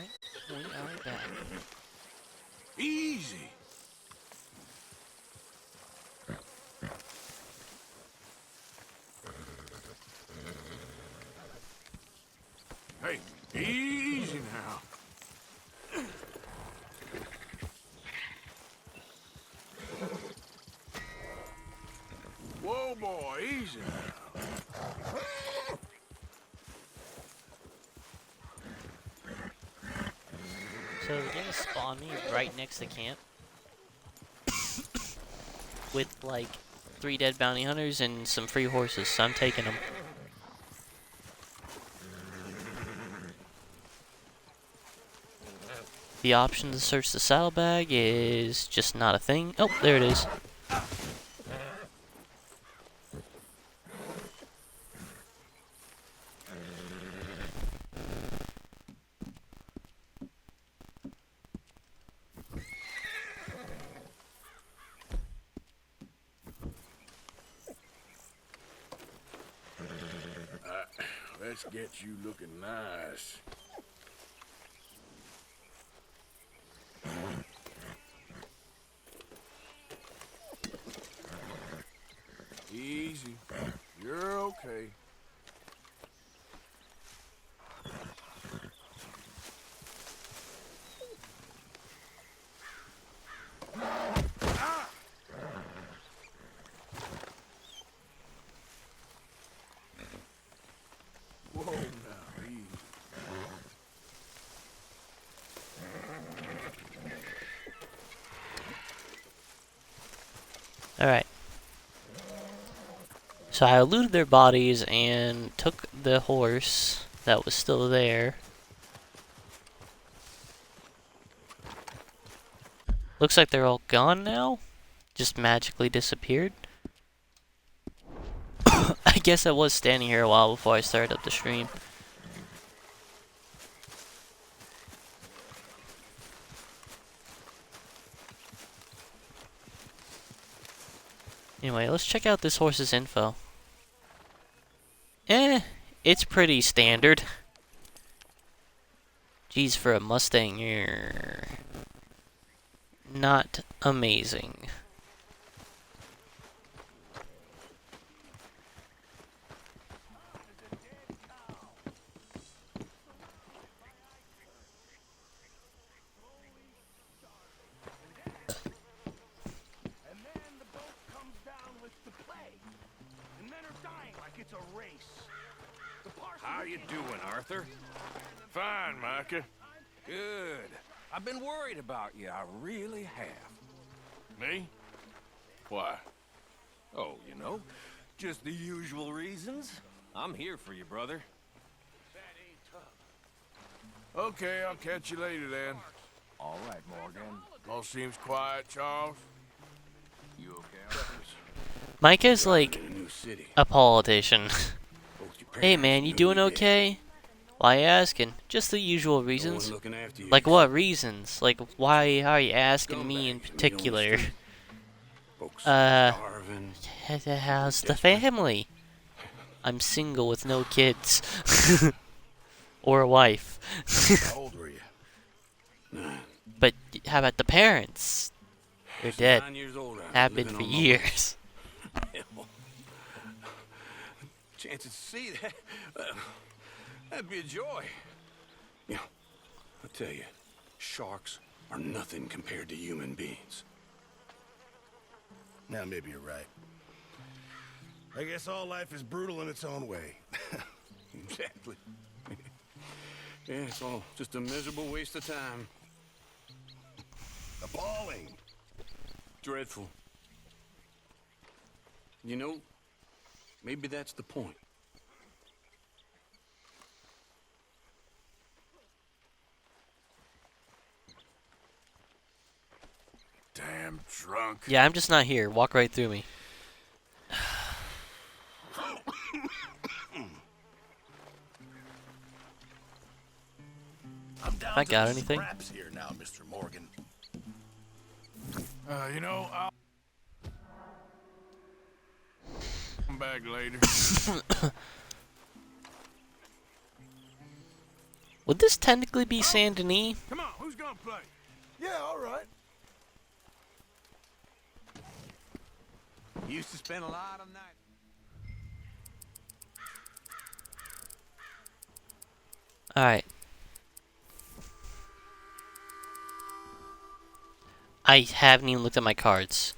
Alright, we are back. Easy. Hey, easy now. Whoa, boy, easy now. So they're gonna spawn me right next to camp with like 3 dead bounty hunters and some free horses, so I'm taking them. The option to search the saddlebag is just not a thing. Oh, there it is. Let's get you looking nice. Easy. You're okay. Whoa, now, easy. Alright. So I looted their bodies and took the horse that was still there. Looks like they're all gone now. Just magically disappeared. I guess I was standing here a while before I started up the stream. Anyway, let's check out this horse's info. It's pretty standard. Geez, for a Mustang, you're not amazing. How you doing, Arthur? Fine, Micah. Good. I've been worried about you. I really have. Me? Why? Oh, you know, just the usual reasons. I'm here for you, brother. Okay, I'll catch you later then. All right, Morgan. All seems quiet, Charles. You okay? Micah's like In a new city. a politician. Both your Hey parents man, you knew doing did. okay? Why you asking? Just the usual No one reasons. looking after you. Like what reasons? Like why are you asking me in Scumbags meet on the particular? street. Folks Uh, starving. how's the family? I'm single with no kids. Or a wife. How old were you? 9. But how about the parents? They're dead. 9 years old. Have been living for on my years. own. Chance to see that. That'd be a joy. Yeah, I tell you, sharks are nothing compared to human beings. Now, maybe you're right. I guess all life is brutal in its own way. Exactly. Yeah, it's all just a miserable waste of time. Appalling. Dreadful. You know, maybe that's the point. Damn drunk. Yeah, I'm just not here. Walk right through me. I'm down I to got the anything? scraps here now, Mr. Morgan. You know, I'll come back later. Would this technically be Saint Denis? Come on, who's gonna play? Yeah, all right. Used to spend a lot of nights. Alright. I haven't even looked at my cards.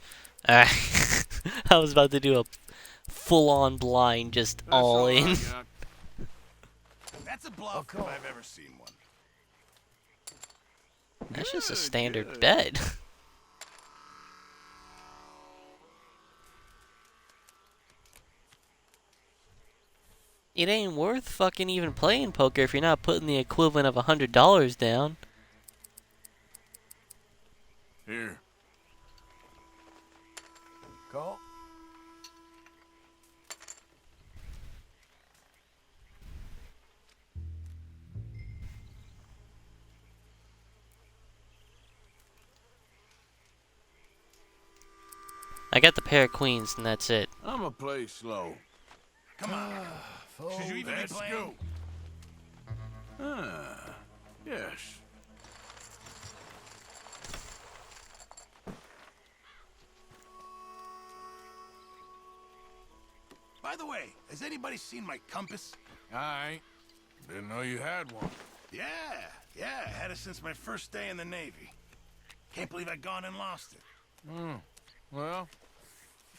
Alright. I was about to do a full-on blind, just all in. That's a bluff if I've ever seen one. That's just a standard bet. It ain't worth fucking even playing poker if you're not putting the equivalent of $100 down. Here. Call. I got the pair of queens and that's it. I'ma play slow. Come on. Should you even Let's be playing? go. Yes. By the way, has anybody seen my compass? I ain't. Didn't know you had one. Yeah, I had it since my first day in the Navy. Can't believe I'd gone and lost it. Well,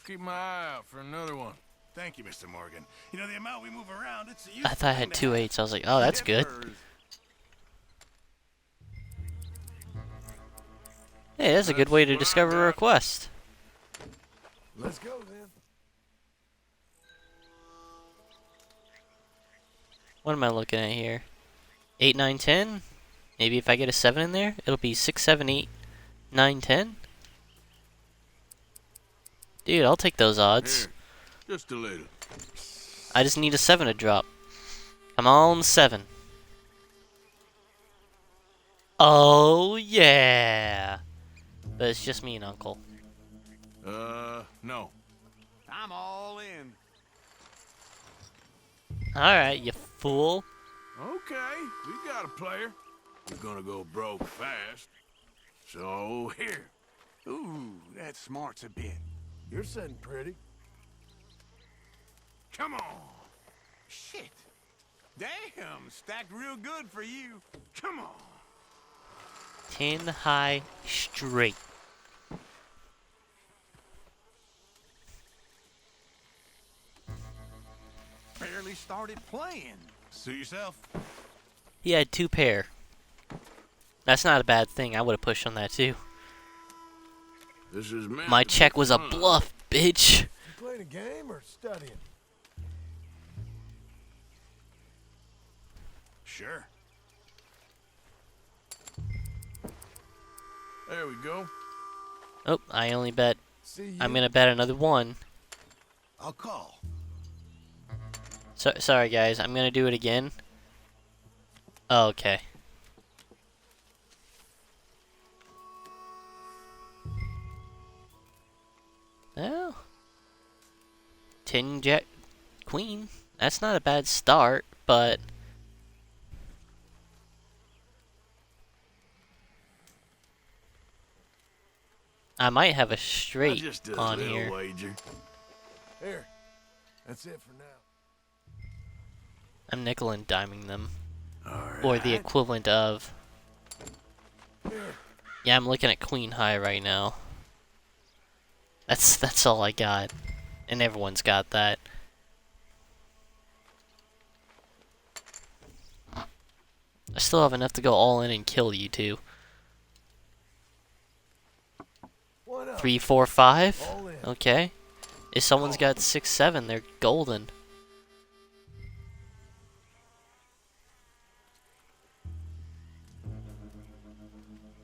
keep my eye out for another one. Thank you, Mr. Morgan. You know, the amount we move around, it's a I useful thought I thing had to 2 have. 8s. I was like, oh, that's good. Hey, that's a good way to discover a quest. Let's go, then. What am I looking at here? 8, 9, 10? Maybe if I get a 7 in there, it'll be 6, 7, 8, 9, 10? Dude, I'll take those odds. Here, just a little. I just need a 7 to drop. Come on, 7. Oh, yeah! But it's just me and Uncle. No. I'm all in. Alright, you fool. Okay, we got a player. We're gonna go broke fast. So, here. Ooh, that smarts a bit. You're sitting pretty. Come on. Shit. Damn, stacked real good for you. Come on. 10 high straight. Barely started playing. Suit yourself. He had 2 pair. That's not a bad thing. I would have pushed on that too. This is meant My to be check was a fun. bluff, bitch. You playing a game or studying? Sure. There we go. Oh, I only bet. See you. I'm gonna bet another 1. I'll call. So, sorry guys, I'm gonna do it again. Oh, okay. Well, 10 jack queen. That's not a bad start, but I might have a I straight just did a on little here. wager. Here. That's it for now. I'm nickel and diming them, All right. or the equivalent of. Here. Yeah, I'm looking at queen high right now. That's all I got, and everyone's got that. I still have enough to go all in and kill you two. Why not? 3, 4, 5. All in. Okay. If someone's got 6, 7, they're golden.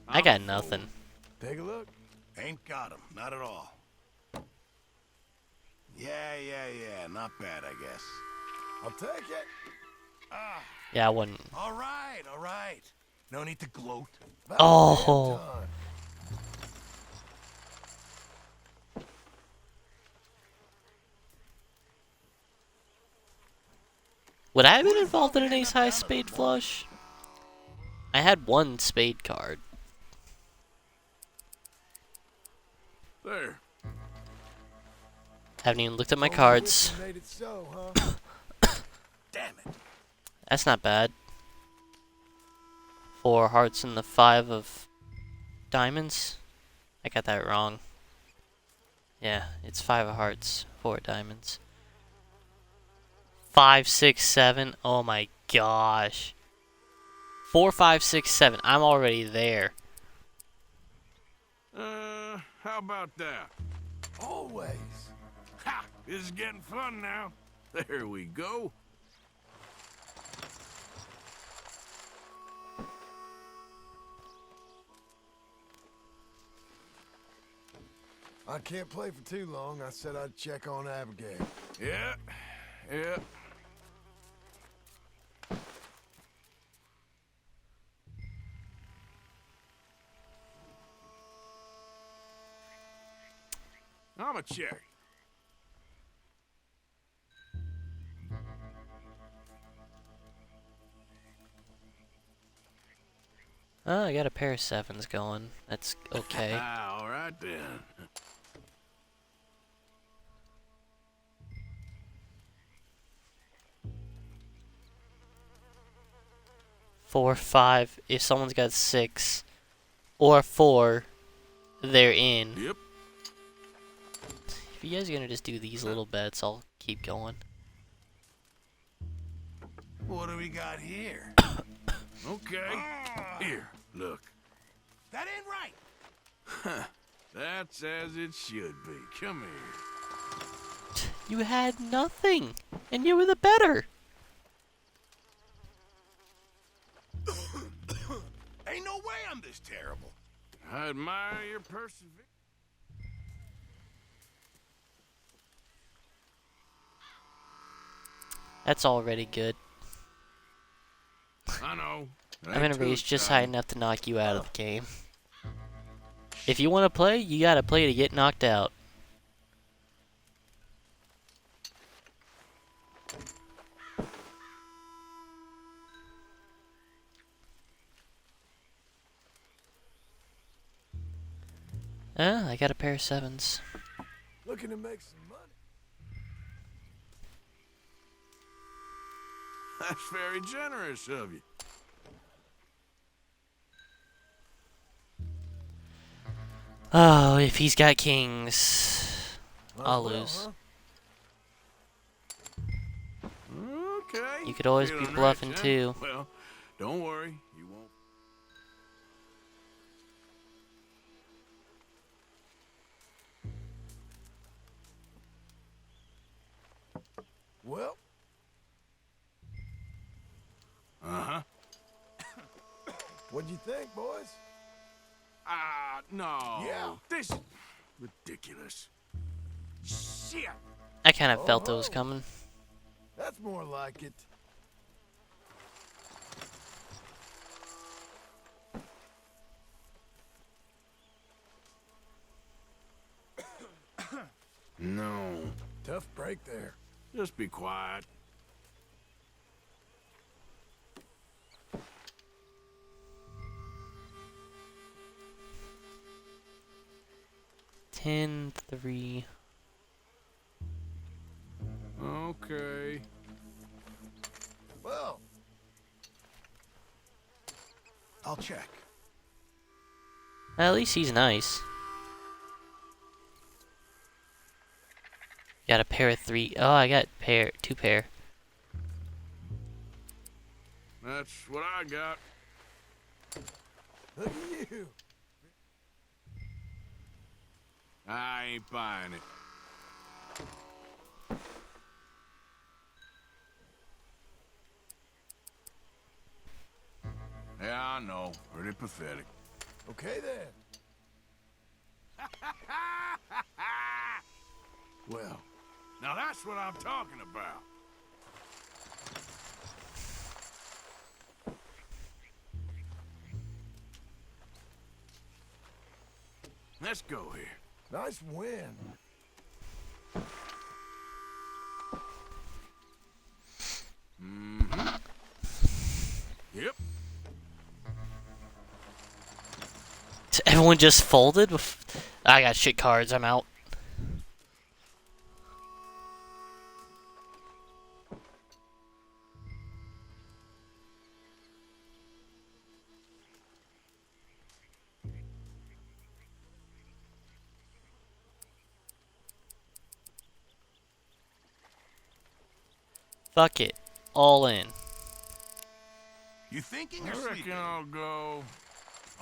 I got nothing. Take a look. Ain't got him. Not at all. Yeah. Not bad, I guess. I'll take it. Yeah, I wouldn't. All right. No need to gloat. Oh. Would I have been involved in an ace high spade flush? I had one spade card. There. Haven't even looked at my Only cards. Whiskey made it so, huh? Damn it. That's not bad. 4 hearts and the 5 of diamonds. I got that wrong. Yeah, it's 5 of hearts, 4 diamonds. 5, 6, 7. Oh my gosh. 4, 5, 6, 7. I'm already there. How about that? Always. Ha! This is getting fun now. There we go. I can't play for too long. I said I'd check on Abigail. Yeah, yeah. I'm a check. Oh, I got a pair of 7s going. That's okay. All right then. 4, 5. If someone's got 6 or 4, they're in. Yep. If you guys are gonna just do these little bets, I'll keep going. What do we got here? Okay. Here, look. That ain't right. That's as it should be. Come here. You had nothing, and you were the better. Ain't no way I'm this terrible. I admire your perseverance. That's already good. I know. I'm gonna raise just high enough to knock you out of the game. If you want to play, you gotta play to get knocked out. I got a pair of 7s. Looking to make some money. That's very generous of you. Oh, if he's got kings, I'll Well, lose. huh? Okay. You could always be Feeling bluffing rich, huh? too. Well, don't worry. You won't. Well, Uh-huh. what'd you think, boys? No. Yeah. This is ridiculous. Shit. I kind of felt it was Oh. coming. That's more like it. No. Tough break there. Just be quiet. Ten, 3. Okay. Well, I'll check. At least he's nice. Got a pair of 3. Oh, I got 2 pair. That's what I got. look at you. I ain't buying it. Yeah, I know. Pretty pathetic. Okay then. Well, now that's what I'm talking about. Let's go here. Nice win. Yep. Everyone just folded? I got shit cards, I'm out. Fuck it. All in. You thinking or I reckon sleeping? I'll go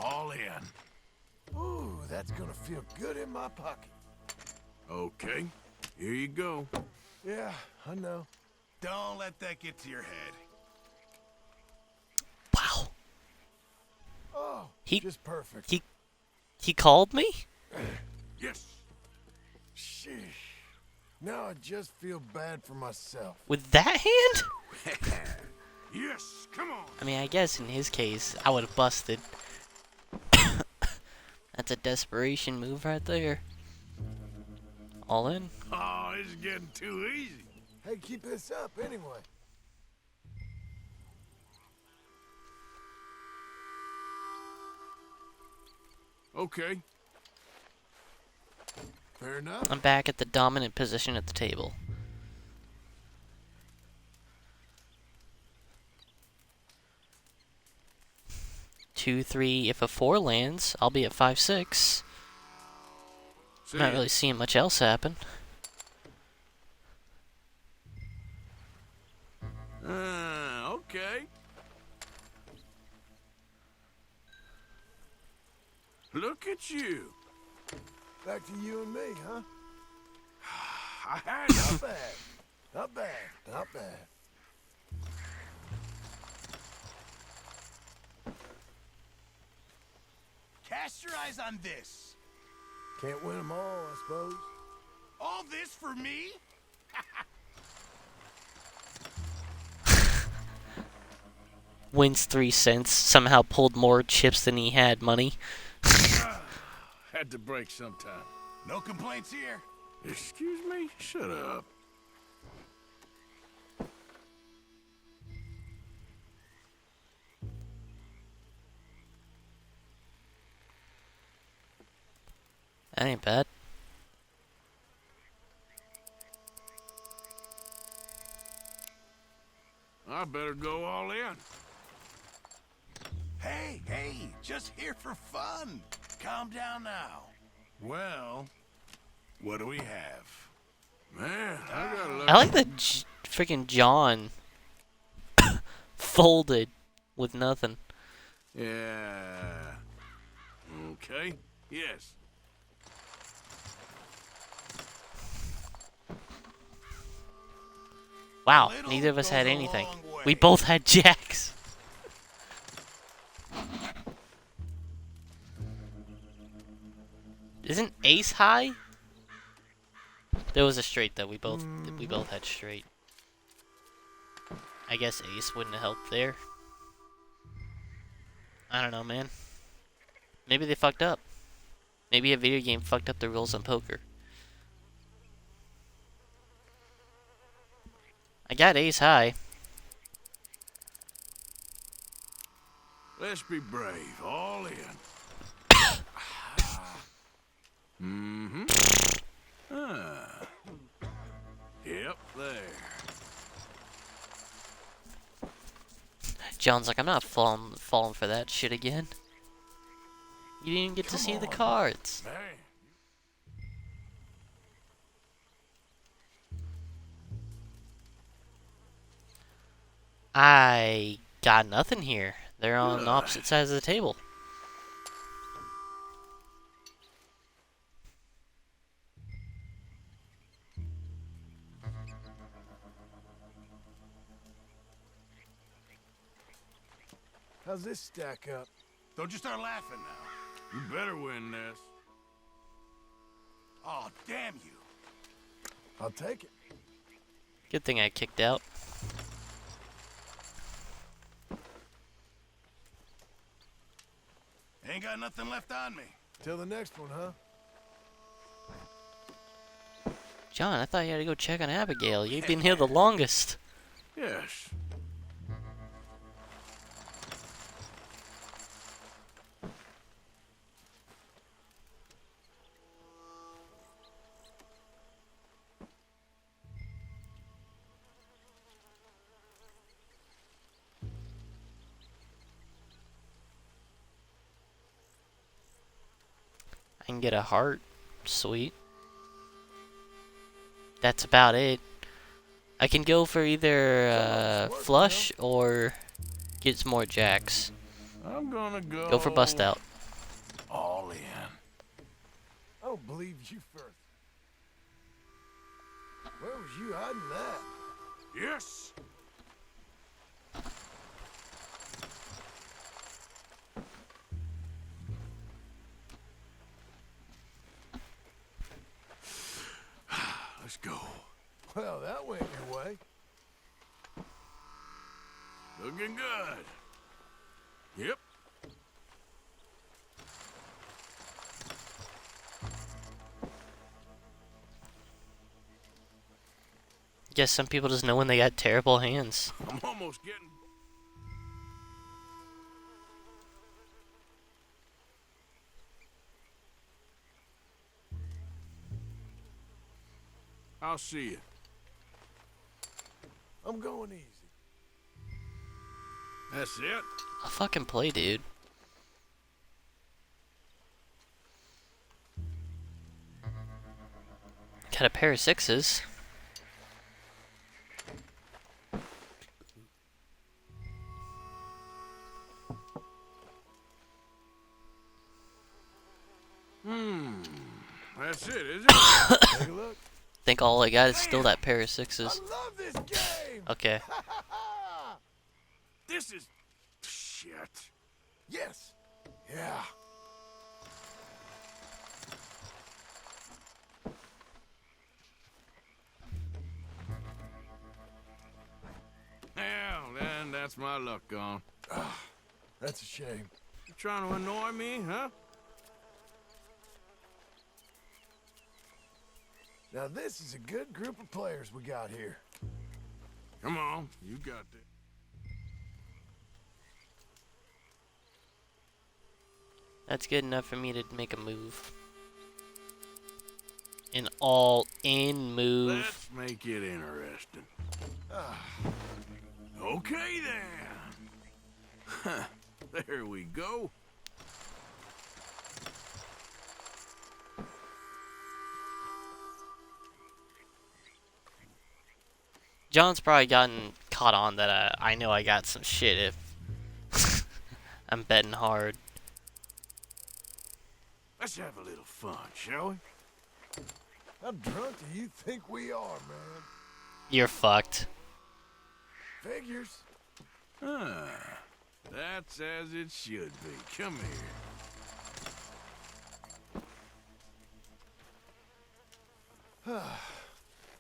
all in. Ooh, that's gonna feel good in my pocket. Okay, here you go. Yeah, I know. Don't let that get to your head. Wow. Oh, He- just perfect. He called me? Yes. Sheesh. Now I just feel bad for myself. With that hand? Yes, come on. I mean, I guess in his case, I would have busted. That's a desperation move right there. All in? Oh, it's getting too easy. Hey, keep this up anyway. Okay. Fair enough. I'm back at the dominant position at the table. Two, three. If a 4 lands, I'll be at 5-6. See I'm not ya. really seeing much else happen. Okay. Look at you. Back to you and me, huh? I had you. Not bad. Not bad. Not bad. Cast your eyes on this. Can't win them all, I suppose. All this for me? Wins 3 cents. Somehow pulled more chips than he had money. Had to break sometime. No complaints here. Excuse me? Shut up. That ain't bad. I better go all in. Hey, just here for fun. Calm down now. Well, what do we have? Man, I got lucky. I like that freaking John folded with nothing. Yeah. Okay. Yes. Wow, Little neither of us had goes a anything. long We way. both had jacks. Isn't ace high? There was a straight though. We both had straight. I guess ace wouldn't have helped there. I don't know, man. Maybe they fucked up. Maybe a video game fucked up the rules on poker. I got ace high. Let's be brave. All in. Mm-hmm. Ah. Yep, there. John's like, I'm not falling for that shit again. You didn't even get to see the cards. Man. I got nothing here. They're on Good. opposite sides of the table. How's this stack up? Don't you start laughing now. You better win this. Oh, damn you. I'll take it. Good thing I kicked out. Ain't got nothing left on me. Till the next one, huh? John, I thought you had to go check on Abigail. You've been here the longest. Yes. can get a heart. Sweet. That's about it. I can go for either flush or get some more jacks. I'm gonna Go for bust out. all in. I don't believe you first. Where was you hiding that? Yes. Let's go. Well, that went your way. Looking good. Yep. Guess some people just know when they got terrible hands. I'm almost getting... I'll see you. I'm going easy. That's it. I'll fucking play, dude. Got a pair of sixes. That's it, is it? Take a look. Think all I got is still that pair of I sixes. love this game. Okay. This is... shit. Yes. Yeah. Well, then that's my luck gone. That's a shame. You trying to annoy me, huh? Now this is a good group of players we got here. Come on, you got this. That's good enough for me to make a move. An all-in move. Let's make it interesting. Okay then. There we go. John's probably gotten caught on that I know I got some shit if I'm betting hard. Let's have a little fun, shall we? How drunk do you think we are, man? You're fucked. Figures. That's as it should be. Come here.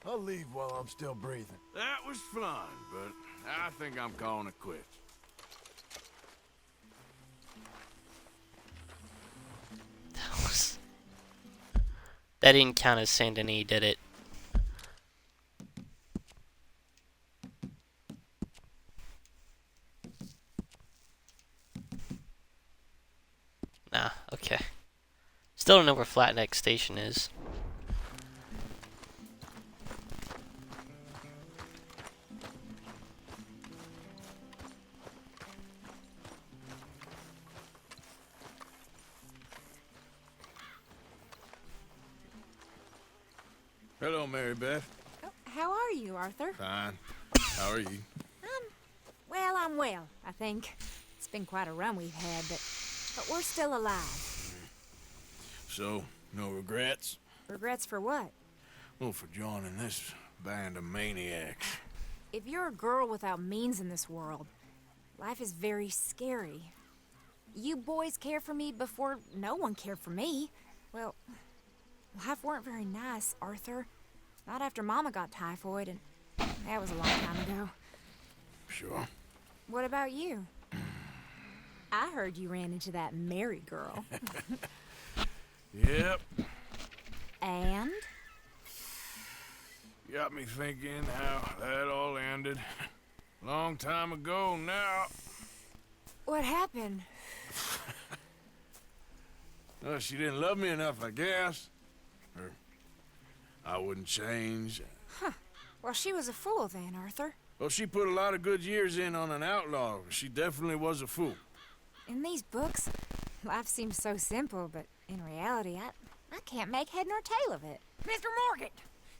I'll leave while I'm still breathing. That was fun, but I think I'm calling it quits. That didn't count as Saint Denis, did it? Nah, okay. Still don't know where Flatneck Station is. Hello, Mary Beth. Oh, how are you, Arthur? Fine. How are you? Well, I'm well, I think. It's been quite a run we've had, but we're still alive. So, no regrets? Regrets for what? Well, for joining this band of maniacs. If you're a girl without means in this world, life is very scary. You boys cared for me before no one cared for me. Well, life weren't very nice, Arthur. Not after Mama got typhoid, and that was a long time ago. Sure. What about you? I heard you ran into that Mary girl. Yep. And? Got me thinking how that all ended. Long time ago now. What happened? Well, she didn't love me enough, I guess. Or I wouldn't change. Well, she was a fool then, Arthur. Well, she put a lot of good years in on an outlaw. She definitely was a fool. In these books, life seems so simple, but in reality, I can't make head nor tail of it. Mr. Morgan!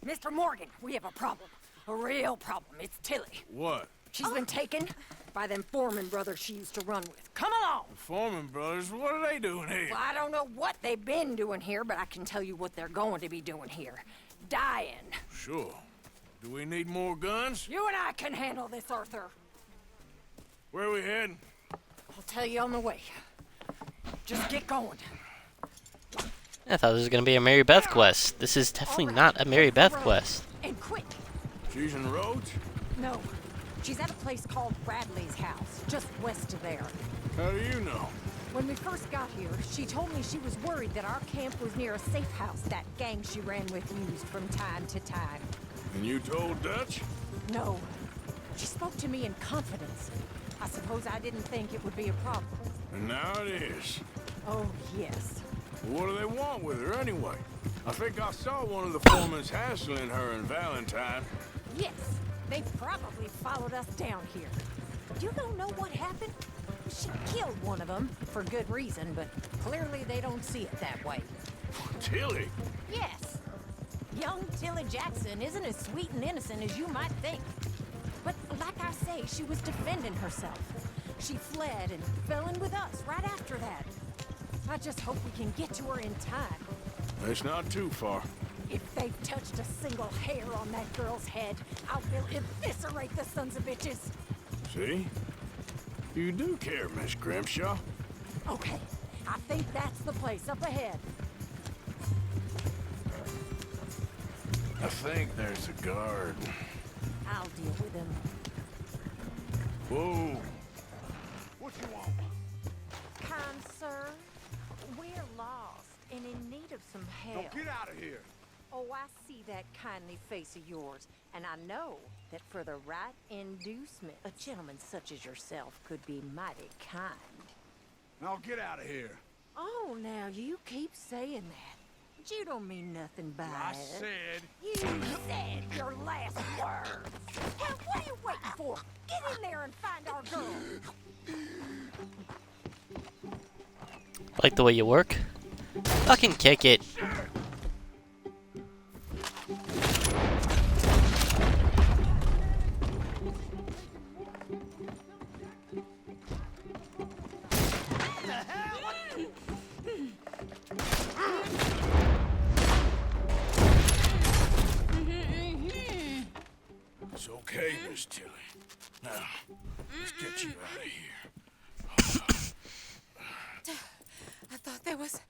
Mr. Morgan, we have a problem. A real problem. It's Tilly. What? She's been taken by them Foreman brothers she used to run with. Come along! The Foreman brothers, what are they doing here? Well, I don't know what they've been doing here, but I can tell you what they're going to be doing here. Dying. Sure. Do we need more guns? You and I can handle this, Arthur. Where are we heading? I'll tell you on the way. Just get going. I thought this was gonna be a Mary Beth quest. This is definitely not a Mary Beth quest. And quick. She's in the roads? No. She's at a place called Bradley's house, just west of there. How do you know? When we first got here, she told me she was worried that our camp was near a safe house that gang she ran with used from time to time. And you told Dutch? No. She spoke to me in confidence. I suppose I didn't think it would be a problem. And now it is. Oh, yes. What do they want with her anyway? I think I saw one of the foremans hassling her and Valentine. Yes. They probably followed us down here. You don't know what happened? She killed one of them, for good reason, but clearly they don't see it that way. Tilly? Yes. Young Tilly Jackson isn't as sweet and innocent as you might think. But like I say, she was defending herself. She fled and fell in with us right after that. I just hope we can get to her in time. It's not too far. If they've touched a single hair on that girl's head, I will eviscerate the sons of bitches. See? You do care, Miss Grimshaw. Okay, I think that's the place up ahead. I think there's a guard. I'll deal with him. Whoa. What you want? Kind sir, we're lost and in need of some help. Get out of here. Oh, I see that kindly face of yours, and I know that for the right inducement, a gentleman such as yourself could be mighty kind. Now get out of here. Oh, now you keep saying that. But you don't mean nothing by I it. said. You said your last words. Well, what are you waiting for? Get in there and find our girl. Like the way you work? Fucking kick it. It's okay, Miss Tilly. Now, let's get you out of here. I thought there was...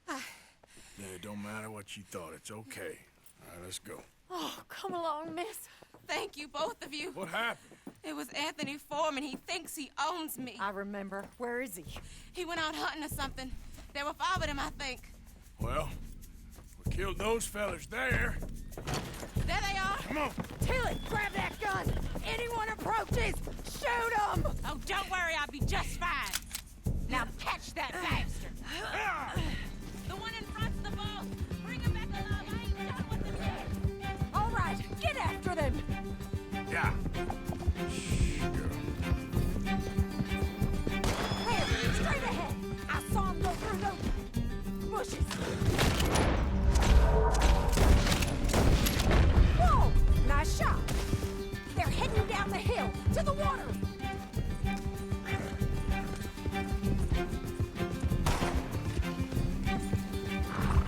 Yeah, it don't matter what you thought. It's okay. All right, let's go. Oh, come along, miss. Thank you, both of you. What happened? It was Anthony Foreman. He thinks he owns me. I remember. Where is he? He went out hunting or something. There were 5 of them, I think. Well, we killed those fellas there. There they are. Come on. Tilly, grab that gun! Anyone approaches, shoot them! Oh, don't worry. I'll be just fine. Now catch that bastard! The one in front's the boss. Bring him back alive. I ain't done with them yet. All right, get after them! Yeah. Shh, girl. There, straight ahead! I saw him go through those bushes. Whoa! Nice shot! They're heading down the hill, to the water!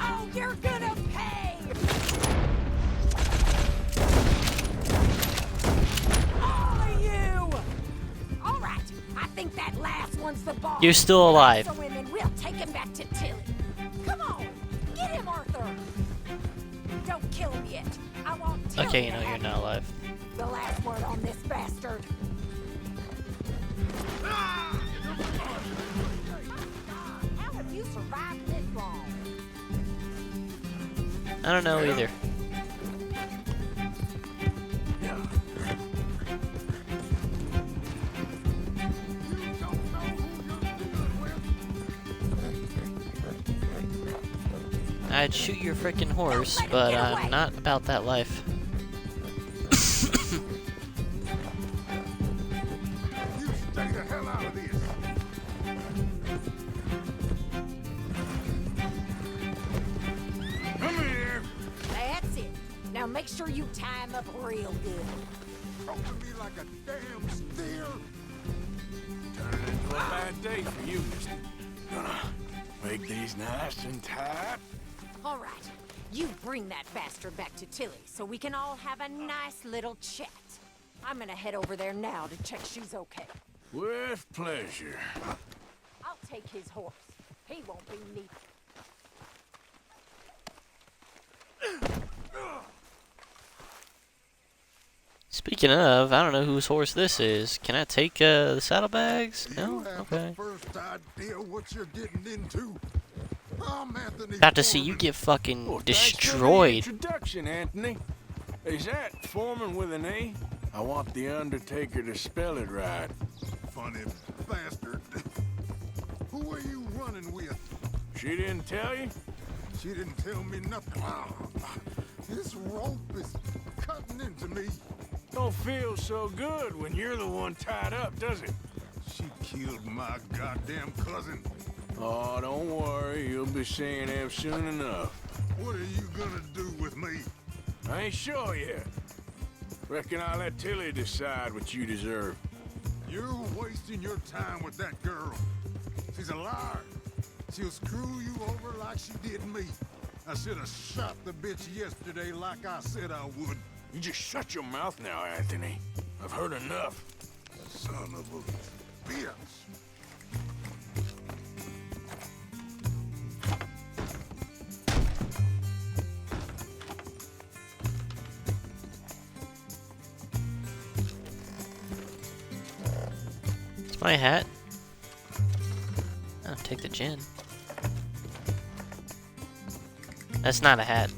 Oh, you're gonna pay! All of you! All right, I think that last one's the boss. You're still alive. So and then we'll take him back to Tilly. Come on, get him, Arthur. Don't kill him yet. I want Tilly Okay, you to know you're have not alive. the last word on this bastard. How have you survived this long? I don't know either. I'd shoot your freaking horse, let him but get away. I'm not about that life. You stay the hell out of this. make sure you tie him up real good. Talk to me like a damn steer. Turning into a bad day for you, mister. Gonna make these nice and tight. All right, you bring that bastard back to Tilly so we can all have a nice little chat. I'm gonna head over there now to check she's okay. With pleasure. I'll take his horse. He won't be needed. Speaking of, I don't know whose horse this is. Can I take the saddlebags? You No? have Okay. the first idea what you're getting into. I'm Anthony About to see you Foreman. get fucking Well, thanks destroyed. for the introduction, Anthony. Is that Foreman with an A? I want the Undertaker to spell it right. Funny bastard. Who are you running with? She didn't tell you? She didn't tell me nothing. This rope is cutting into me. Don't feel so good when you're the one tied up, does it? She killed my goddamn cousin. Oh, don't worry. You'll be seeing him soon enough. What are you gonna do with me? I ain't sure yet. Reckon I'll let Tilly decide what you deserve. You're wasting your time with that girl. She's a liar. She'll screw you over like she did me. I should have shot the bitch yesterday like I said I would. You just shut your mouth now, Anthony. I've heard enough. Son of a bitch. It's my hat. I'll take the gin. That's not a hat.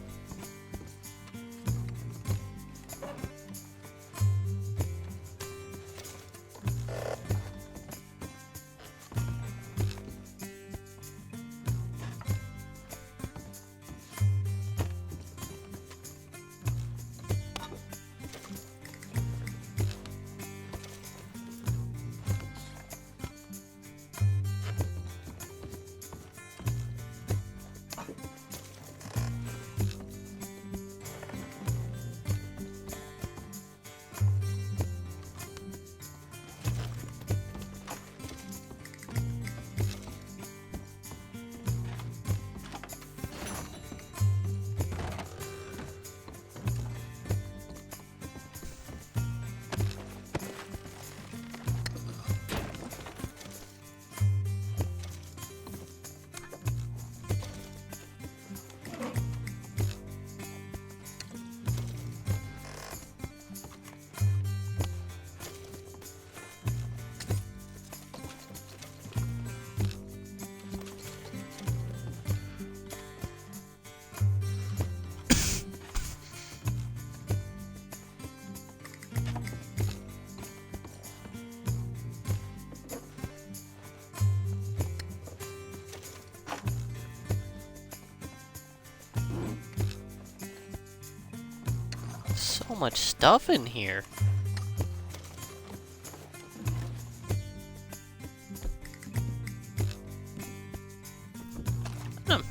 So much stuff in here.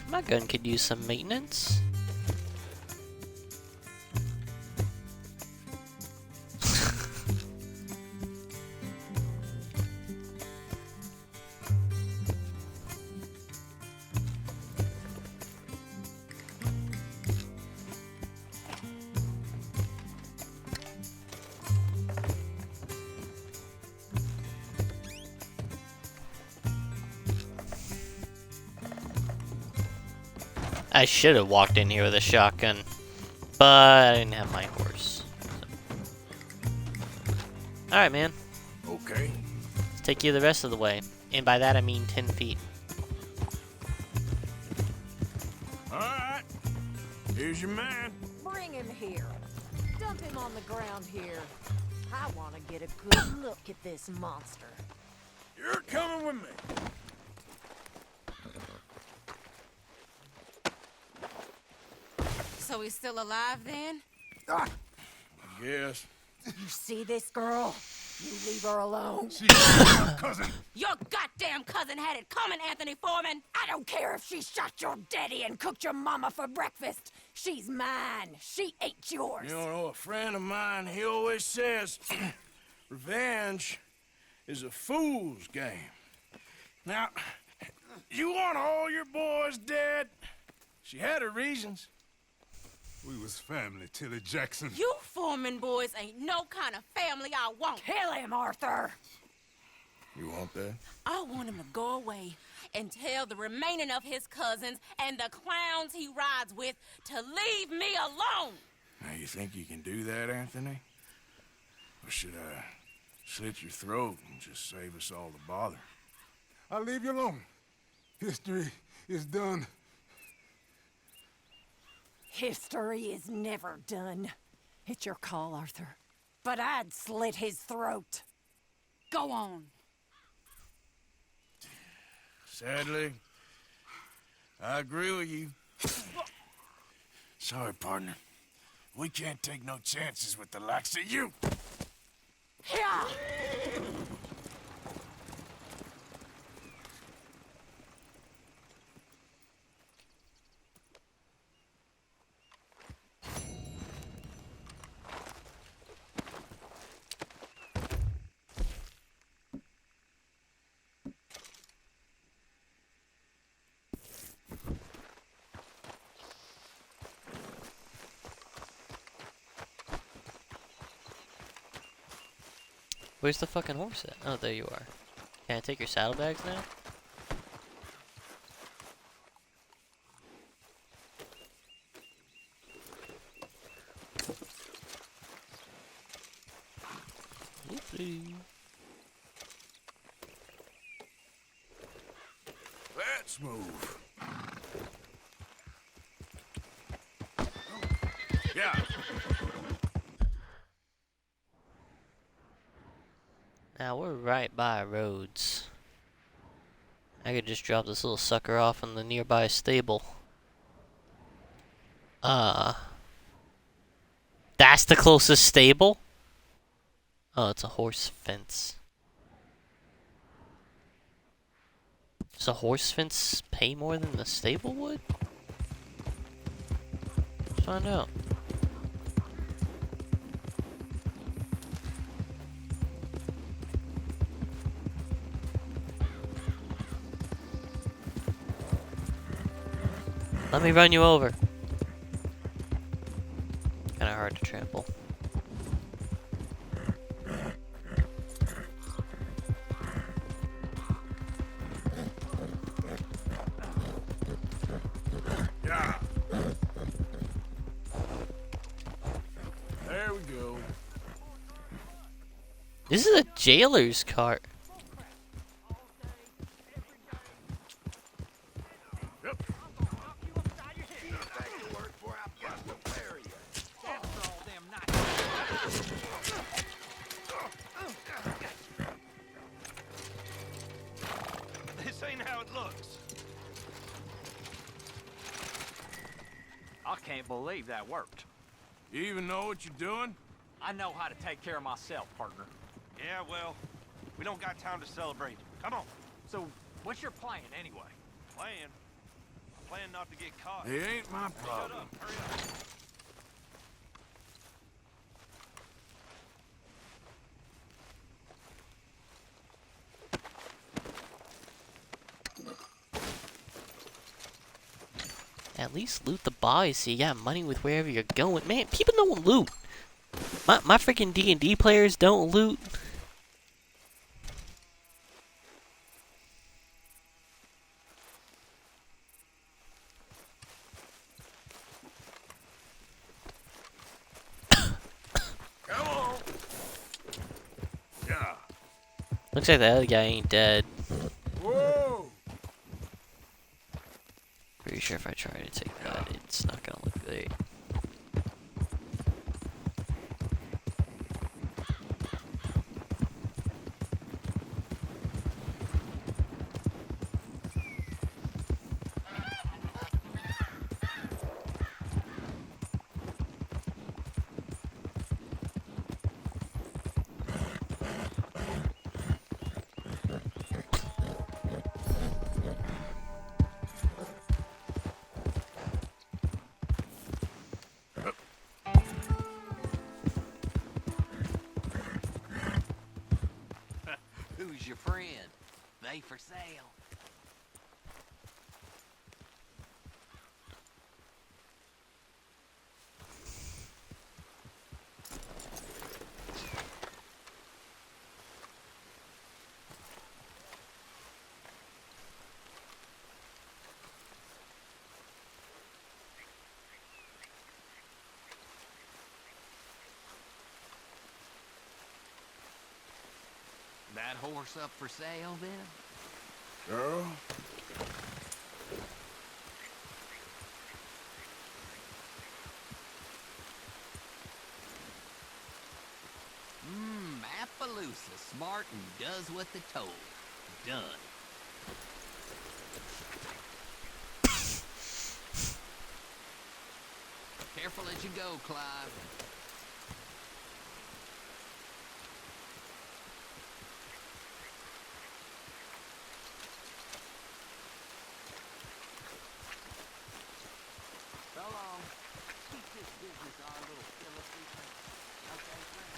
My gun could use some maintenance. I should have walked in here with a shotgun, but I didn't have my horse. So. Alright, man. Okay. Let's take you the rest of the way. And by that I mean 10 feet. All right. Here's your man. Bring him here. Dump him on the ground here. I want to get a good look at this monster. You're coming with me. So he's still alive then? Yes. You see this girl? You leave her alone. She's my cousin. Your goddamn cousin had it coming, Anthony Foreman! I don't care if she shot your daddy and cooked your mama for breakfast. She's mine. She ain't yours. You know, a friend of mine, he always says, revenge is a fool's game. Now, you want all your boys dead? She had her reasons. We was family, Tilly Jackson. You Foreman boys ain't no kind of family I want. Kill him, Arthur. You want that? I want him to go away and tell the remaining of his cousins and the clowns he rides with to leave me alone. Now, you think you can do that, Anthony? Or should I slit your throat and just save us all the bother? I'll leave you alone. History is done. History is never done. It's your call, Arthur. But I'd slit his throat. Go on. Sadly, I agree with you. Sorry, partner. We can't take no chances with the likes of you. Yeah. Where's the fucking horse at? Oh, there you are. Can I take your saddlebags now? Oopsie. Let's move. Yeah. Now we're right by roads. I could just drop this little sucker off in the nearby stable. That's the closest stable? Oh, it's a horse fence. Does a horse fence pay more than the stable would? Let's find out. Let me run you over. Kinda hard to trample. Yeah. There we go. This is a jailer's cart. This ain't how it looks. I can't believe that worked. You even know what you're doing? I know how to take care of myself, partner. Yeah, well, we don't got time to celebrate. Come on. So, what's your plan anyway? Plan. Plan not to get caught. It ain't my Shut problem. up. Hurry up. At least loot the bodies so you got money with wherever you're going. Man, people don't loot. My freaking D&D players don't loot. Come on. Yeah. Looks like the other guy ain't dead. Whoa. Pretty sure if I try to take that, it's not gonna look great. Here's your friend. They for sale. That horse up for sale, then? Girl? Appaloosa. Smart and does what they're told. Done. Careful as you go, Clive. So long. Keep this business our little Philistine. Okay, friend.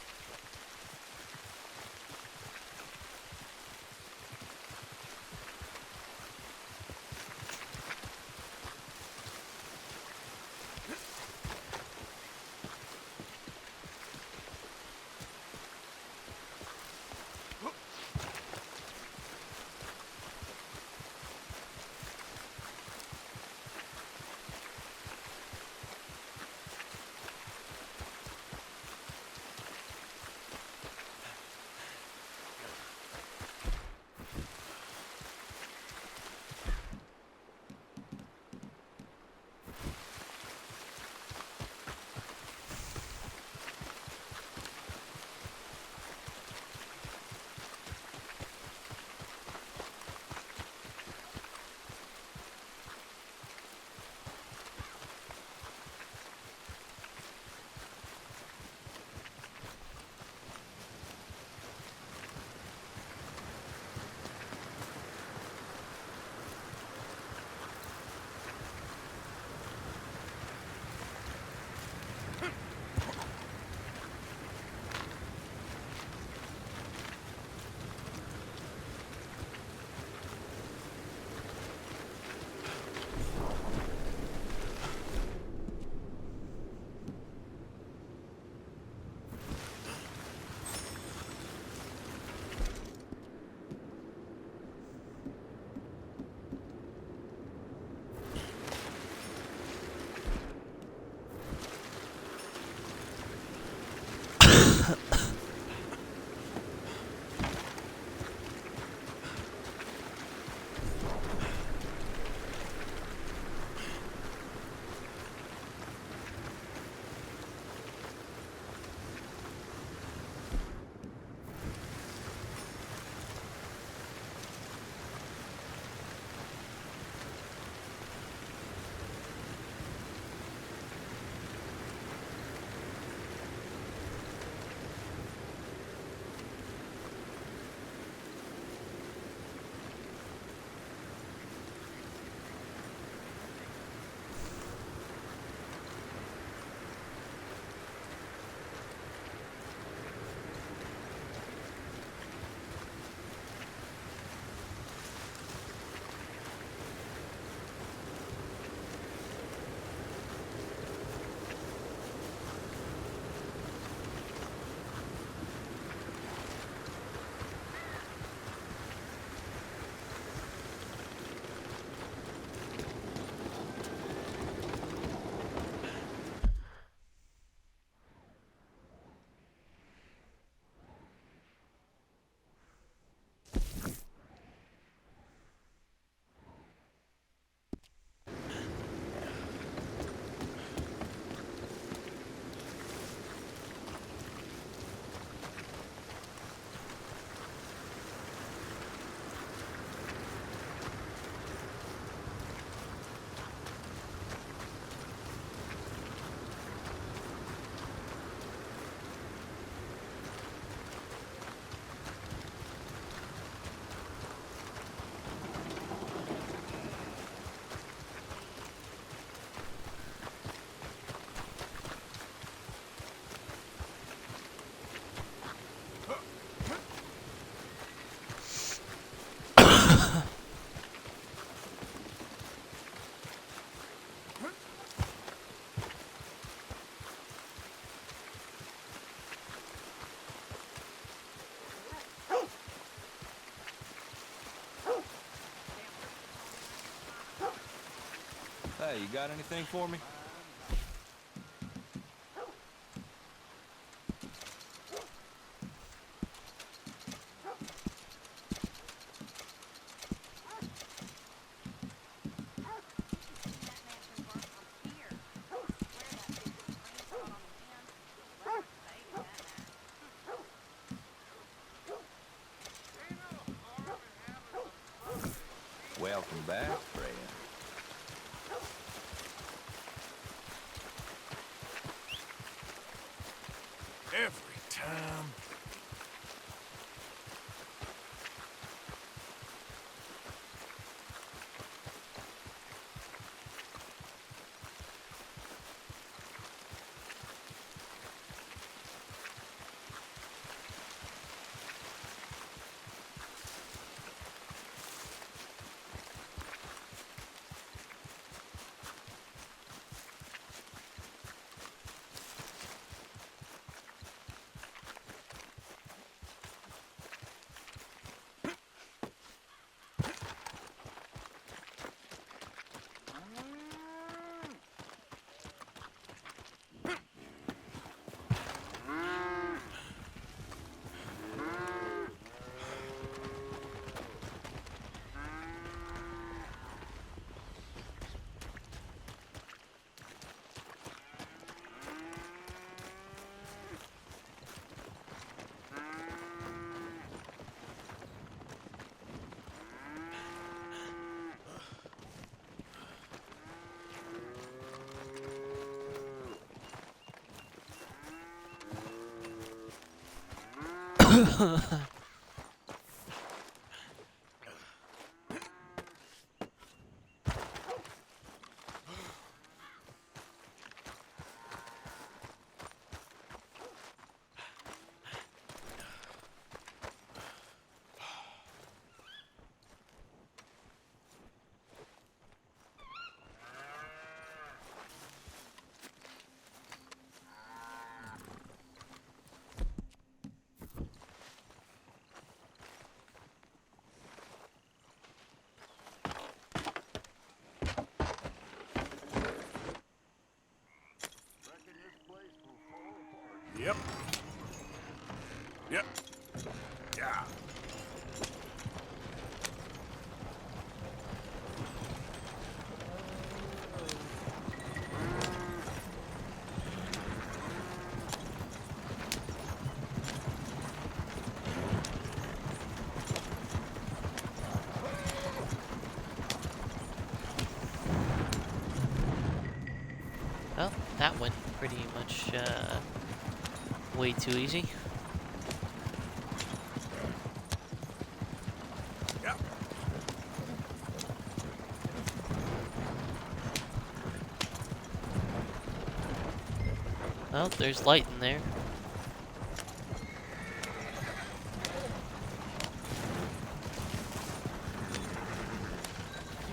Hey, you got anything for me? Welcome back, friend. Every time. Yep. Yep. Yeah. Well, that went pretty much way too easy. Yep. Well, there's light in there.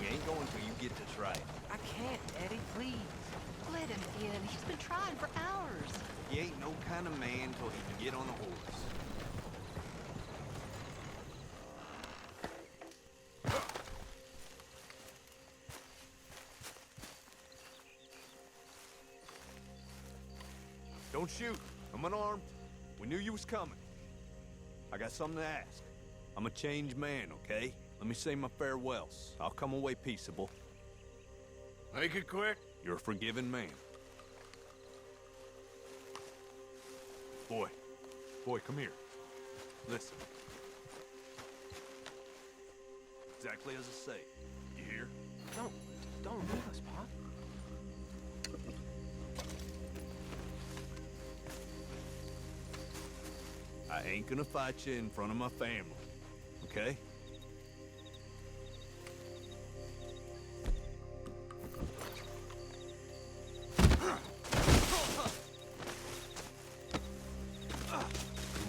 You ain't going till you get this right. I can't, Eddie, please. Let him in. He's been trying for hours. He ain't no kind of man till he can get on a horse. Don't shoot. I'm unarmed. We knew you was coming. I got something to ask. I'm a changed man, okay? Let me say my farewells. I'll come away peaceable. Make it quick. You're a forgiving man. Boy, come here. Listen. Exactly as I say. You hear? Don't leave us, Pop. I ain't gonna fight you in front of my family, okay?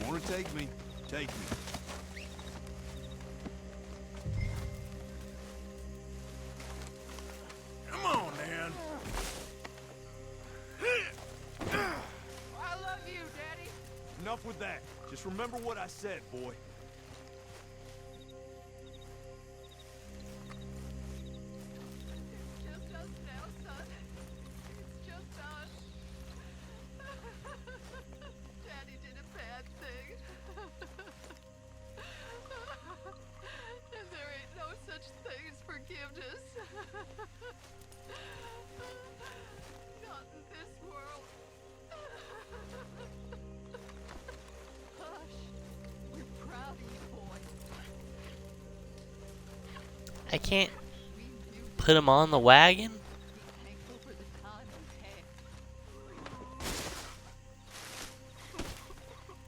You wanna take me? Take me. Come on, man. I love you, Daddy. Enough with that. Just remember what I said, boy. Just us now, I can't put him on the wagon?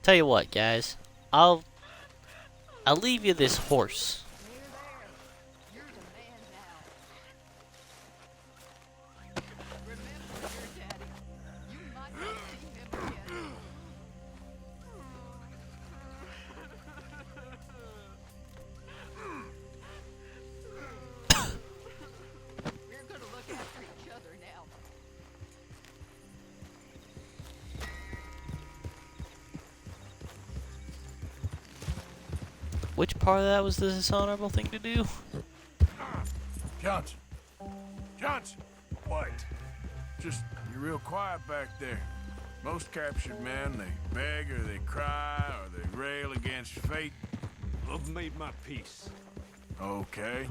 Tell you what, guys. I'll leave you this horse. Which part of that was the dishonorable thing to do? Johnson. Johnson. What? Just, you're real quiet back there. Most captured men, they beg or they cry or they rail against fate. I've made my peace. Okay.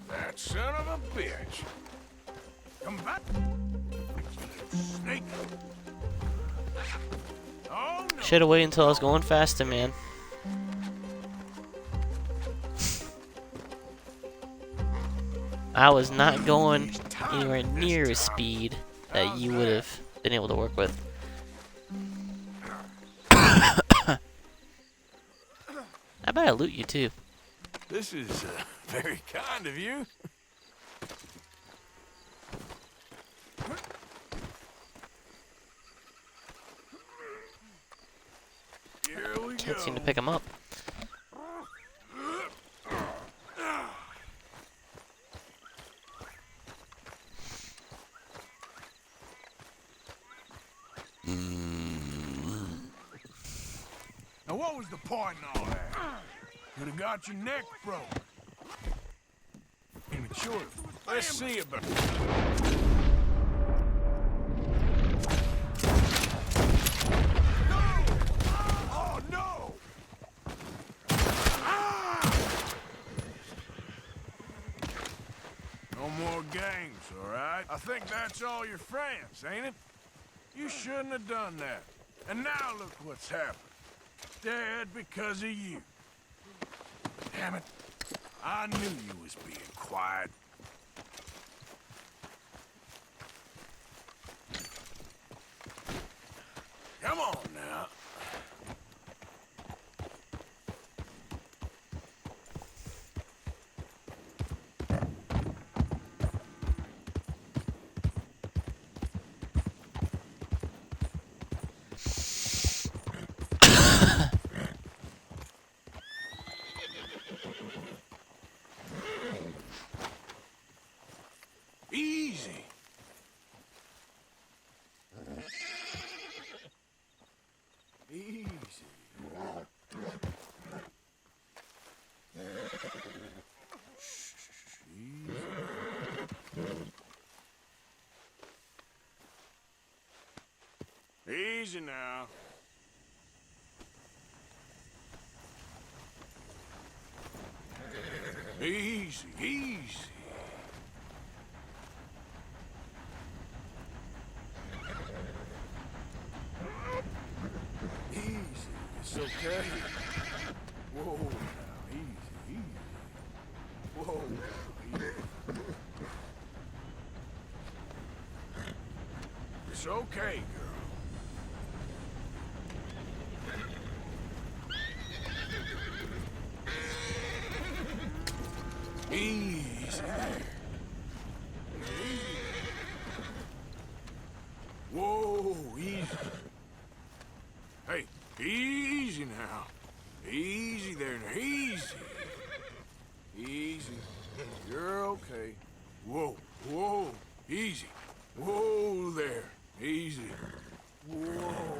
That son of a bitch. Come back. Snake. Oh, no. Should've waited until I was going faster, man. I was not going anywhere near a speed that you would have been able to work with. I bet I loot you too. This is very kind of you. Here we Can't go. seem to pick him up. Now what was the point in all that? Could have got your neck broke. Immature. Let's see about Oh, no! No more games, all right? I think that's all your friends, ain't it? You shouldn't have done that. And now look what's happened. Dead because of you. Damn it. I knew you was being quiet. Come on now. Easy. Easy. Easy now. Easy, easy. Easy, it's okay. Whoa, now, easy, easy. Whoa, now, easy. It's okay, girl. Easy there. Easy. Whoa, easy. Hey, easy now. Easy there, now. Easy. Easy. You're okay. Whoa, whoa. Easy. Whoa there. Easy. Whoa.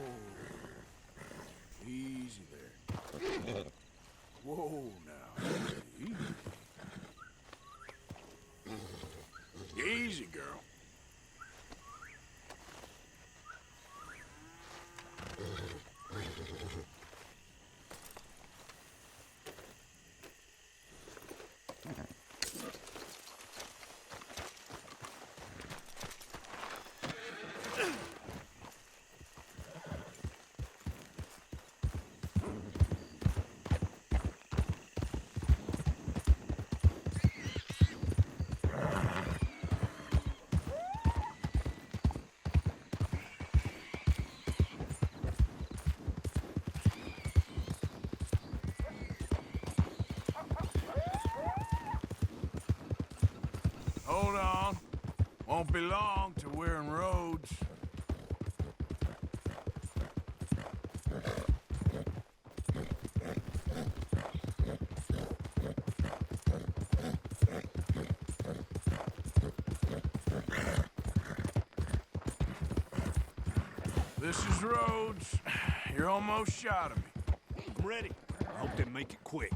Easy there. Whoa now. Easy. Easy, girl. Hold on. Won't be long till we're in Rhodes. This is Rhodes. You're almost shot of me. I'm ready. I hope they make it quick.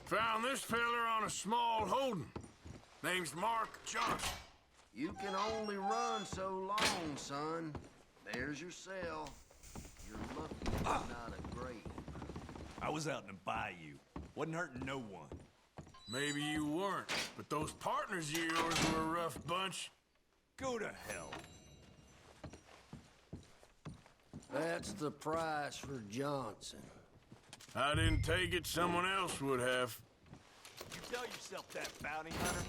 Found this feller on a small holding. Name's Mark Johnson. You can only run so long, son. There's your cell. You're lucky it's not a grave. I was out in the bayou. Wasn't hurting no one. Maybe you weren't, but those partners of yours were a rough bunch. Go to hell. That's the price for Johnson. I didn't take it, someone else would have. You tell yourself that, bounty hunter.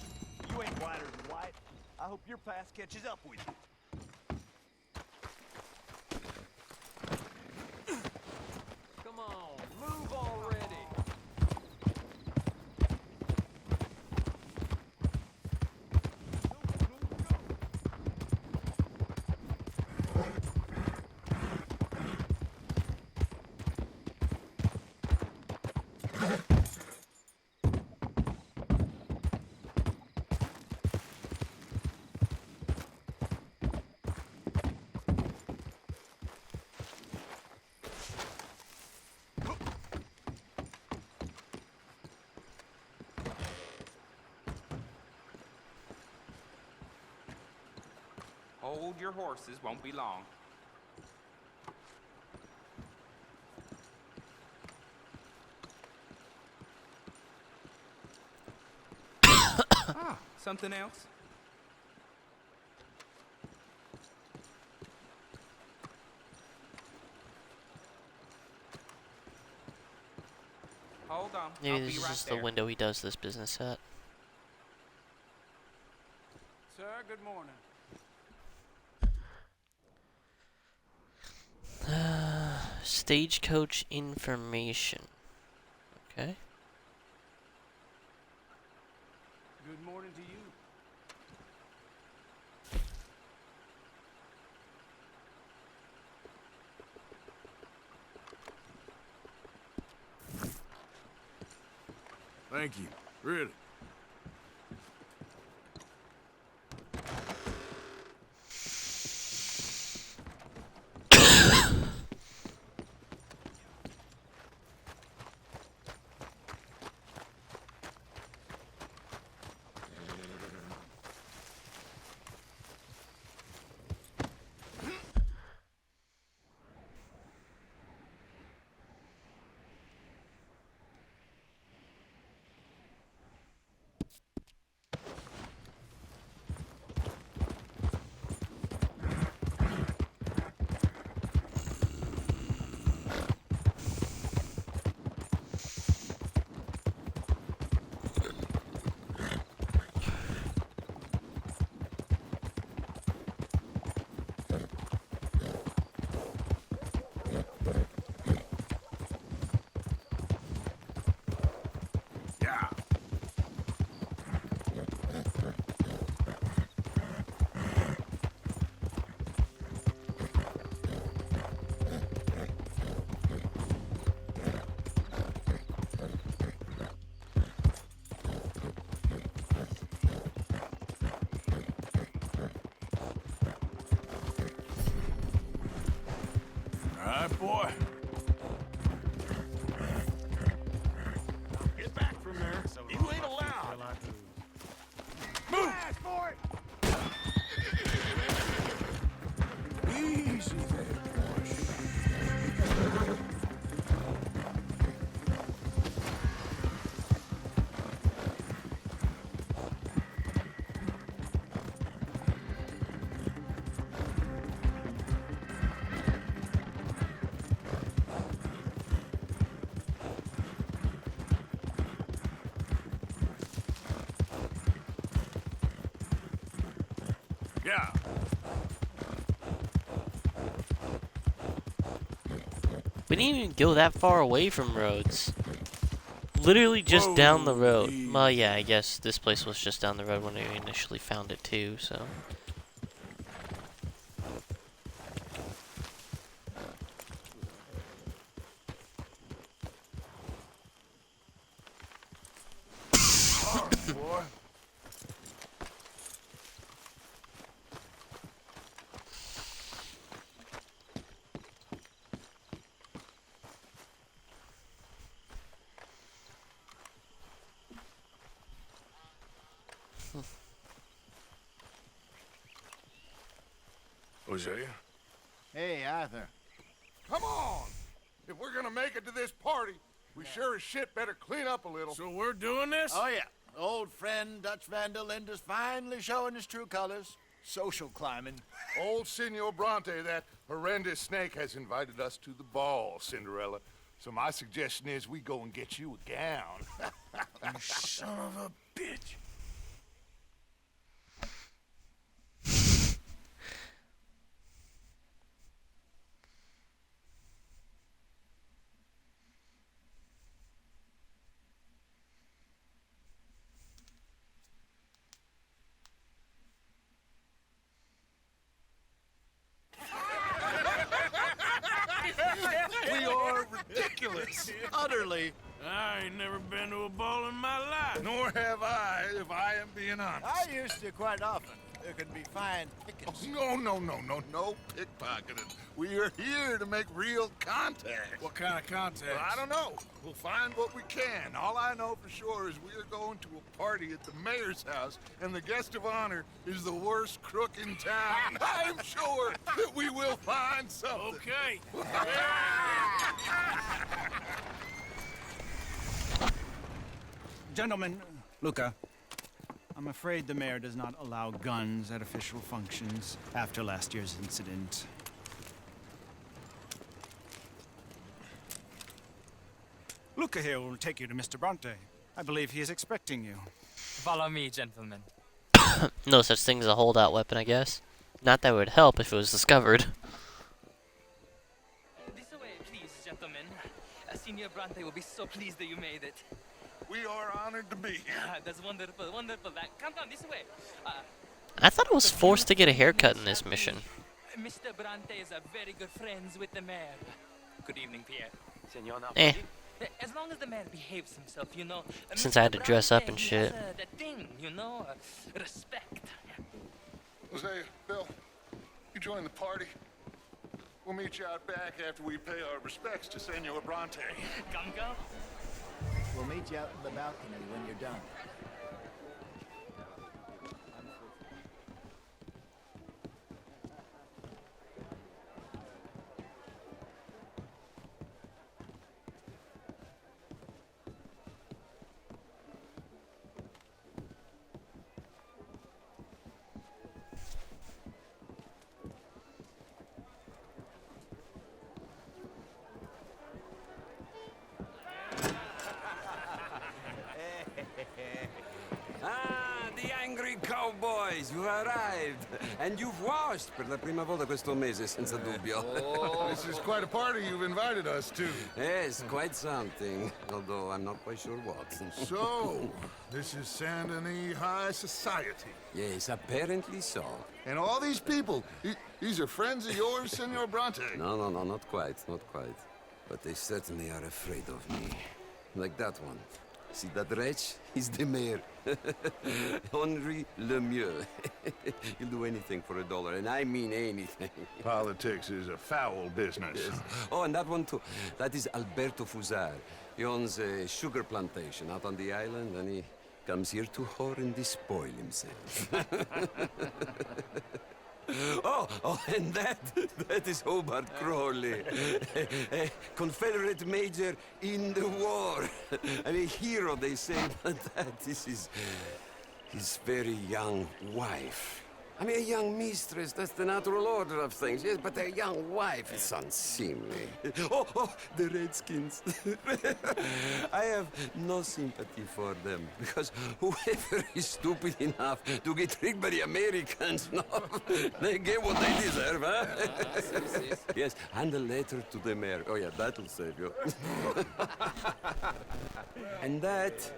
You ain't whiter than white. I hope your past catches up with you. Come on, move already. Hold your horses, won't be long. Ah, something else? Hold on. Maybe I'll this be is right just there. the window he does this business at. Sir, good morning. Stagecoach information. Okay. Good morning to you. Thank you, really. Boy. Get back from there. You ain't allowed. Move! For it. Easy there, boy. Yeah. We didn't even go that far away from roads. Literally just down the road. Well, yeah, I guess this place was just down the road when we initially found it too, so. Boy. Hosea? Hey, Arthur. Come on! If we're gonna make it to this party, we sure as shit better clean up a little. So we're doing this? Oh, yeah. Old friend Dutch Van der Linde is finally showing his true colors. Social climbing. Old Senor Bronte, that horrendous snake, has invited us to the ball, Cinderella. So my suggestion is we go and get you a gown. You son of a bitch. We are ridiculous. Utterly. I ain't never been to a ball in my life. Nor have I, if I am being honest. I used to quite often. There can be fine pickings. No pickpocketing. We are here to make real contact. What kind of contact? Well, I don't know. We'll find what we can. All I know for sure is we are going to a party at the mayor's house, and the guest of honor is the worst crook in town. I'm sure that we will find something. Okay. Gentlemen, Luca, I'm afraid the mayor does not allow guns at official functions after last year's incident. Luca here will take you to Mr. Bronte. I believe he is expecting you. Follow me, gentlemen. No such thing as a holdout weapon, I guess. Not that it would help if it was discovered. This way, please, gentlemen. Senor Bronte will be so pleased that you made it. We are honored to be here. That's wonderful, wonderful. Come down this way. I thought I was forced to get a haircut in this mission. Mr. Bronte is a very good friends with the mayor. Good evening, Pierre. Senor Eh. As long as the mayor behaves himself, you know. Since I had to dress up and shit. That thing, you know, respect. Hosea, Bill, you join the party. We'll meet you out back after we pay our respects to Senor Bronte. Come. We'll meet you out in the balcony when you're done. Cowboys, you arrived! And you've washed per la prima volta questo mese, senza dubbio. Oh, this is quite a party you've invited us to. Yes, quite something. Although I'm not quite sure what. So, this is Saint Denis High Society. Yes, apparently so. And all these people, these are friends of yours, Senor Bronte? No, not quite, not quite. But they certainly are afraid of me. Like that one. See that wretch? He's the mayor. Henri Lemieux. He'll do anything for $1, and I mean anything. Politics is a foul business. Yes. Oh, and that one too. That is Alberto Fusar. He owns a sugar plantation out on the island, and he comes here to whore and despoil himself. Oh, and that is Hobart Crawley, a Confederate major in the war, and a hero, they say, but that is his very young wife. I mean, a young mistress, that's the natural order of things, yes, but a young wife is unseemly. Oh, the Redskins. I have no sympathy for them, because whoever is stupid enough to get tricked by the Americans, no, they get what they deserve, huh? Yes, and a letter to the mayor. Oh, yeah, that'll save you. And that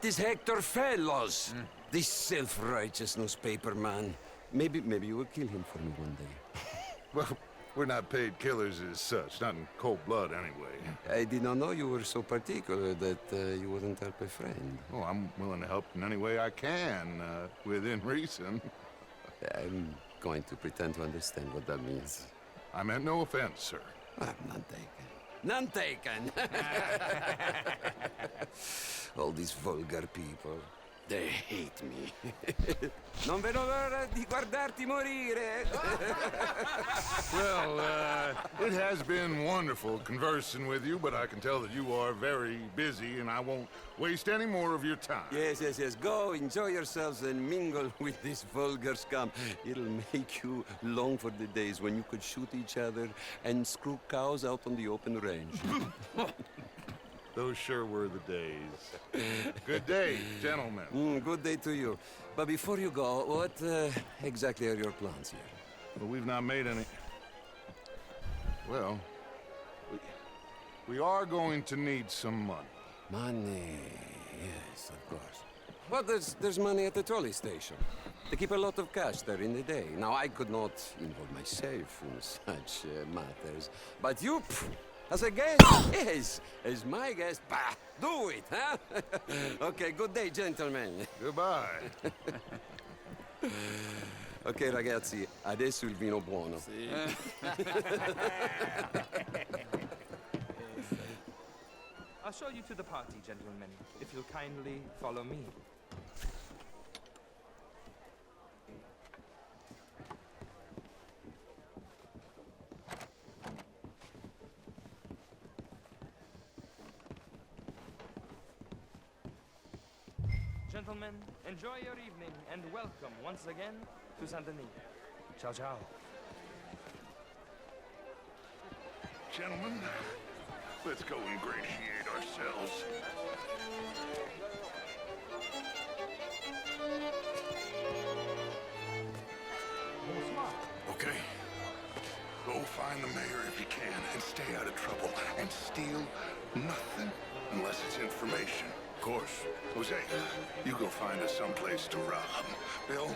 is Hector Fellows. This self-righteous newspaper man. Maybe you will kill him for me one day. Well, we're not paid killers as such, not in cold blood anyway. I did not know you were so particular that you wouldn't help a friend. Oh, I'm willing to help in any way I can, within reason. I'm going to pretend to understand what that means. I meant no offense, sir. None taken. None taken! All these vulgar people. They hate me. Non vedo l'ora di guardarti morire. Well, it has been wonderful conversing with you, but I can tell that you are very busy, and I won't waste any more of your time. Yes. Go, enjoy yourselves, and mingle with this vulgar scum. It'll make you long for the days when you could shoot each other and screw cows out on the open range. Those sure were the days. Good day, gentlemen. Good day to you. But before you go, what exactly are your plans here? Well, we've not made any... Well, we are going to need some money. Money, yes, of course. Well, there's money at the trolley station. They keep a lot of cash there in the day. Now, I could not involve myself in such matters. But you... As a guest? Yes, as my guest. Bah, do it, huh? Okay, good day, gentlemen. Goodbye. Ok, ragazzi, adesso il vino buono. Sì. I'll show you to the party, gentlemen, if you'll kindly follow me. Gentlemen, enjoy your evening and welcome once again to Saint Denis. Ciao, ciao. Gentlemen, let's go ingratiate ourselves. Okay. Go find the mayor if you can and stay out of trouble. And steal nothing unless it's information. Of course. Jose, you go find us someplace to rob. Bill,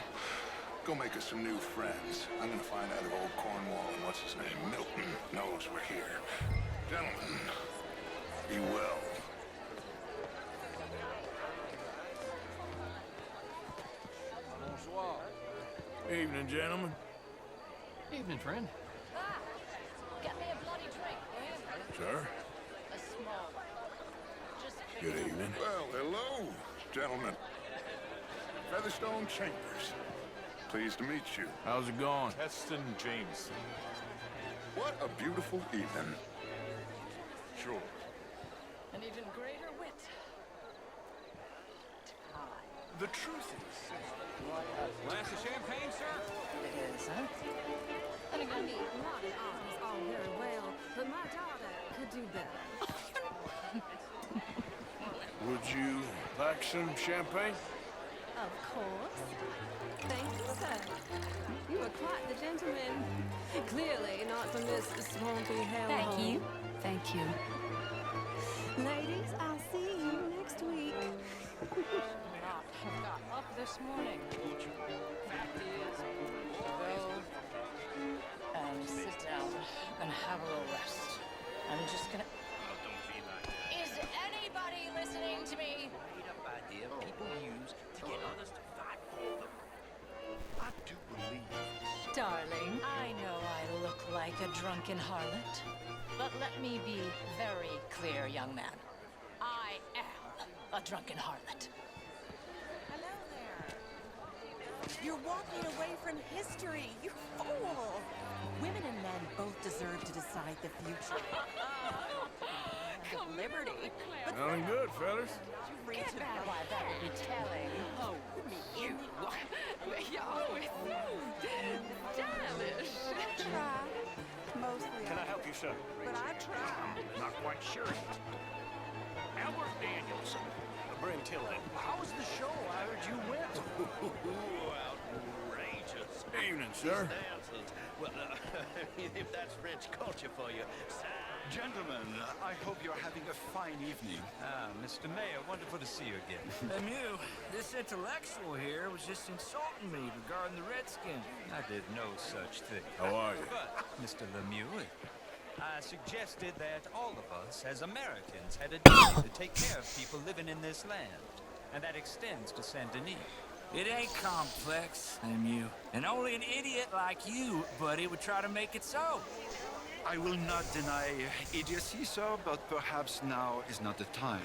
go make us some new friends. I'm gonna find out if old Cornwall and what's his name, Milton, knows we're here. Gentlemen, be well. Bonsoir. Evening, gentlemen. Evening, friend. Get me a bloody drink, Sir? a small one. Just Good evening. Well, hello, gentlemen. Featherstone Chambers. Pleased to meet you. How's it going? Heston Jameson. What a beautiful evening. Sure. an even greater wit. The truth is... Glass of champagne, sir? It is, huh? I mean, modern art is all very well, but my daughter could do better. Would you like some champagne? Of course. Thank you, sir. You are quite the gentleman. Clearly not from this swampy hellhole. Thank you. Thank you. Ladies, I'll see you next week. Not have got up this morning. Fact is, go and sit down and have a little rest. I'm just gonna... Is anybody listening to me? Made-up idea people use to get others to fight for them. I do believe this. Darling, I know I look like a drunken harlot, but let me be very clear, young man. I am a drunken harlot. Hello there. You're walking away from history, you fool. Women and men both deserve to decide the future. Of liberty. But Sounding good, fellas. Get back. Why, that would be telling. Oh, you. quite sure yet. Albert Danielson. Bryn Tillett, how was the show? I heard you went. Outrageous. Evening, sir. Dances. Well, if that's French culture for you. Gentlemen, I hope you're having a fine evening. Ah, Mr. Mayor, wonderful to see you again. Lemieux, this intellectual here was just insulting me regarding the Redskins. I did no such thing. How are you? But, Mr. Lemieux, I suggested that all of us, as Americans, had a duty to take care of people living in this land. And that extends to Saint Denis. It ain't complex, Lemieux. And only an idiot like you, buddy, would try to make it so. I will not deny idiocy, sir, but perhaps now is not the time.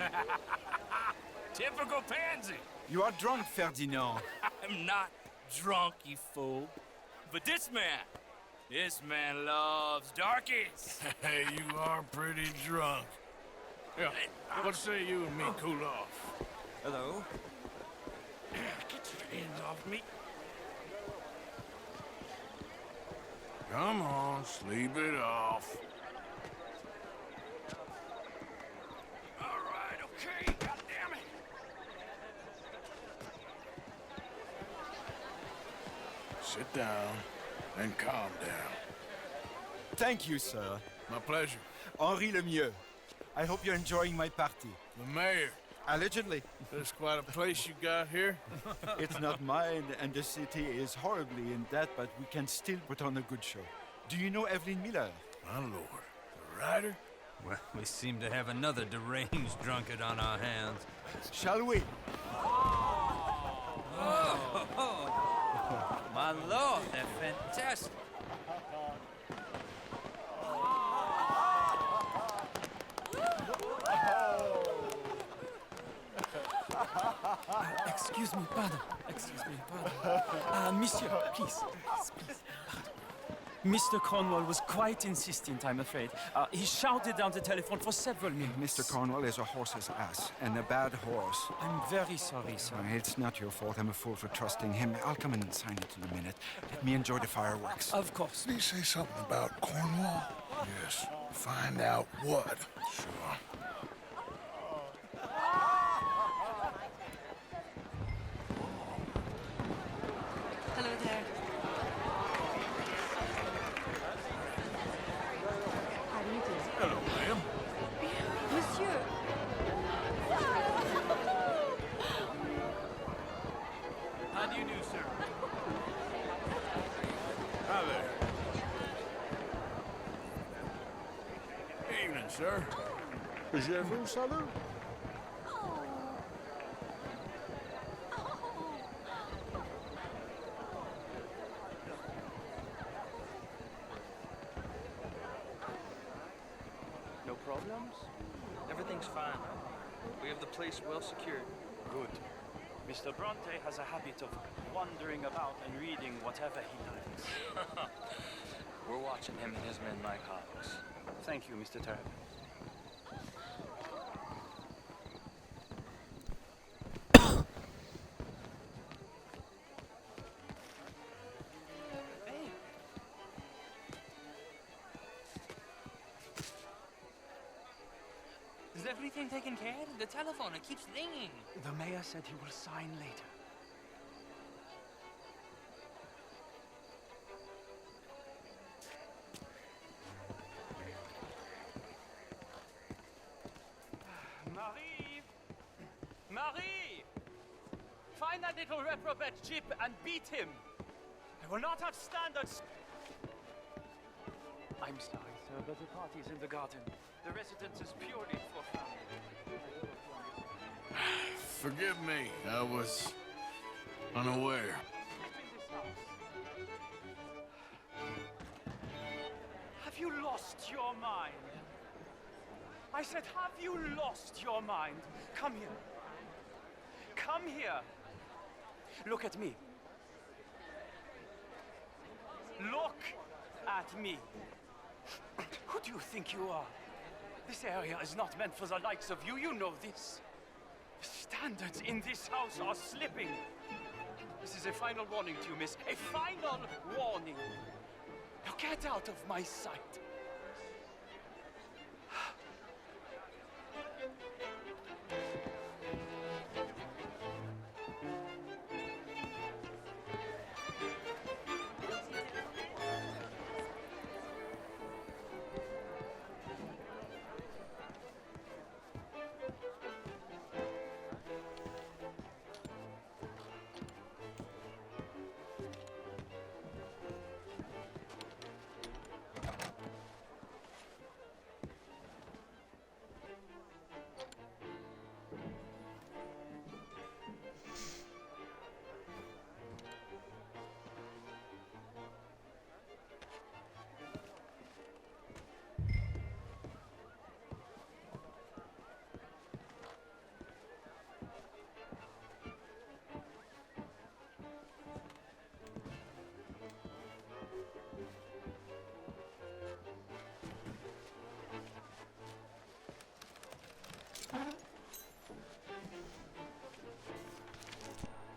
Typical pansy. You are drunk, Ferdinand. I'm not drunk, you fool. But this man loves darkies. Hey, you are pretty drunk. Yeah, what say you and me cool off? Hello? Get your hands off me. Come on, sleep it off. All right, okay, goddammit. Sit down and calm down. Thank you, sir. My pleasure. Henri Lemieux. I hope you're enjoying my party. The mayor. Allegedly. There's quite a place you got here. It's not mine, and the city is horribly in debt, but we can still put on a good show. Do you know Evelyn Miller? My lord. The writer? Well, we seem to have another deranged drunkard on our hands. Shall we? Oh, my lord, they're fantastic. Excuse me, pardon. Excuse me, pardon. Monsieur, please. Please. Mr. Cornwall was quite insistent, I'm afraid. He shouted down the telephone for several minutes. Mr. Cornwall is a horse's ass, and a bad horse. I'm very sorry, sir. It's not your fault. I'm a fool for trusting him. I'll come in and sign it in a minute. Let me enjoy the fireworks. Of course. Did he say something about Cornwall? Yes. Find out what. Sure. Hello there. How do you do? Hello, ma'am. Monsieur. How do you do, sir? Hi there. Evening, sir. Je vous salue. No problems? Everything's fine. We have the place well secured. Good. Mr. Bronte has a habit of wandering about and reading whatever he likes. We're watching him and his men like hawks. Thank you, Mr. Turner. Is everything taken care of? The telephone, it keeps ringing. The mayor said he will sign later. Marie! Marie! Find that little reprobate Chip and beat him! I will not have standards! I'm sorry, sir, but the party's in the garden. The residence is purely for family. Forgive me. I was unaware. Have you lost your mind? I said, have you lost your mind? Come here. Come here. Look at me. Look at me. Who do you think you are? This area is not meant for the likes of you. You know this. The standards in this house are slipping. This is a final warning to you, miss. A final warning. Now get out of my sight.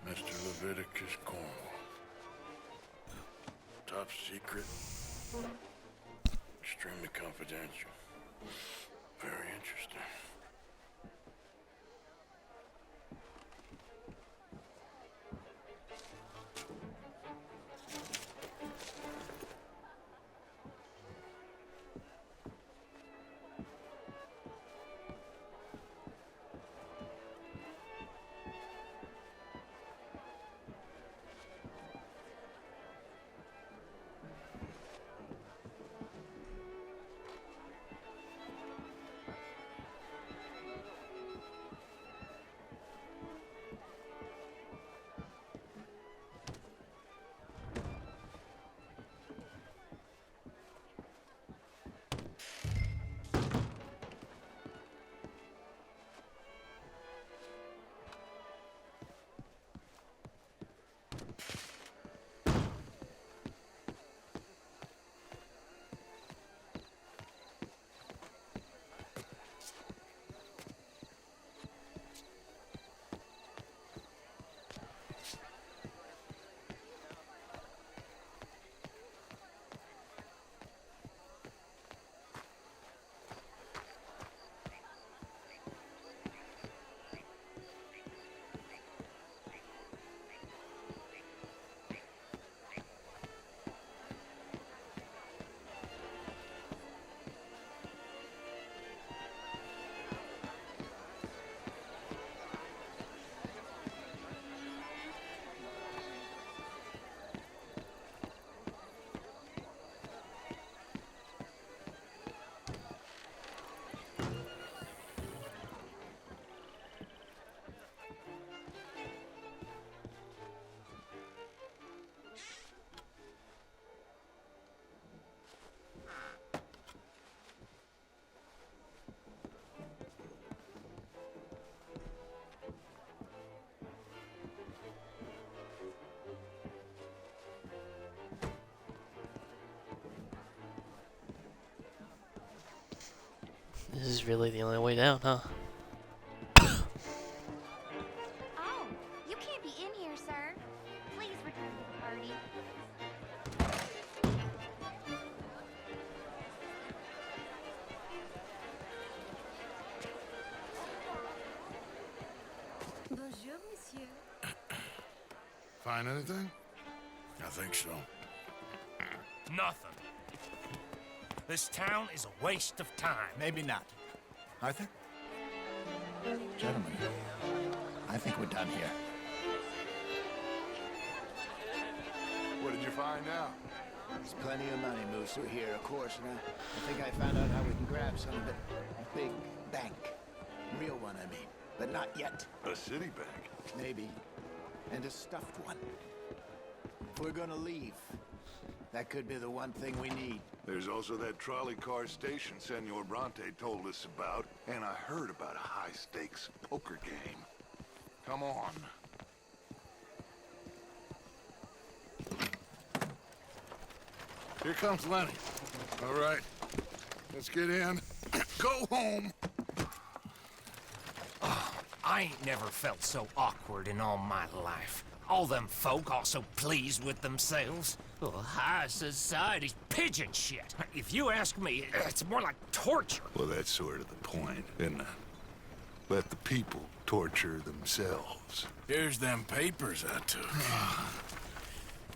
Mr. Leviticus Cornwall. Top secret. Extremely confidential. Very interesting. This is really the only way down, huh? Oh, you can't be in here, sir. Please return to the party. Bonjour, monsieur. Find anything? I think so. Nothing. This town is a waste of time. Maybe not. Arthur? Gentlemen, I think we're done here. What did you find out? There's plenty of money moves through here, of course, and I think I found out how we can grab some of it. A big bank. Real one, I mean. But not yet. A city bank? Maybe. And a stuffed one. If we're gonna leave, that could be the one thing we need. There's also that trolley car station Senor Bronte told us about, and I heard about a high-stakes poker game. Come on. Here comes Lenny. All right, let's get in. Go home. I ain't never felt so awkward in all my life. All them folk all so pleased with themselves. Oh, high society's pigeon shit. If you ask me, it's more like torture. Well, that's sort of the point, isn't it? Let the people torture themselves. Here's them papers I took.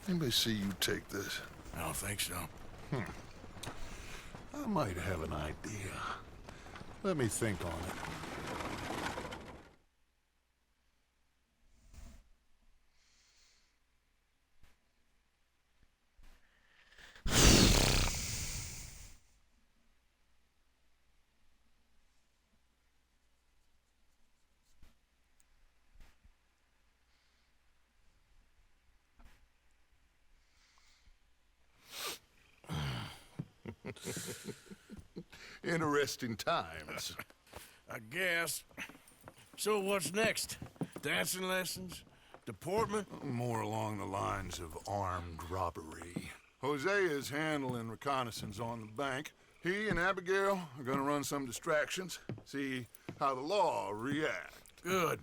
Anybody see you take this? I don't think so. I might have an idea. Let me think on it. Interesting times. I guess. So what's next? Dancing lessons? Deportment? More along the lines of armed robbery. Hosea is handling reconnaissance on the bank. He and Abigail are gonna run some distractions, see how the law react. Good.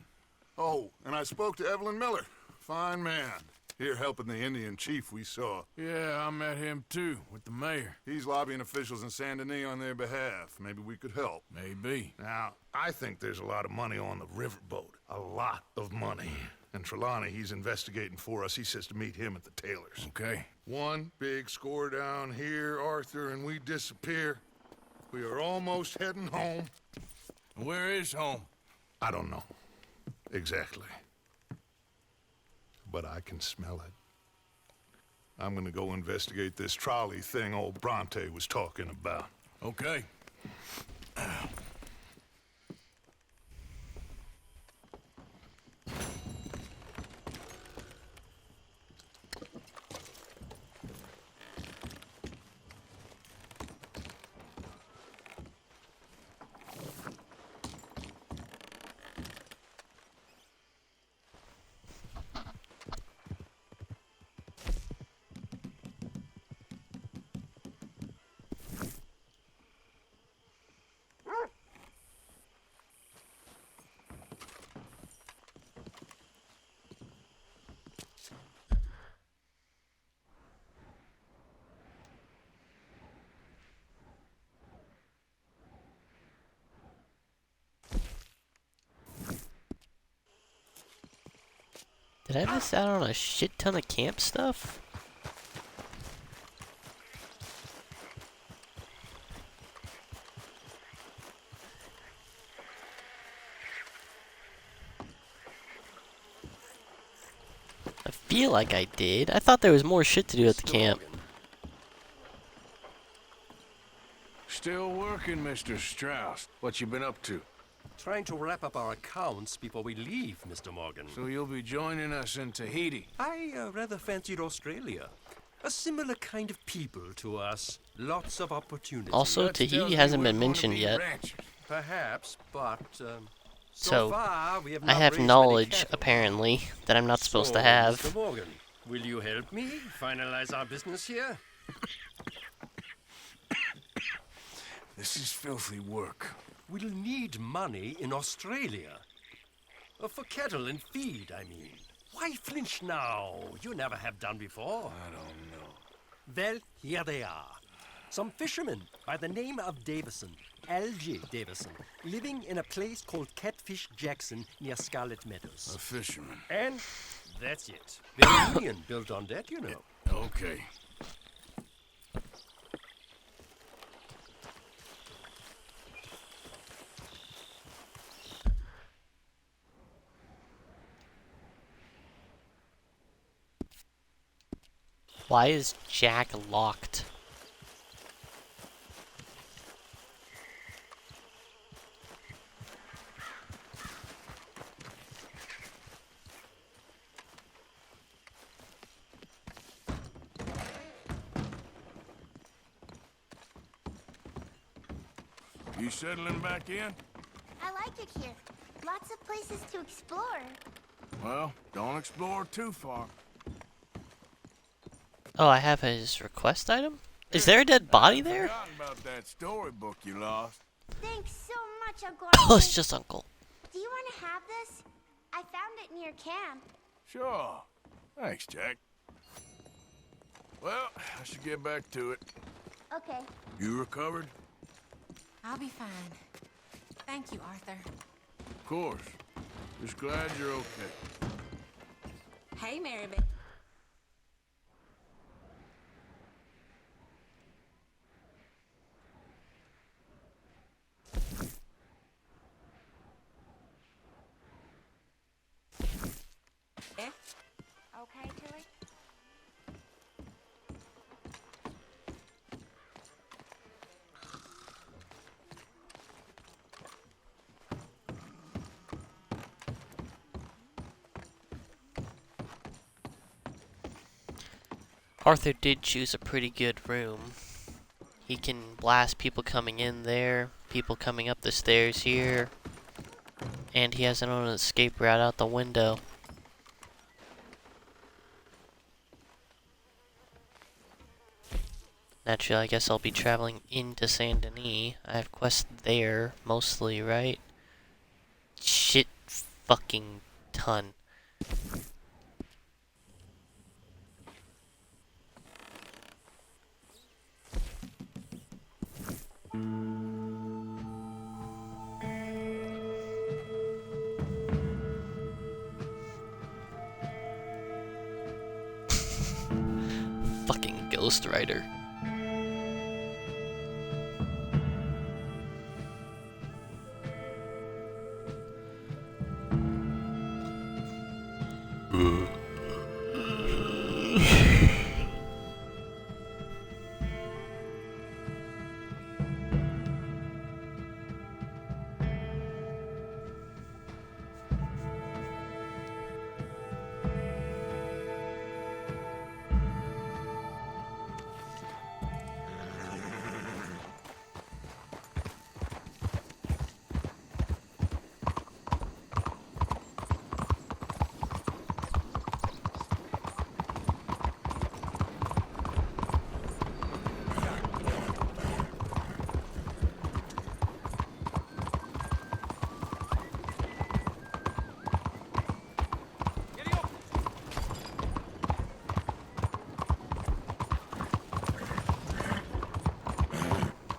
Oh, and I spoke to Evelyn Miller. Fine man. Here helping the Indian chief we saw. Yeah, I met him too, with the mayor. He's lobbying officials in Saint Denis on their behalf. Maybe we could help. Maybe. Now, I think there's a lot of money on the riverboat. A lot of money. And Trelawney, he's investigating for us. He says to meet him at the Taylor's. Okay. One big score down here, Arthur, and we disappear. We are almost heading home. Where is home? I don't know. Exactly. But I can smell it. I'm gonna go investigate this trolley thing old Bronte was talking about. Okay. Did I miss out on a shit ton of camp stuff? I feel like I did. I thought there was more shit to do at the camp. Still working, Mr. Strauss. What you been up to? Trying to wrap up our accounts before we leave, Mr. Morgan. So you'll be joining us in Tahiti? I rather fancied Australia. A similar kind of people to us. Lots of opportunities. Also, Tahiti hasn't been mentioned yet. Perhaps, but So, far, we have I not have raised many knowledge, cattle. apparently, that I'm not supposed to So, have. Mr. Morgan, will you help me finalize our business here? This is filthy work. We'll need money in Australia. For cattle and feed, I mean. Why flinch now? You never have done before. I don't know. Well, here they are. Some fishermen by the name of Davison, L.J. Davison, living in a place called Catfish Jackson near Scarlet Meadows. A fisherman. And that's it. Their union built on that, you know. Okay. Why is Jack locked? You settling back in? I like it here. Lots of places to explore. Well, don't explore too far. Oh, I have his request item? Is there a dead body there? Forgotten about that storybook you lost. Thanks so much, Uncle. Oh, it's just Uncle. Do you want to have this? I found it near camp. Sure. Thanks, Jack. Well, I should get back to it. Okay. You recovered? I'll be fine. Thank you, Arthur. Of course. Just glad you're okay. Hey, Marybeth. Okay, Tilly? Arthur did choose a pretty good room. He can blast people coming in there, people coming up the stairs here, and he has an own escape route out the window. Naturally, I guess I'll be traveling into Saint Denis. I have quests there, mostly, right? Shit fucking ton. ghostwriter.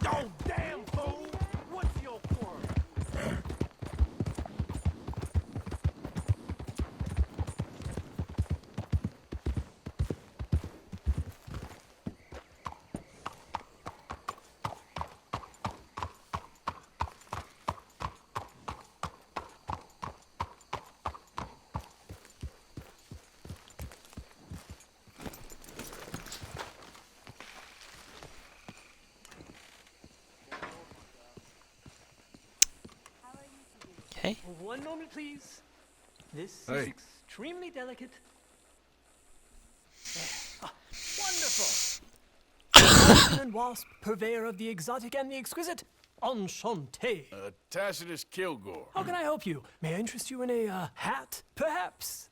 Oh, damn fool! What's your quarrel? Okay. One moment, please. This Hey. is extremely delicate. Ah, wonderful! And Wasp, purveyor of the exotic and the exquisite. Enchanté. Tacitus Kilgore. How can I help you? May I interest you in a hat, perhaps?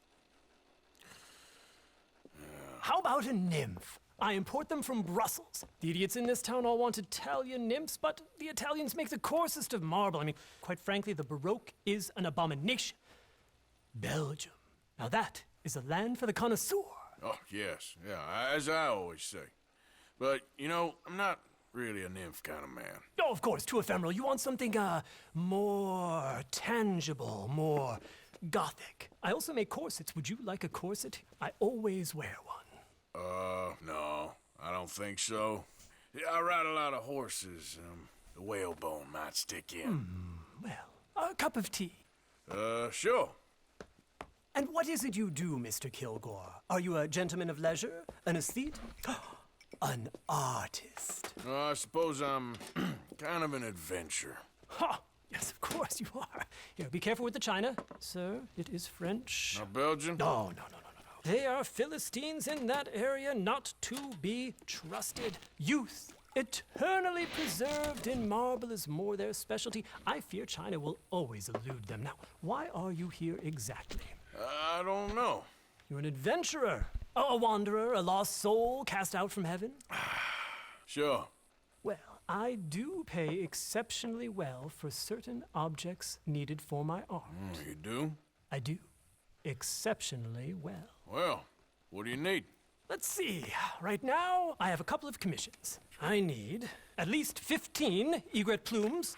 How about a nymph? I import them from Brussels. The idiots in this town all want Italian nymphs, but the Italians make the coarsest of marble. I mean, quite frankly, the Baroque is an abomination. Belgium. Now that is a land for the connoisseur. Oh, yes. Yeah, as I always say. But, you know, I'm not really a nymph kind of man. Oh, of course, too ephemeral. You want something, more tangible, more gothic. I also make corsets. Would you like a corset? I always wear one. No, I don't think so. Yeah, I ride a lot of horses. The whalebone might stick in. Well, a cup of tea. Sure. And what is it you do, Mr. Kilgore? Are you a gentleman of leisure? An aesthete? An artist? I suppose I'm kind of an adventurer. Ha! Yes, of course you are. Here, be careful with the china. Sir, it is French. Not Belgian? No. They are Philistines in that area, not to be trusted. Youth, eternally preserved in marble, is more their specialty. I fear China will always elude them. Now, why are you here exactly? I don't know. You're an adventurer, a wanderer, a lost soul cast out from heaven? Sure. Well, I do pay exceptionally well for certain objects needed for my art. You do? I do. Exceptionally well. Well, what do you need? Let's see. Right now, I have a couple of commissions. I need at least 15 egret plumes.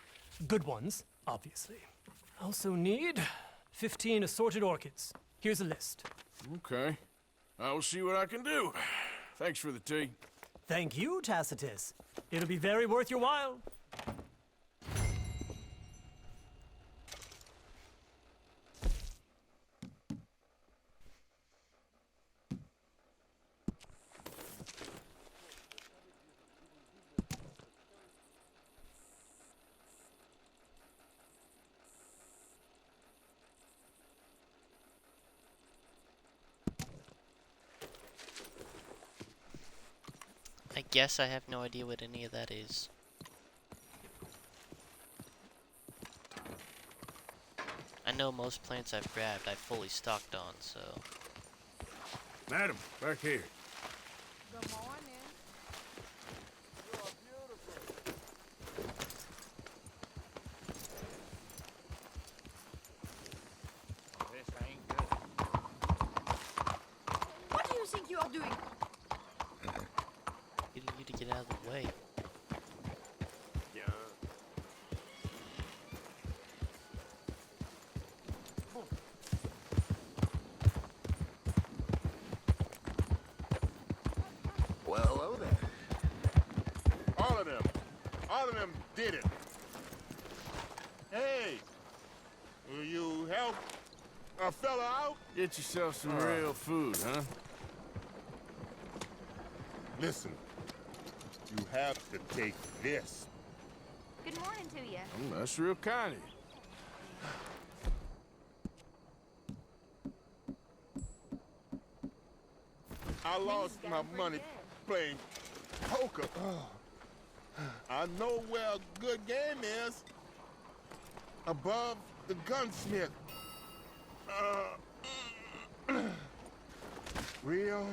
Good ones, obviously. I also need 15 assorted orchids. Here's a list. Okay. I will see what I can do. Thanks for the tea. Thank you, Tacitus. It'll be very worth your while. I guess I have no idea what any of that is. I know most plants I've grabbed I've fully stocked on, so... Madam, back here. Good morning. This ain't good. What do you think you are doing? Getting you to get out of the way. Well, hello there. All of them did it. Hey, will you help a fella out? Get yourself some real food, huh? Listen, you have to take this. Good morning to you. That's real kind of you. I lost my money playing poker. I know where a good game is. Above the gunsmith. Real.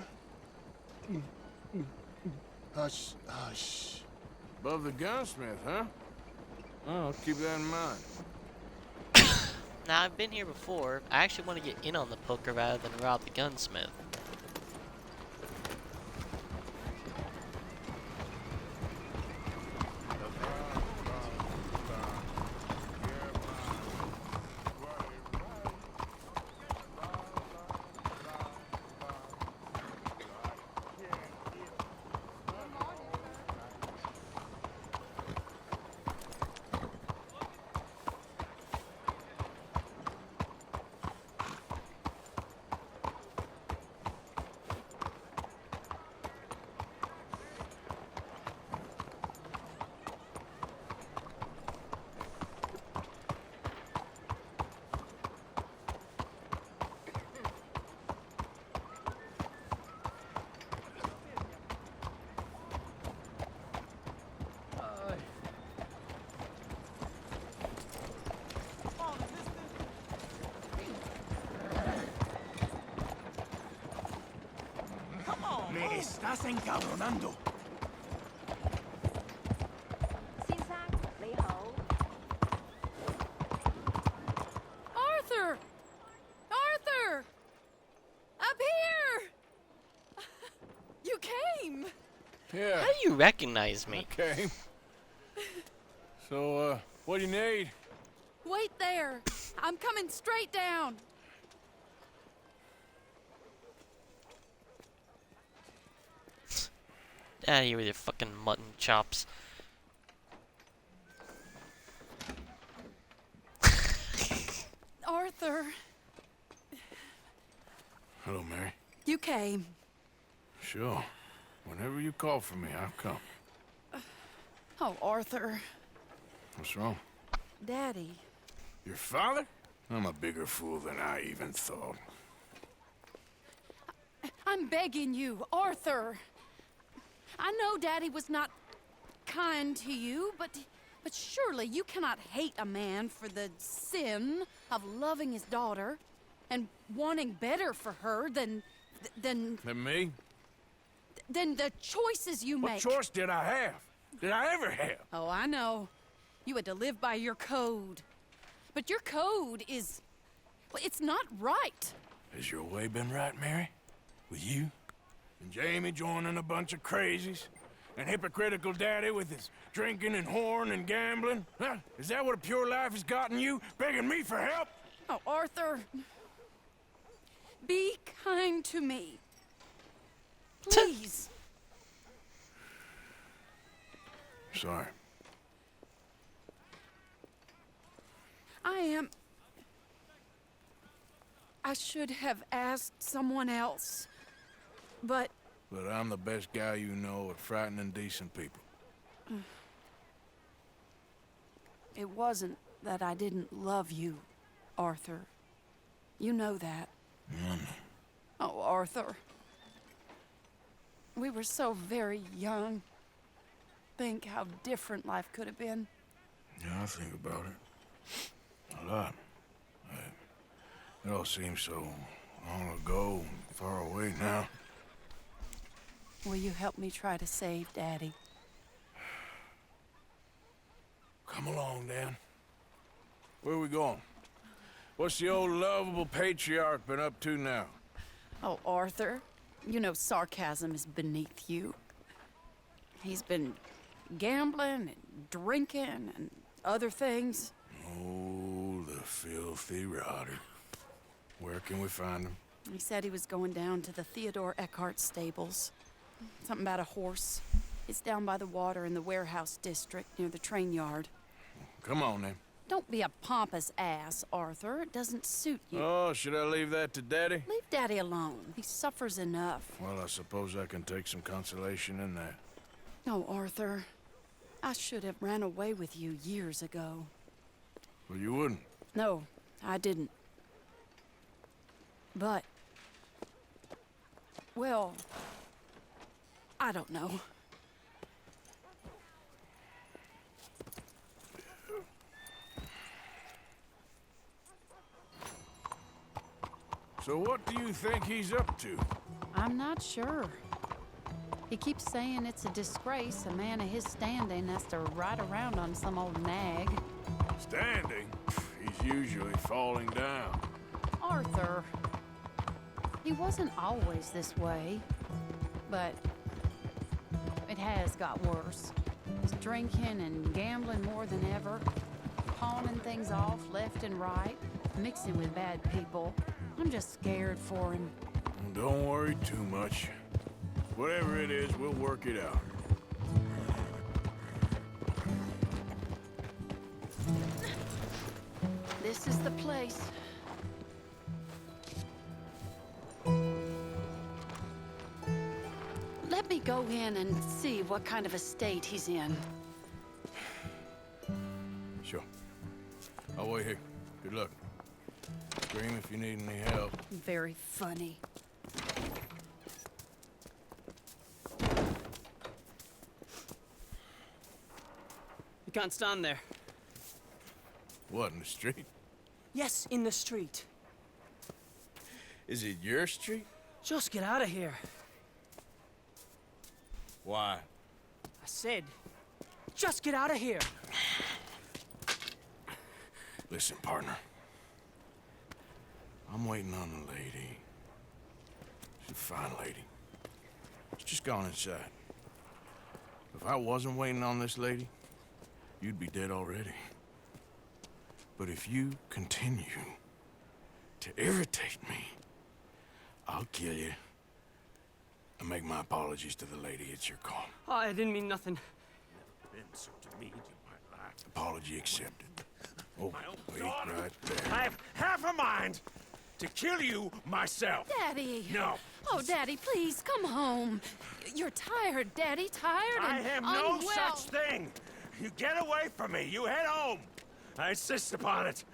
Hush, hush. Above the gunsmith, huh? Oh, I'll keep that in mind. Now, I've been here before. I actually want to get in on the poker rather than rob the gunsmith. Me estás encabronando. Arthur! Arthur! Up here! You came! Yeah. How do you recognize me? Okay. So, what do you need? Wait there! I'm coming straight down! Get out of here with your fucking mutton chops. Arthur, Hello, Mary. you came. Sure. Whenever you call for me, I'll come. Oh, Arthur. What's wrong? Daddy. Your father? I'm a bigger fool than I even thought. I'm begging you, Arthur. I know Daddy was not kind to you, but surely you cannot hate a man for the sin of loving his daughter and wanting better for her than Than me? than the choices you make. What choice did I have? Did I ever have? Oh, I know. You had to live by your code. But your code is... well, it's not right. Has your way been right, Mary? With you? And Jamie joining a bunch of crazies? And hypocritical daddy with his drinking and whoring and gambling? Huh? Is that what a pure life has gotten you? Begging me for help? Oh, Arthur. Be kind to me. Please. Sorry. I should have asked someone else. But But I'm the best guy you know at frightening decent people. it wasn't that I didn't love you, Arthur. You know that. Oh, Arthur. We were so very young. Think how different life could have been. Yeah, I think about it. A lot. It all seems so long ago, far away now. Will you help me try to save Daddy? Come along, Dan. Where are we going? What's the old lovable patriarch been up to now? Oh, Arthur, you know sarcasm is beneath you. He's been gambling and drinking and other things. Oh, the filthy rotter. Where can we find him? He said he was going down to the Theodore Eckhart stables. Something about a horse. It's down by the water in the warehouse district near the train yard. Come on, then. Don't be a pompous ass, Arthur. It doesn't suit you. Oh, should I leave that to Daddy? Leave Daddy alone. He suffers enough. Well, I suppose I can take some consolation in that. No, Arthur. I should have ran away with you years ago. Well, you wouldn't. No, I didn't. But... well... I don't know. So what do you think he's up to? I'm not sure. He keeps saying it's a disgrace a man of his standing has to ride around on some old nag. Standing? He's usually falling down. Arthur. He wasn't always this way, but it has got worse. He's drinking and gambling more than ever, pawning things off left and right, mixing with bad people. I'm just scared for him. Don't worry too much. Whatever it is, we'll work it out. This is the place. Let me go in and see what kind of a state he's in. Sure. I'll wait here. Good luck. Scream if you need any help. Very funny. You can't stand there. What, in the street? Yes, in the street. Is it your street? Just get out of here. Why? I said, just get out of here. Listen, partner. I'm waiting on the lady. She's a fine lady. She's just gone inside. If I wasn't waiting on this lady, you'd be dead already. But if you continue to irritate me, I'll kill you and make my apologies to the lady. It's your call. Oh, I didn't mean nothing. Never been so demeaned in my life. Apology accepted. Oh, wait right there. I have half a mind to kill you myself. Daddy! No. Oh, Daddy, please, come home. You're tired, Daddy, tired I and have no unwell. such thing. You get away from me. You head home. I insist upon it.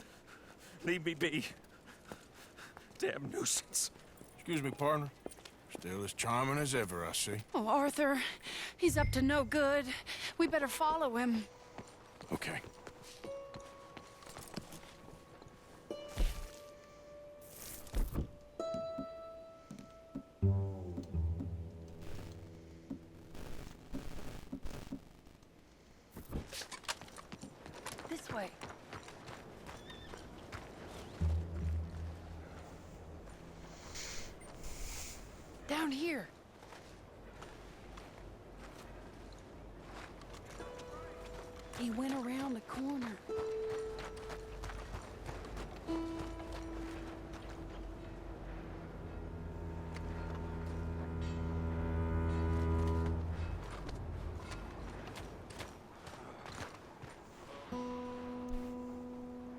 Leave me be. Damn nuisance. Excuse me, partner. Still as charming as ever, I see. Oh, Arthur, he's up to no good. We better follow him. Okay. This way. Down here. He went around the corner.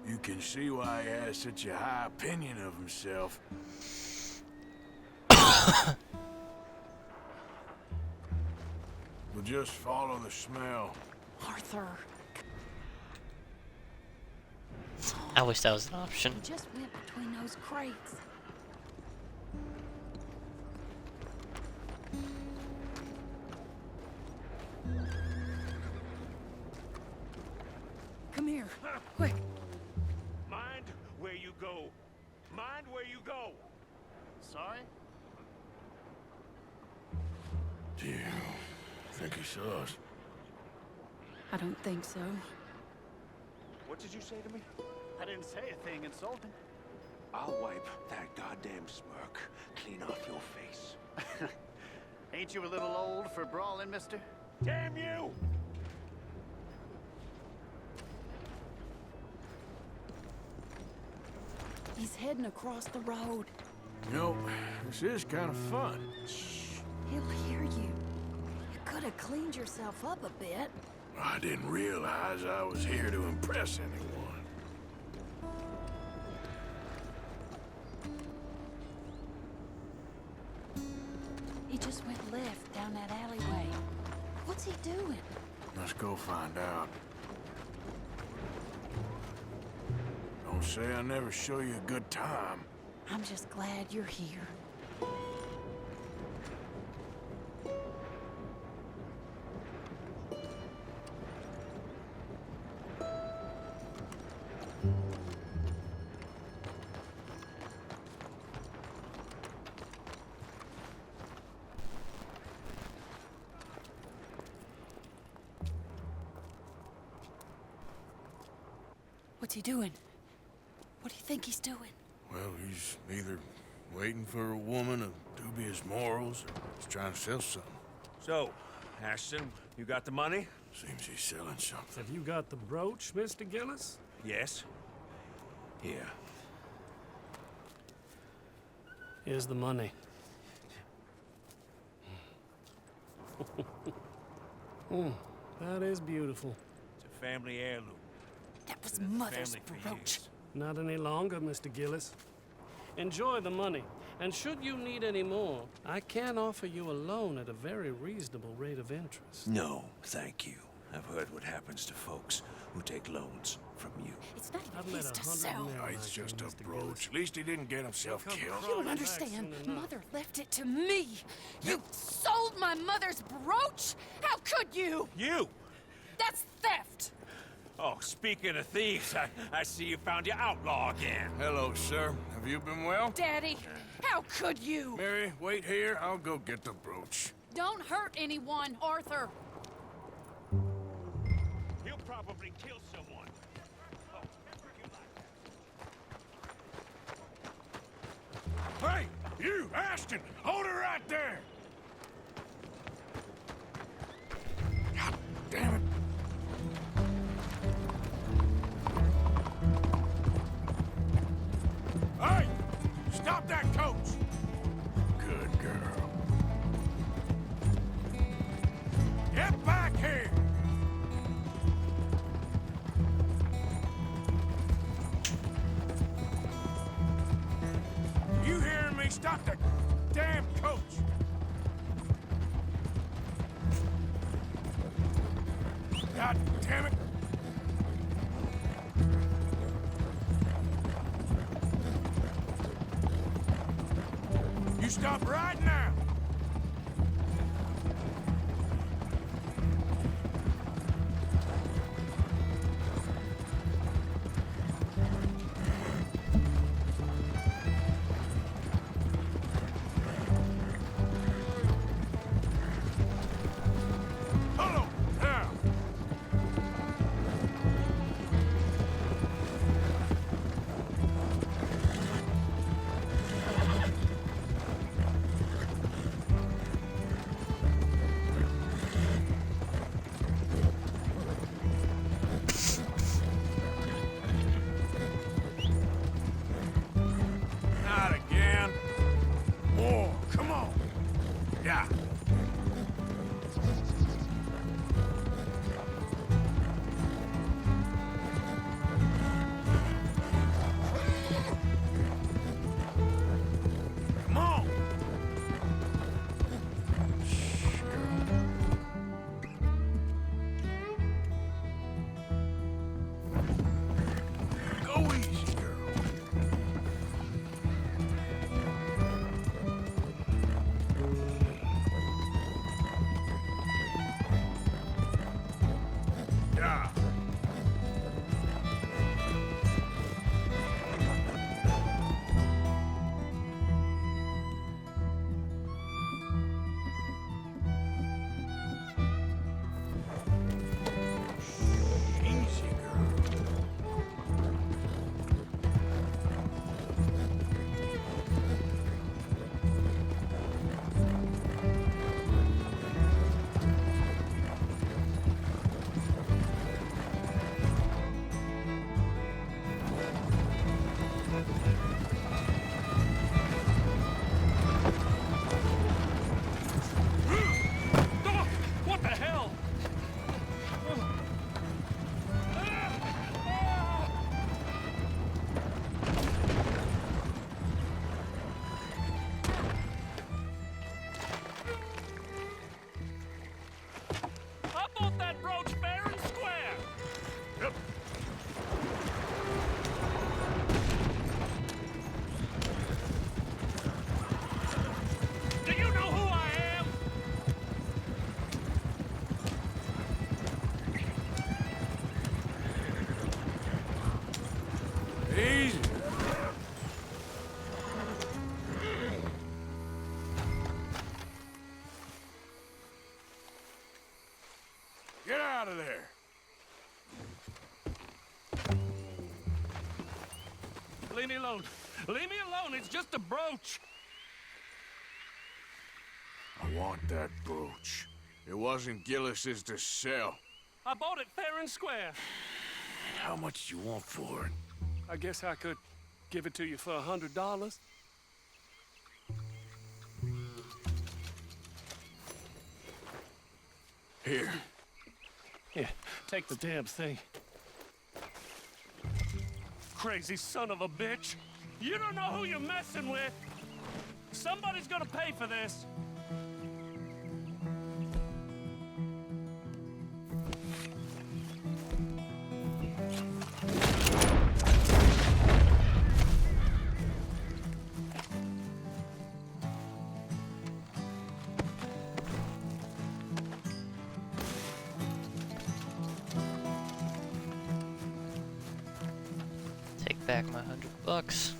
You can see why he has such a high opinion of himself. We'll just follow the smell. Arthur. I wish that was an option. He just went between those crates. Come here, quick. Mind where you go. Mind where you go. Sorry? Do you think he saw us? I don't think so. What did you say to me? I didn't say a thing insulting. I'll wipe that goddamn smirk clean off your face. Ain't you a little old for brawling, mister? Damn you! He's heading across the road. You know, this is kind of fun. He'll hear you. You could ought to cleaned yourself up a bit. I didn't realize I was here to impress anyone. He just went left down that alleyway. What's he doing? Let's go find out. Don't say I never show you a good time. I'm just glad you're here. What's he doing? What do you think he's doing? Well, he's either waiting for a woman of dubious morals or he's trying to sell something. So, Ashton, you got the money? Seems he's selling something. Have you got the brooch, Mr. Gillis? Yes. Here. Here's the money. That is beautiful. It's a family heirloom. That was Mother's family for brooch. years. Not any longer, Mr. Gillis. Enjoy the money, and should you need any more, I can offer you a loan at a very reasonable rate of interest. No, thank you. I've heard what happens to folks who take loans from you. It's not I've even met his to 100 sell. men No, like it's you, just a Mr. brooch. Gillis. At least he didn't get himself Come killed. You don't crawling back understand. soon enough. Mother left it to me. You sold my mother's brooch? How could you? You! That's theft. Oh, speaking of thieves, I see you found your outlaw again. Hello, sir. Have you been well? Daddy, how could you? Mary, wait here. I'll go get the brooch. Don't hurt anyone, Arthur. He'll probably kill someone. Hey, you, Ashton! Hold her right there! God damn it. Hey! Stop that coach! Good girl. Get back here! You hearing me? Stop the damn coach! God damn it! You stop right now! Hello, now! Not again. More, come on. Yeah. Come on. Go easy, girl. Get out of there! Leave me alone. Leave me alone. It's just a brooch. I want that brooch. It wasn't Gillis's to sell. I bought it fair and square. How much do you want for it? I guess I could give it to you for $100. Here. Here, take the damn thing. Crazy son of a bitch. You don't know who you're messing with. Somebody's gonna pay for this. Take back my $100.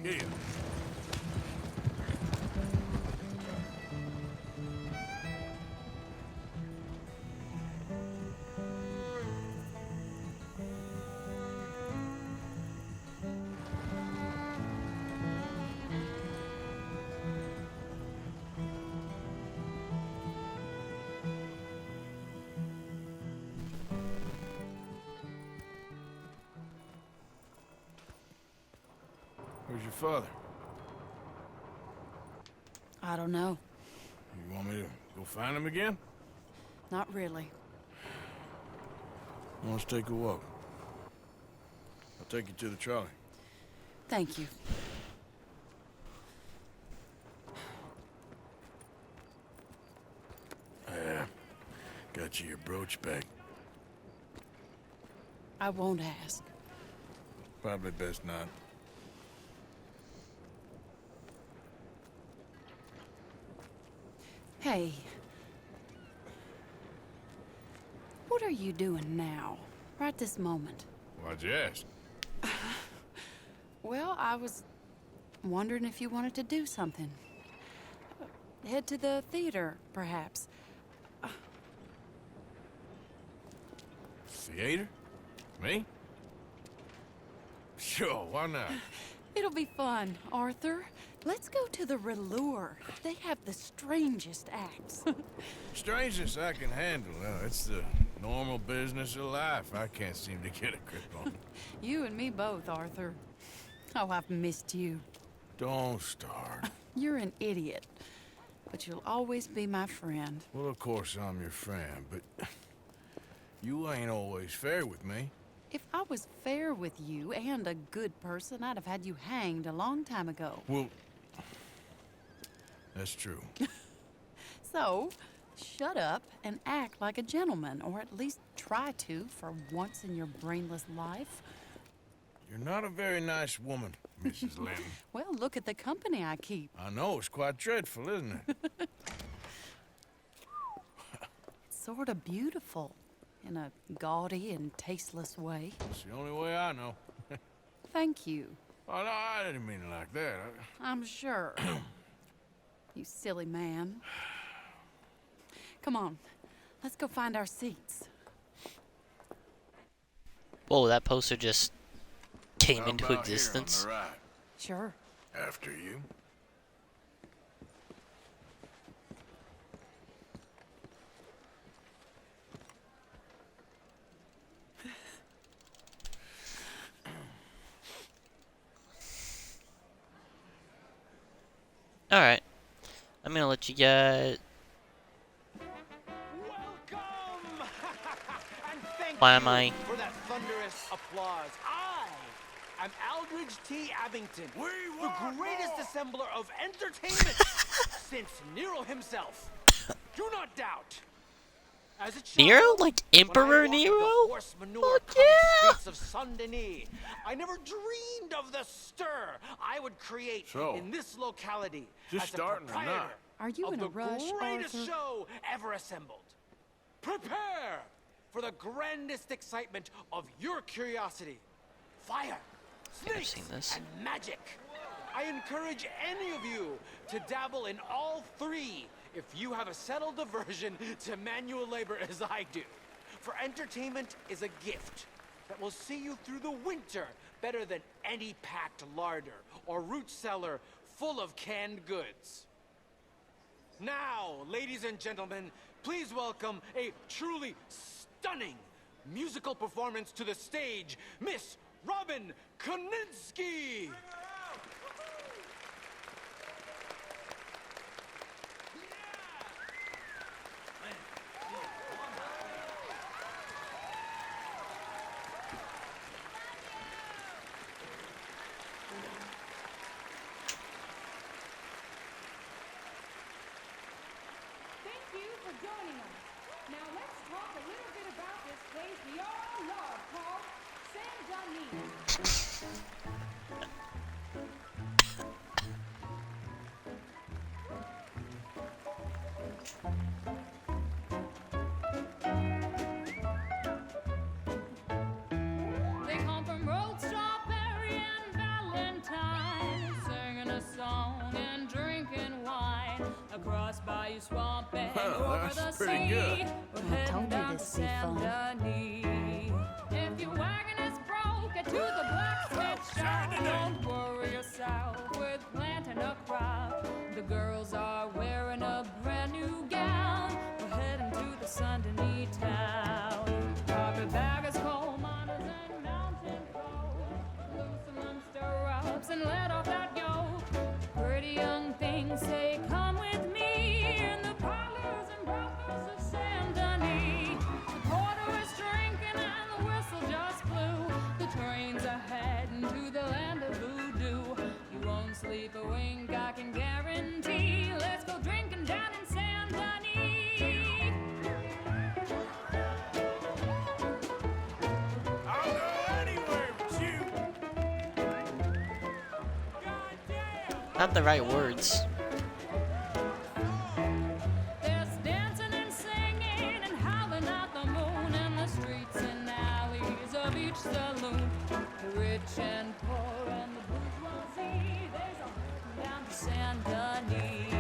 Here. Where's your father? I don't know. You want me to go find him again? Not really. Let's take a walk. I'll take you to the trolley. Thank you. Got you your brooch back. I won't ask. Probably best not. Hey. What are you doing now? Right this moment? Why'd you ask? Well, I was wondering if you wanted to do something. Head to the theater, perhaps. Theater? Me? Sure, why not? It'll be fun, Arthur. Let's go to the Relure. They have the strangest acts. Strangest I can handle. It's the normal business of life. I can't seem to get a grip on. You and me both, Arthur. Oh, I've missed you. Don't start. You're an idiot, but you'll always be my friend. Well, of course I'm your friend, but you ain't always fair with me. If I was fair with you and a good person, I'd have had you hanged a long time ago. Well, that's true. So, shut up and act like a gentleman, or at least try to for once in your brainless life. You're not a very nice woman, Mrs. Lynn. Well, look at the company I keep. I know, it's quite dreadful, isn't it? Sort of beautiful, in a gaudy and tasteless way. It's the only way I know. Thank you. Oh, no, I didn't mean it like that. I'm sure. You silly man. Come on, let's go find our seats. Whoa, that poster just came How into about existence. Here on the right? Sure. After you. Alright. I'm gonna let you guys... Why am I... For that thunderous applause. I am Aldridge T. Abington, the greatest assembler of entertainment since Nero himself. Do not doubt. As a child, Nero? Like Emperor when I Nero? walked the horse manure-covered streets of Saint-Denis, I never dreamed of the stir I would create in this locality just as a starting or not? proprietor Are you of in a the rush, greatest Arthur? show ever assembled. Prepare for the grandest excitement of your curiosity. Fire, snakes, and magic. I encourage any of you to dabble in all three if you have a settled aversion to manual labor as I do. For entertainment is a gift that will see you through the winter better than any packed larder or root cellar full of canned goods. Now, ladies and gentlemen, please welcome a truly stunning musical performance to the stage, Miss Robin Koninsky! Thank you for joining us. Now let's talk a little bit about this place we all love called Saint-Denis. They come from Road Strawberry and Valentine, singing a song and drinking wine across Bayou Swamp and over the that's pretty sea. good. We're I told heading you down to this'd be fun. Saint-Denis. If your wagon is broke, get to the blacksmith shop. Don't worry yourself with planting a crop. The girls are wearing a brand new gown. We're heading to the Saint-Denis town. Carpetbaggers, coal miners, and mountain folk. Loosen them stirrups and let off that yoke. Pretty young things say, come with me in the parlors and brothels of Saint-Denis. The porter is drinking and the whistle just blew. The trains are heading to the land of voodoo. You won't sleep a wink, I can guarantee. Let's go drinking down in Saint-Denis. I'll go anywhere with you. Not the right words. There's dancing and singing and howling at the moon in the streets and alleys of each saloon. The rich and poor and the bourgeoisie, there's a down to Saint-Denis.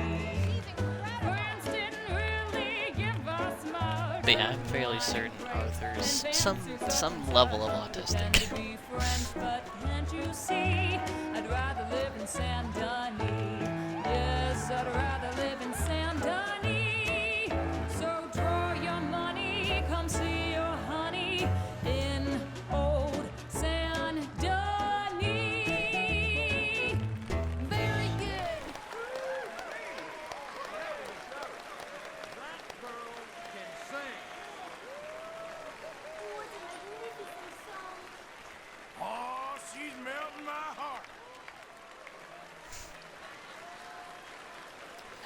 France didn't really give us much. But yeah, I'm fairly certain Arthur's some level of autistic. To be French, but can't you see? I'd rather live in Saint-Denis. Yes, I'd rather live in Saint-Denis. So draw your money, come see your honey in old Saint-Denis. Very good. That girl can sing. Oh, she's melting my heart.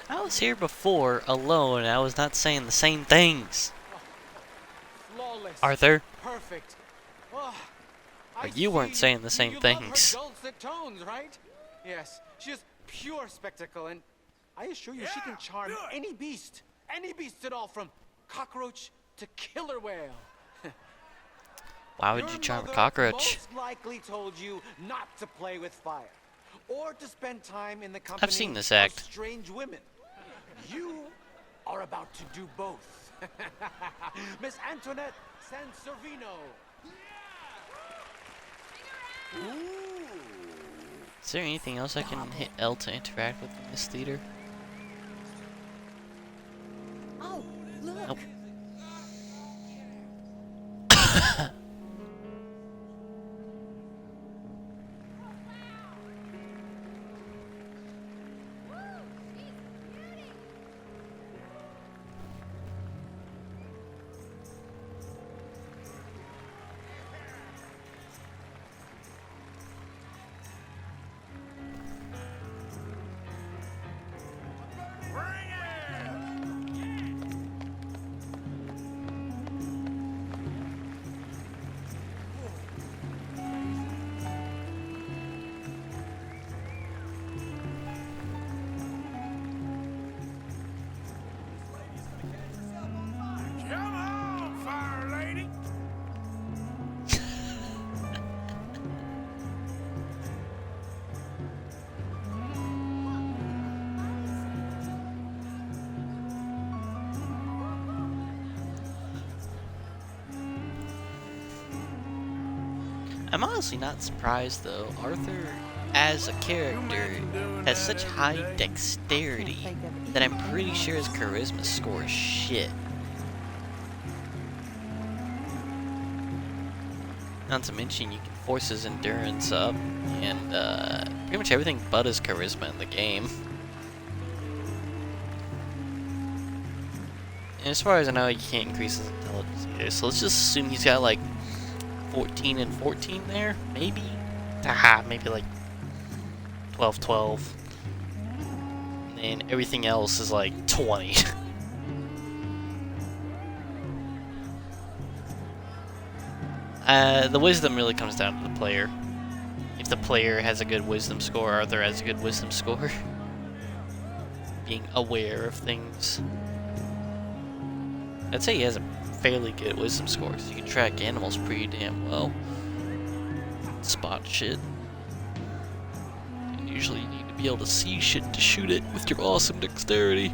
I was here before, alone, and I was not saying the same things. Flawless. Arthur, Perfect. Oh, or you weren't saying the same you things. love her dulcet tones, right? Yes, she is pure spectacle, and I assure you she can charm any beast at all, from cockroach to killer whale. Why would you charm a cockroach? Most likely told you not to play with fire, or to spend time in the company seen this of act. strange women. You are about to do both. Miss Antoinette Sanservino. Is there anything else I can hit L to interact with in this theater? Oh, look. Nope. I'm honestly not surprised though. Arthur, as a character, has such high dexterity that I'm pretty sure his charisma score is shit. Not to mention you can force his endurance up and pretty much everything but his charisma in the game. And as far as I know, you can't increase his intelligence either, so let's just assume he's got like 14 and 14 there, maybe? Maybe like 12, 12. And then everything else is like 20. The wisdom really comes down to the player. If the player has a good wisdom score, Arthur has a good wisdom score. Being aware of things. I'd say he has a fairly good wisdom score, so you can track animals pretty damn well. Spot shit. And usually you need to be able to see shit to shoot it with your awesome dexterity.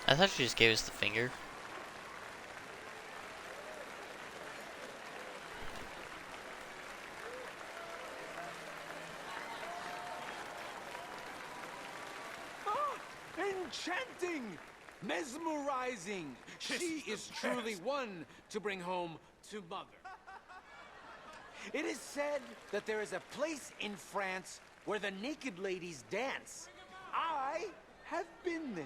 I thought she just gave us the finger. Enchanting! Mesmerizing! She is truly one to bring home to mother. It is said that there is a place in France where the naked ladies dance. I have been there.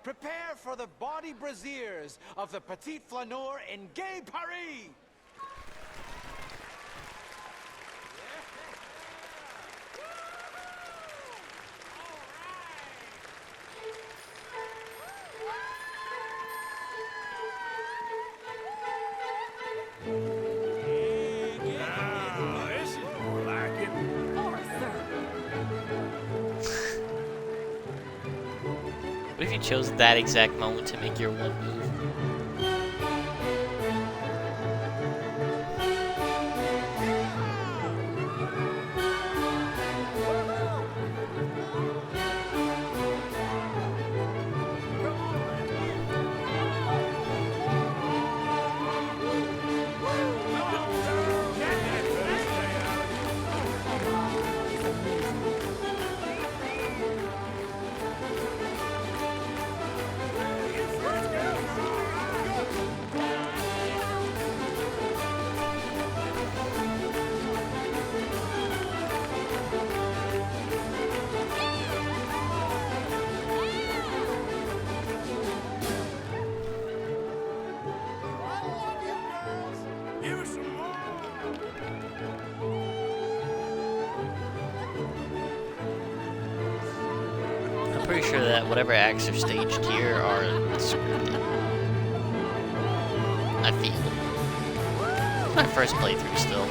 Prepare for the body brasiers of the Petit Flaneur in Gay Paris! What if you chose that exact moment to make your one move? I'm pretty sure that whatever acts are staged here are scripted. I feel. My first playthrough still.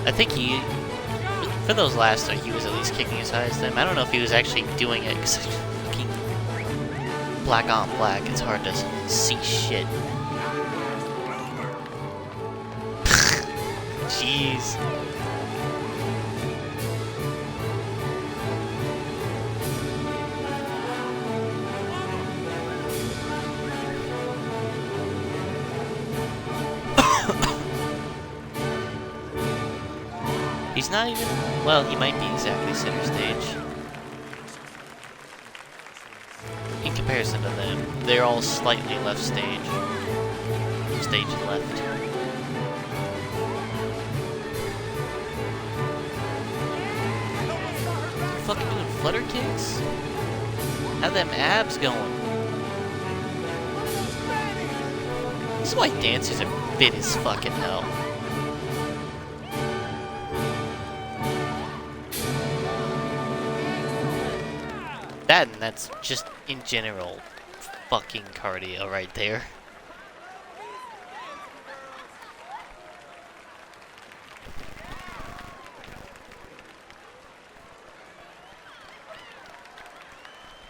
I think for those last two, he was at least kicking as high as them. I don't know if he was actually doing it because fucking black on black, it's hard to see shit. Jeez. He's not even, well, he might be exactly center stage. comparison to them. They're all slightly left stage. Stage left. You fucking doing flutter kicks? How them abs going? This is why dancers are fit as fucking hell. That and that's just in general fucking cardio right there.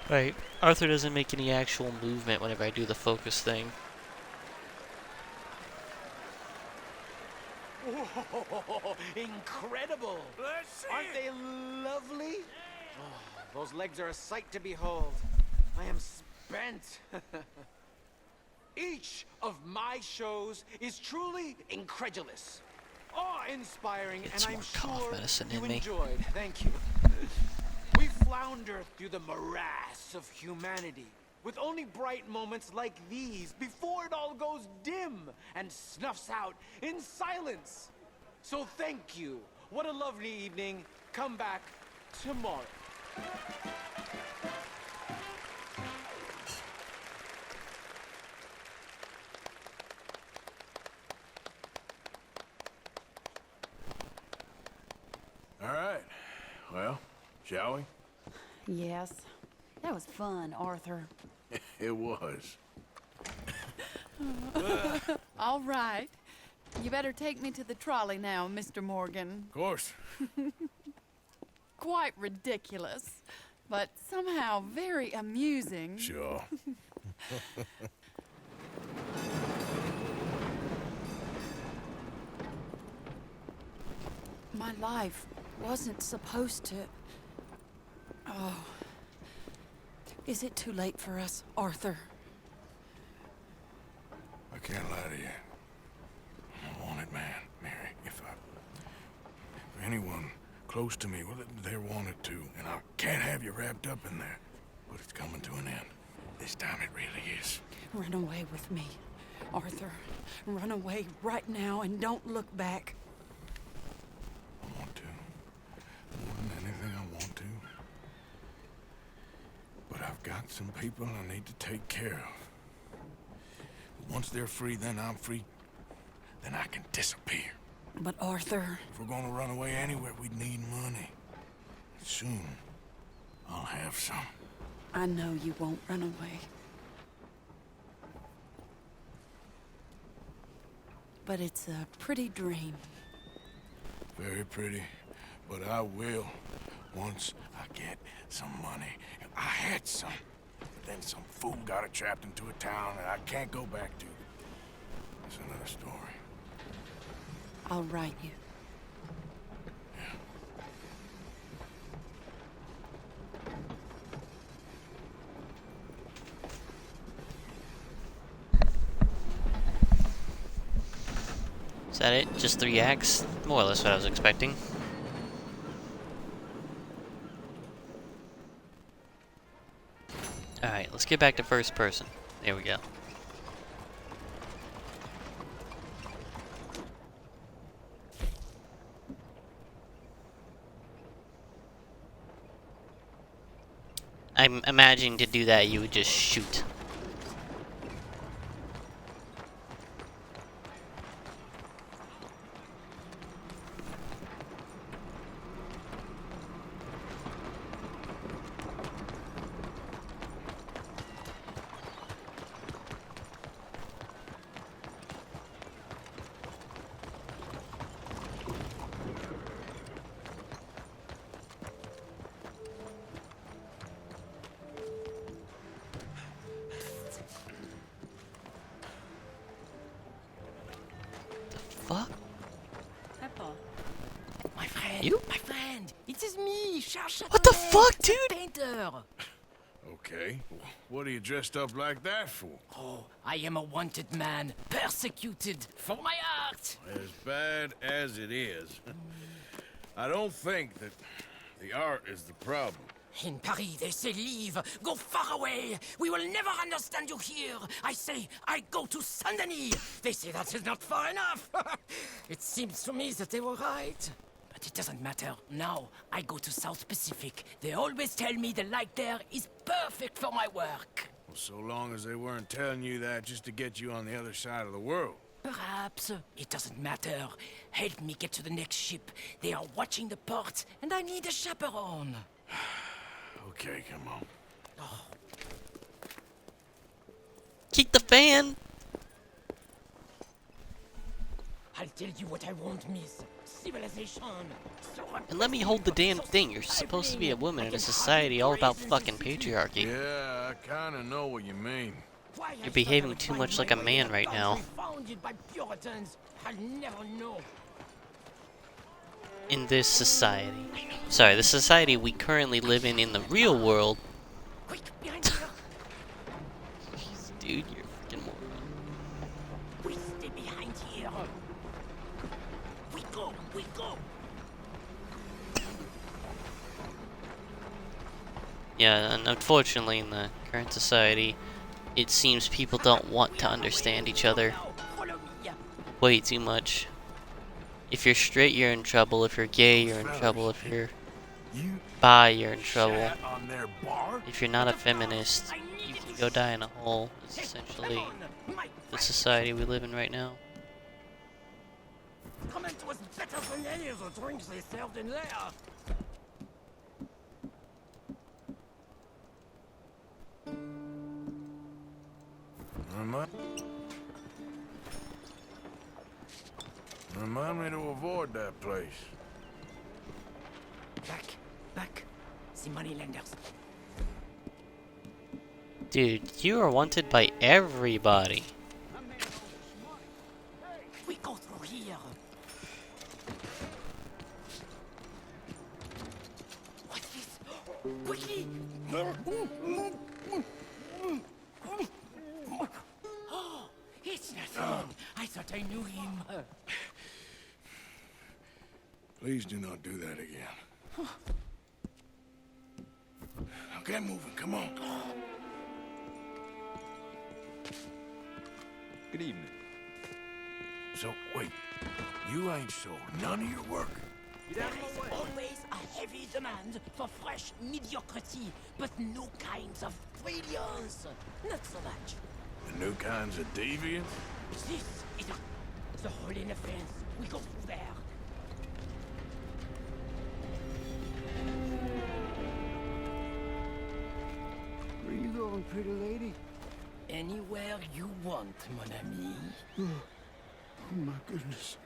Right, Arthur doesn't make any actual movement whenever I do the focus thing. Whoa, incredible! Aren't they lovely? Oh, those legs are a sight to behold. I am spent. Each of my shows is truly incredulous, awe-inspiring, and I'm sure you enjoyed. Thank you. We flounder through the morass of humanity, with only bright moments like these before it all goes dim and snuffs out in silence. So thank you. What a lovely evening. Come back tomorrow. All right. Well, shall we? Yes. That was fun, Arthur. It was. All right. You better take me to the trolley now, Mr. Morgan. Of course. Quite ridiculous, but somehow very amusing. Sure. My life wasn't supposed to... Oh. Is it too late for us, Arthur? I can't lie to you. I'm a wanted man, Mary. If anyone close to me, well, they're wanted too, and I can't have you wrapped up in there. But it's coming to an end. This time it really is. Run away with me, Arthur. Run away right now and don't look back. I want to. More than anything, I want to. But I've got some people I need to take care of. Once they're free, then I'm free. Then I can disappear. But Arthur... If we're gonna run away anywhere, we'd need money. Soon, I'll have some. I know you won't run away. But it's a pretty dream. Very pretty. But I will, once I get some money. I had some. But then some fool got it trapped into a town that I can't go back to. It's another story. I'll write you. Is that it? Just 3 acts? More or less what I was expecting. Alright, let's get back to first person. There we go. I'm imagining to do that you would just shoot. Fuck? Pepper. My friend. You? My friend. It is me, Charles. What the fuck, dude? Painter. Okay. What are you dressed up like that for? Oh, I am a wanted man, persecuted for my art. As bad as it is, I don't think that the art is the problem. In Paris, they say leave, go far away. We will never understand you here. I say, I go to Saint-Denis. They say that is not far enough. It seems to me that they were right. But it doesn't matter. Now, I go to South Pacific. They always tell me the light there is perfect for my work. Well, so long as they weren't telling you that just to get you on the other side of the world. Perhaps. It doesn't matter. Help me get to the next ship. They are watching the port, and I need a chaperone. Okay, come on. Oh. Keep the fan! I'll tell you what I want, miss. Civilization. And let me hold the damn thing. You're supposed to be a woman in a society all about fucking patriarchy. Yeah, I kinda know what you mean. You're behaving too much like a man right now. Founded by Puritans, I'll never know. In this society. Sorry, the society we currently live in the real world. Dude, you're freaking moron. We stay behind here. We go. Yeah, and unfortunately in the current society, it seems people don't want to understand each other way too much. If you're straight, you're in trouble. If you're gay, you're in trouble. If you're bi, you're in trouble. If you're not a feminist, you can go die in a hole. It's essentially the society we live in right now. Comment was better than any of the drinks they served in there. Remind me to avoid that place. Back. The moneylenders. Dude, you are wanted by everybody. We go through here. What's this? Quickly! Oh, it's nothing. I thought I knew him. Please do not do that again. Now get moving, come on. Good evening. So, wait. You ain't sold none of your work? There is always a heavy demand for fresh mediocrity, but no kinds of brilliance. Not so much. The new kinds of deviants? This is the hole in the fence. We go through there. Where you going, pretty lady? Anywhere you want, mon ami. Oh my goodness.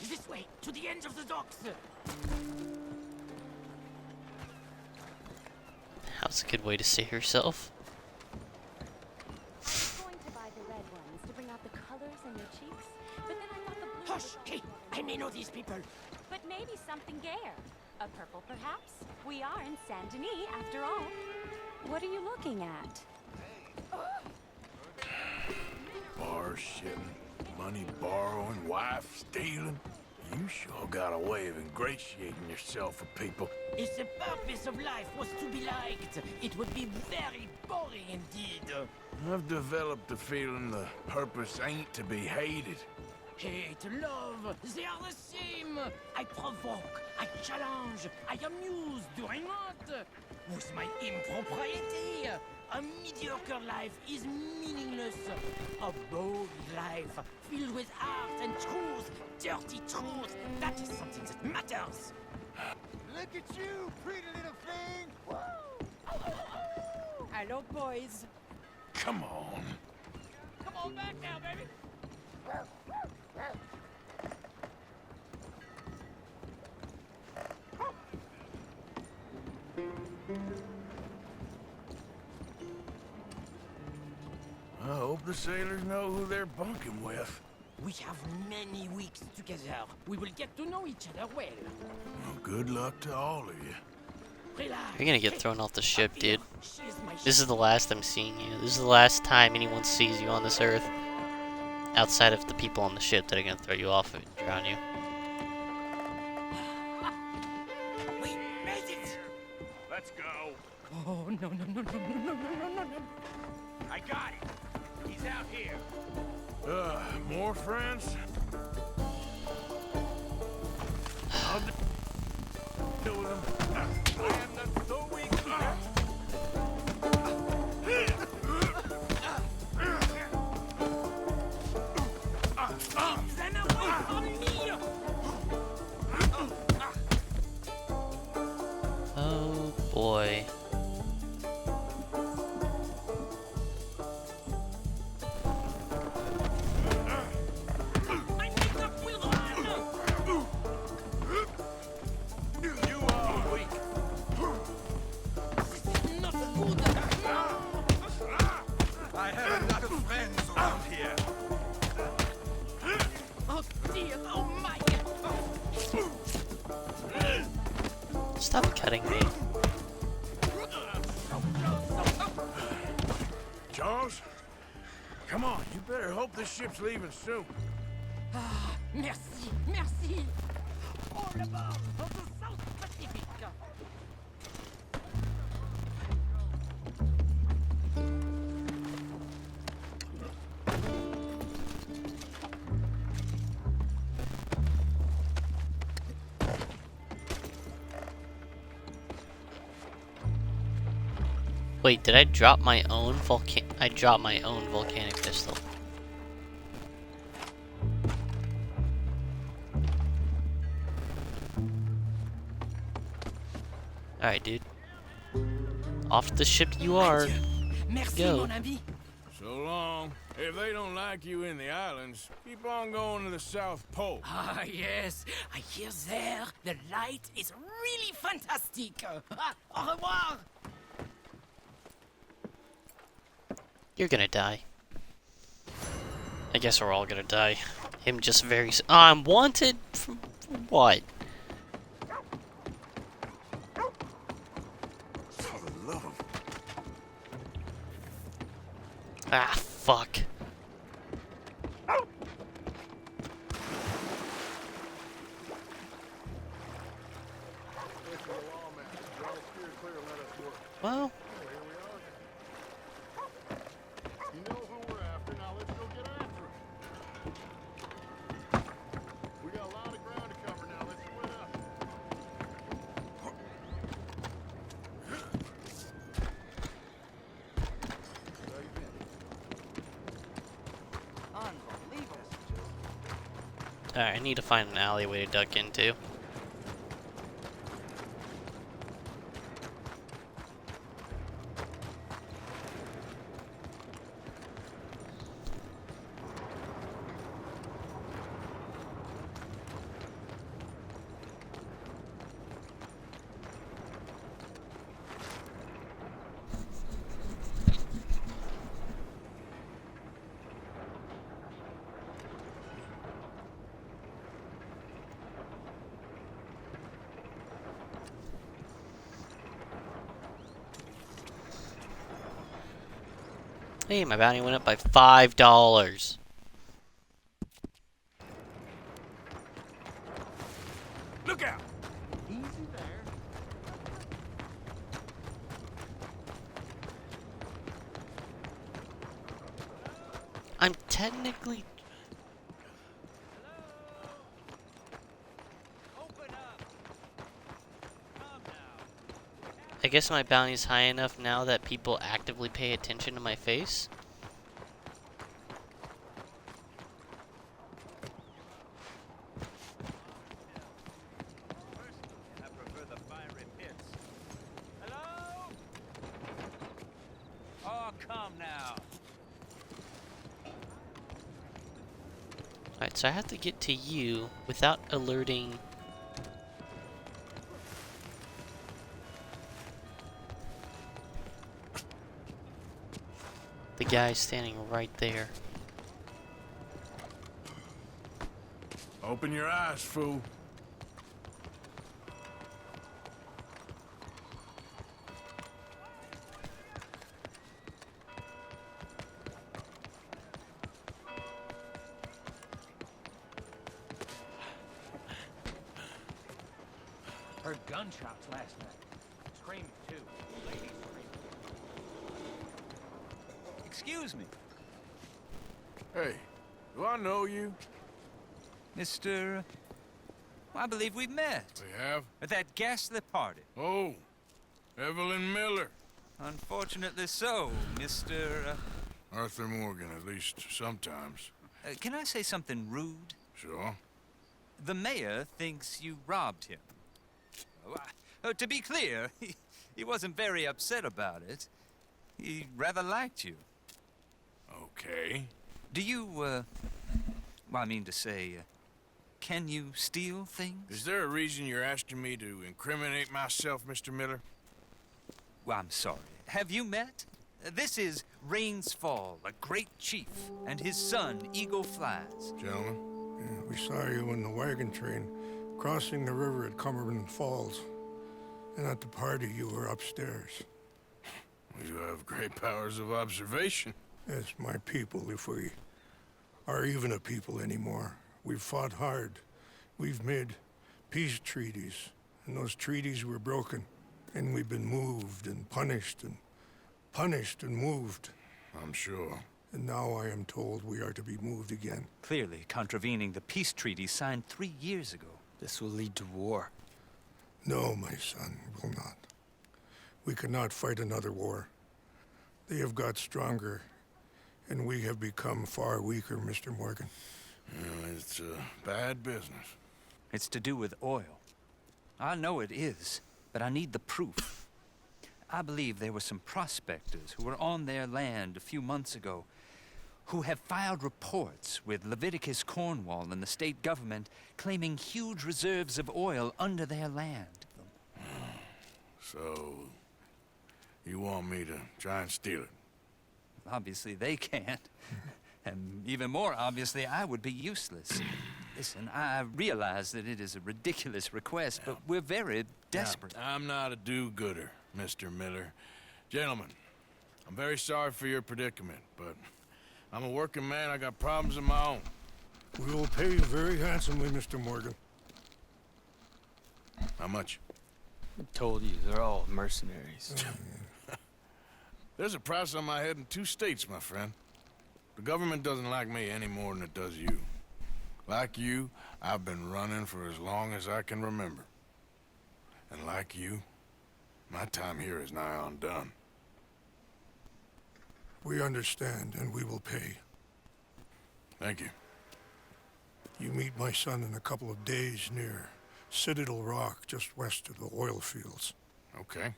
This way, to the end of the docks. That's a good way to say herself. I was going to buy the red ones to bring out the colors in your cheeks, but then I thought the blue. Hush! Hey, I may know these people. But maybe something gayer. A purple, perhaps? We are in Saint Denis, after all. What are you looking at? Bar shitting, money borrowing, wife stealing. You sure got a way of ingratiating yourself with people. If the purpose of life was to be liked, it would be very boring indeed. I've developed the feeling the purpose ain't to be hated. Hate, love, they are the same. I provoke, I challenge, I amuse doing what? With my impropriety. A mediocre life is meaningless. A bold life filled with art and truth, dirty truth, that is something that matters. Look at you, pretty little thing! Hello, boys. Come on. Come on back now, baby. I hope the sailors know who they're bunking with. We have many weeks together. We will get to know each other well. Well, good luck to all of you. Relax. You're gonna get thrown off the ship, dude. This is the last I'm seeing you. This is the last time anyone sees you on this earth. outside of the people on the ship that are gonna throw you off and drown you. We made it! Let's go. Oh, no, no, no, no, no, no, no, no, no. I got it. He's out here. More friends? I'll deal with them. I am not so weak. Oh boy. You are weak. I have enough friends around here. Oh, dear. Oh, my. Stop cutting me. Charles? Come on, you better hope this ship's leaving soon. Ah, merci, merci. All aboard of the South Pacific. Wait, did I drop my own I dropped my own volcanic pistol. Alright, dude. Off the ship you are. Merci, Go. mon ami. So long. If they don't like you in the islands, keep on going to the South Pole. Ah, yes. I hear there the light is really fantastic. Au revoir. You're gonna die. I guess we're all gonna die. Him just very I'm wanted for what? For the love of... Ah, fuck. Well, You know who we're after, now let's go get after him. We got a lot of ground to cover now, let's split up. alright, I need to find an alleyway to duck into. Hey, my bounty went up by $5. Look out! Easy there. I'm technically... I guess my bounty's high enough now that people actively pay attention to my face. I prefer the fiery pits. Hello? Oh, come now. Alright, so I have to get to you without alerting... the guy standing right there. Open your eyes, fool. Heard gunshots last night. Screaming, too. Ladies screaming. Excuse me. Hey, do I know you? Mr. I believe we've met. We have? At that ghastly party. Oh, Evelyn Miller. Unfortunately so, Mr. Arthur Morgan, at least sometimes. Can I say something rude? Sure. The mayor thinks you robbed him. To be clear, he wasn't very upset about it. He rather liked you. Okay. Do you, well, I mean to say, can you steal things? Is there a reason you're asking me to incriminate myself, Mr. Miller? Well, I'm sorry. Have you met? This is Rains Fall, a great chief, and his son, Eagle Flies. Gentlemen? Yeah, we saw you in the wagon train crossing the river at Cumberland Falls. And at the party, you were upstairs. You have great powers of observation. Yes, my people, if we are even a people anymore. We've fought hard. We've made peace treaties, and those treaties were broken. And we've been moved and punished and moved. I'm sure. And now I am told we are to be moved again. Clearly contravening the peace treaty signed 3 years ago. This will lead to war. No, my son, it will not. We cannot fight another war. They have got stronger, and we have become far weaker, Mr. Morgan. Well, it's a bad business. It's to do with oil. I know it is, but I need the proof. I believe there were some prospectors who were on their land a few months ago who have filed reports with Leviticus Cornwall and the state government claiming huge reserves of oil under their land. So, you want me to try and steal it? Obviously they can't. And even more obviously, I would be useless. Listen, I realize that it is a ridiculous request, but we're very desperate. Now, I'm not a do-gooder, Mr. Miller. Gentlemen, I'm very sorry for your predicament, but I'm a working man. I got problems of my own. We will pay you very handsomely, Mr. Morgan. How much? I told you, they're all mercenaries. There's a price on my head in 2 states, my friend. The government doesn't like me any more than it does you. Like you, I've been running for as long as I can remember. And like you, my time here is nigh undone. We understand, and we will pay. Thank you. You meet my son in a couple of days near Citadel Rock, just west of the oil fields. Okay.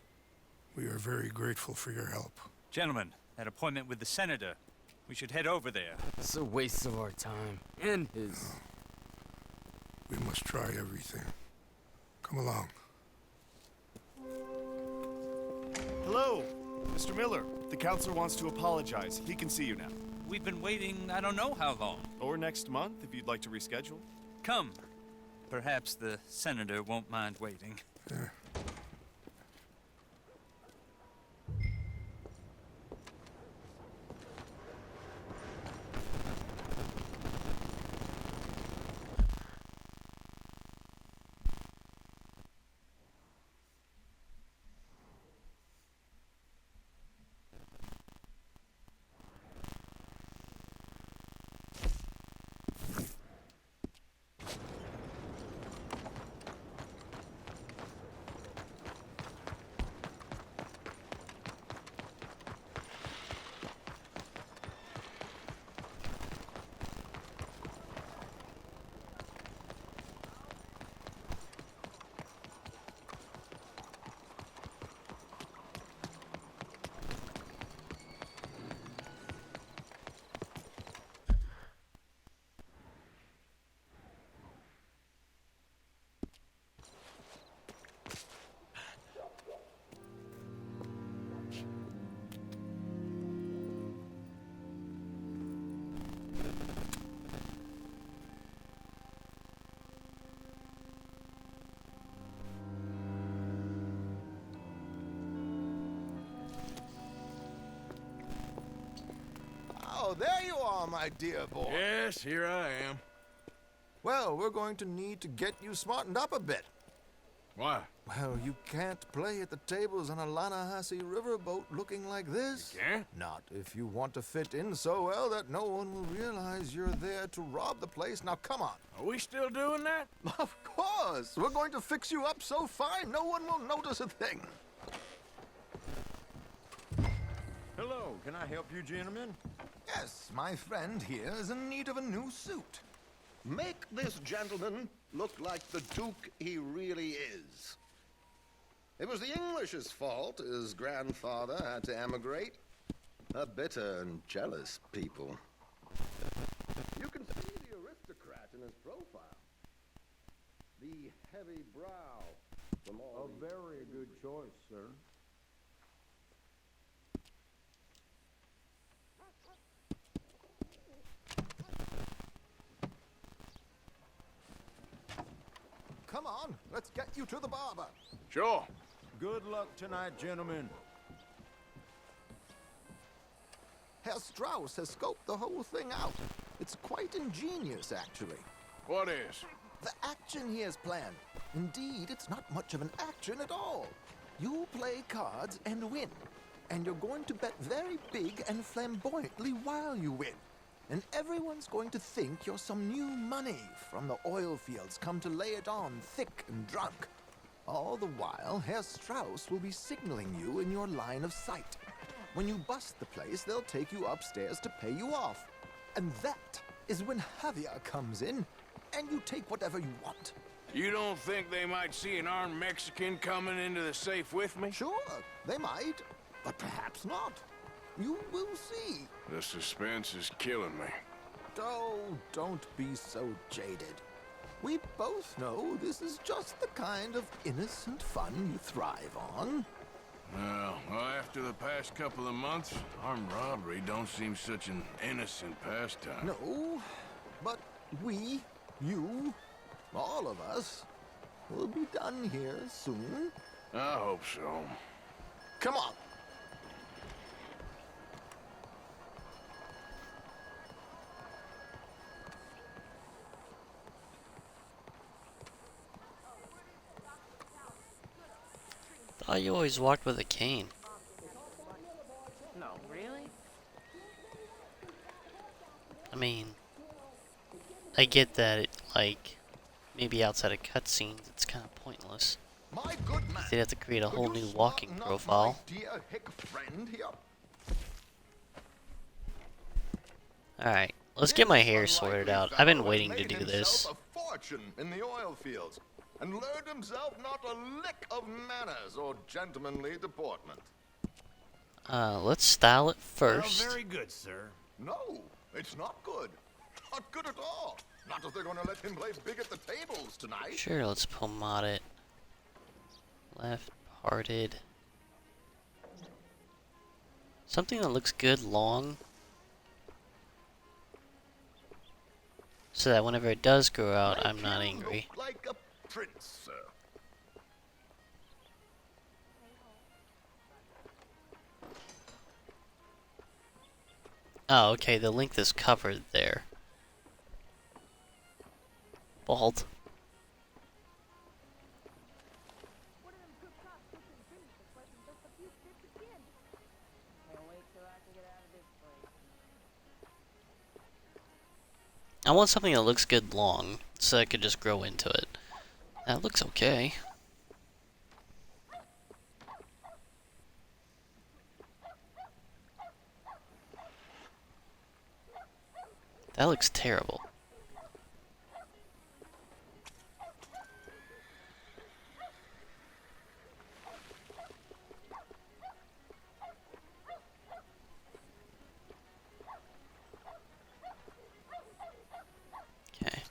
We are very grateful for your help. Gentlemen, that appointment with the senator. We should head over there. It's a waste of our time. And his. We must try everything. Come along. Hello, Mr. Miller. The counselor wants to apologize. He can see you now. We've been waiting I don't know how long. Or next month, if you'd like to reschedule. Come. Perhaps the senator won't mind waiting. Yeah. Oh, there you are, my dear boy. Yes, here I am. Well, we're going to need to get you smartened up a bit. Why? Well, you can't play at the tables on a Lannahechee riverboat looking like this. You can't? Not if you want to fit in so well that no one will realize you're there to rob the place. Now, come on. Are we still doing that? Of course. We're going to fix you up so fine no one will notice a thing. Hello, can I help you, gentlemen? Yes, my friend here is in need of a new suit. Make this gentleman look like the Duke he really is. It was the English's fault his grandfather had to emigrate. A bitter and jealous people. You can see the aristocrat in his profile. The heavy brow from all A very good choice, sir. Come on, let's get you to the barber. Sure. Good luck tonight, gentlemen. Herr Strauss has scoped the whole thing out. It's quite ingenious, actually. What is? The action he has planned. Indeed, it's not much of an action at all. You play cards and win. And you're going to bet very big and flamboyantly while you win. And everyone's going to think you're some new money from the oil fields come to lay it on thick and drunk. All the while, Herr Strauss will be signaling you in your line of sight. When you bust the place, they'll take you upstairs to pay you off. And that is when Javier comes in, and you take whatever you want. You don't think they might see an armed Mexican coming into the safe with me? Sure, they might, but perhaps not. You will see. The suspense is killing me. Oh, don't be so jaded. We both know this is just the kind of innocent fun you thrive on. Well, after the past couple of months, armed robbery don't seem such an innocent pastime. No, but we, you, all of us, will be done here soon. I hope so. Come on. Thought you always walked with a cane. No, really? I mean, I get that it, like, maybe outside of cutscenes, it's kind of pointless. My good man, they'd have to create a whole new walking profile. dear hick friend here. Alright, let's get my hair sorted out. I've been waiting to do this. A fortune in the oil fields, and learned himself not a lick of manners or gentlemanly deportment. Let's style it first. Well, very good, sir. No, it's not good. Not good at all. Not if they're going to let him play big at the tables tonight. Sure, let's pomade it. Left parted. Something that looks good long. So that whenever it does grow out, I'm not angry. Like a prince, sir. Oh, okay, the length is covered there. Bald. I want something that looks good long, so I could just grow into it. That looks okay. That looks terrible. Okay.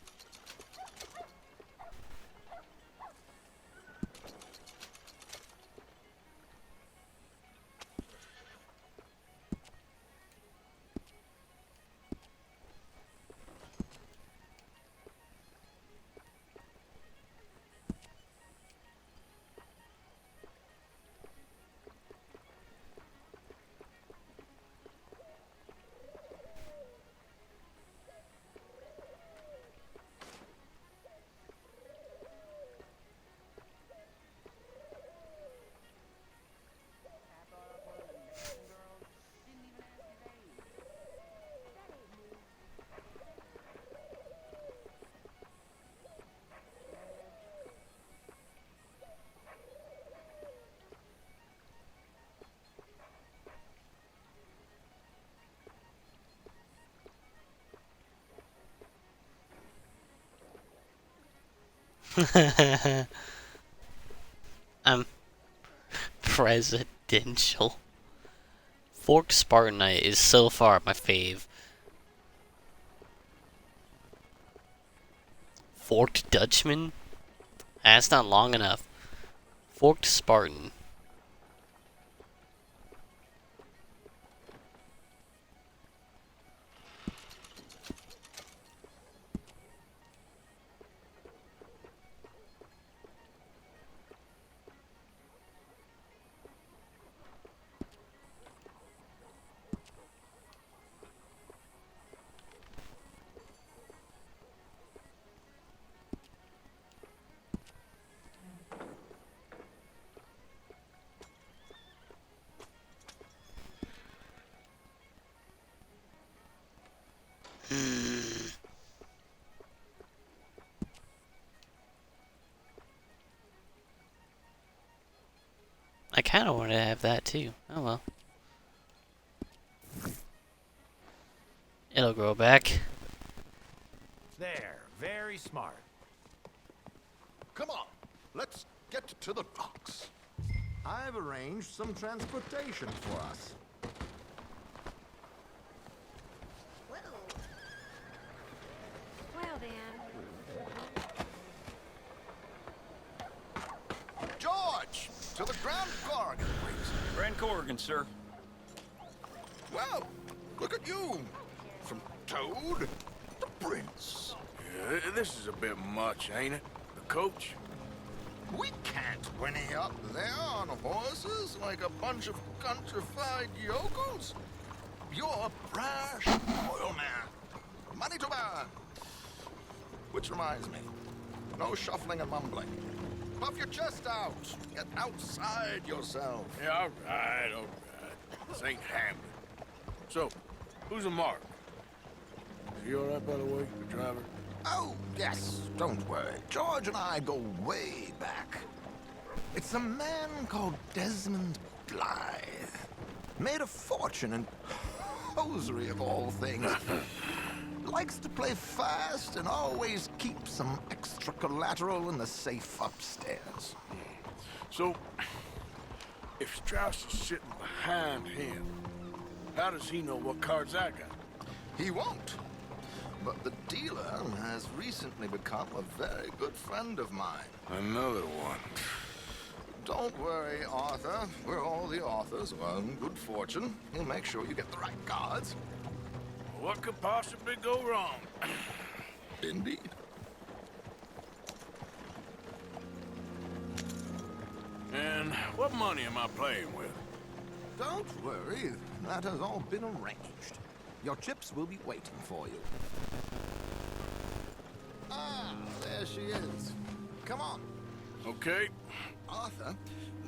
I'm presidential. Forked Spartanite is so far my fave. Forked Dutchman? That's not long enough. Forked Spartan. I kind of wanted to have that too. Oh well. It'll grow back. There, very smart. Come on, let's get to the docks. I've arranged some transportation for us. Well then. George, to the Grand Corrigan, please. Grand Corrigan, sir. Well, look at you. From Toad to Prince. Yeah, this is a bit much, ain't it? The coach? We can't whinny up there on horses like a bunch of countrified yokels. You're a brash oil man. Money to burn. Which reminds me, no shuffling and mumbling. Puff your chest out. Get outside yourself. Yeah, all right. This ain't Hamlet. So, who's a mark? Is he all right, by the way, the driver? Oh, yes, don't worry. George and I go way back. It's a man called Desmond Blythe. Made a fortune in hosiery of all things. Likes to play fast and always keep some extra collateral in the safe upstairs. So, if Strauss is sitting behind him, how does he know what cards I got? He won't. But the dealer has recently become a very good friend of mine. Another one. Don't worry, Arthur. We're all the authors of our own good fortune. He'll make sure you get the right cards. What could possibly go wrong? Indeed. And what money am I playing with? Don't worry. That has all been arranged. Your chips will be waiting for you. Ah, there she is. Come on. Okay. Arthur,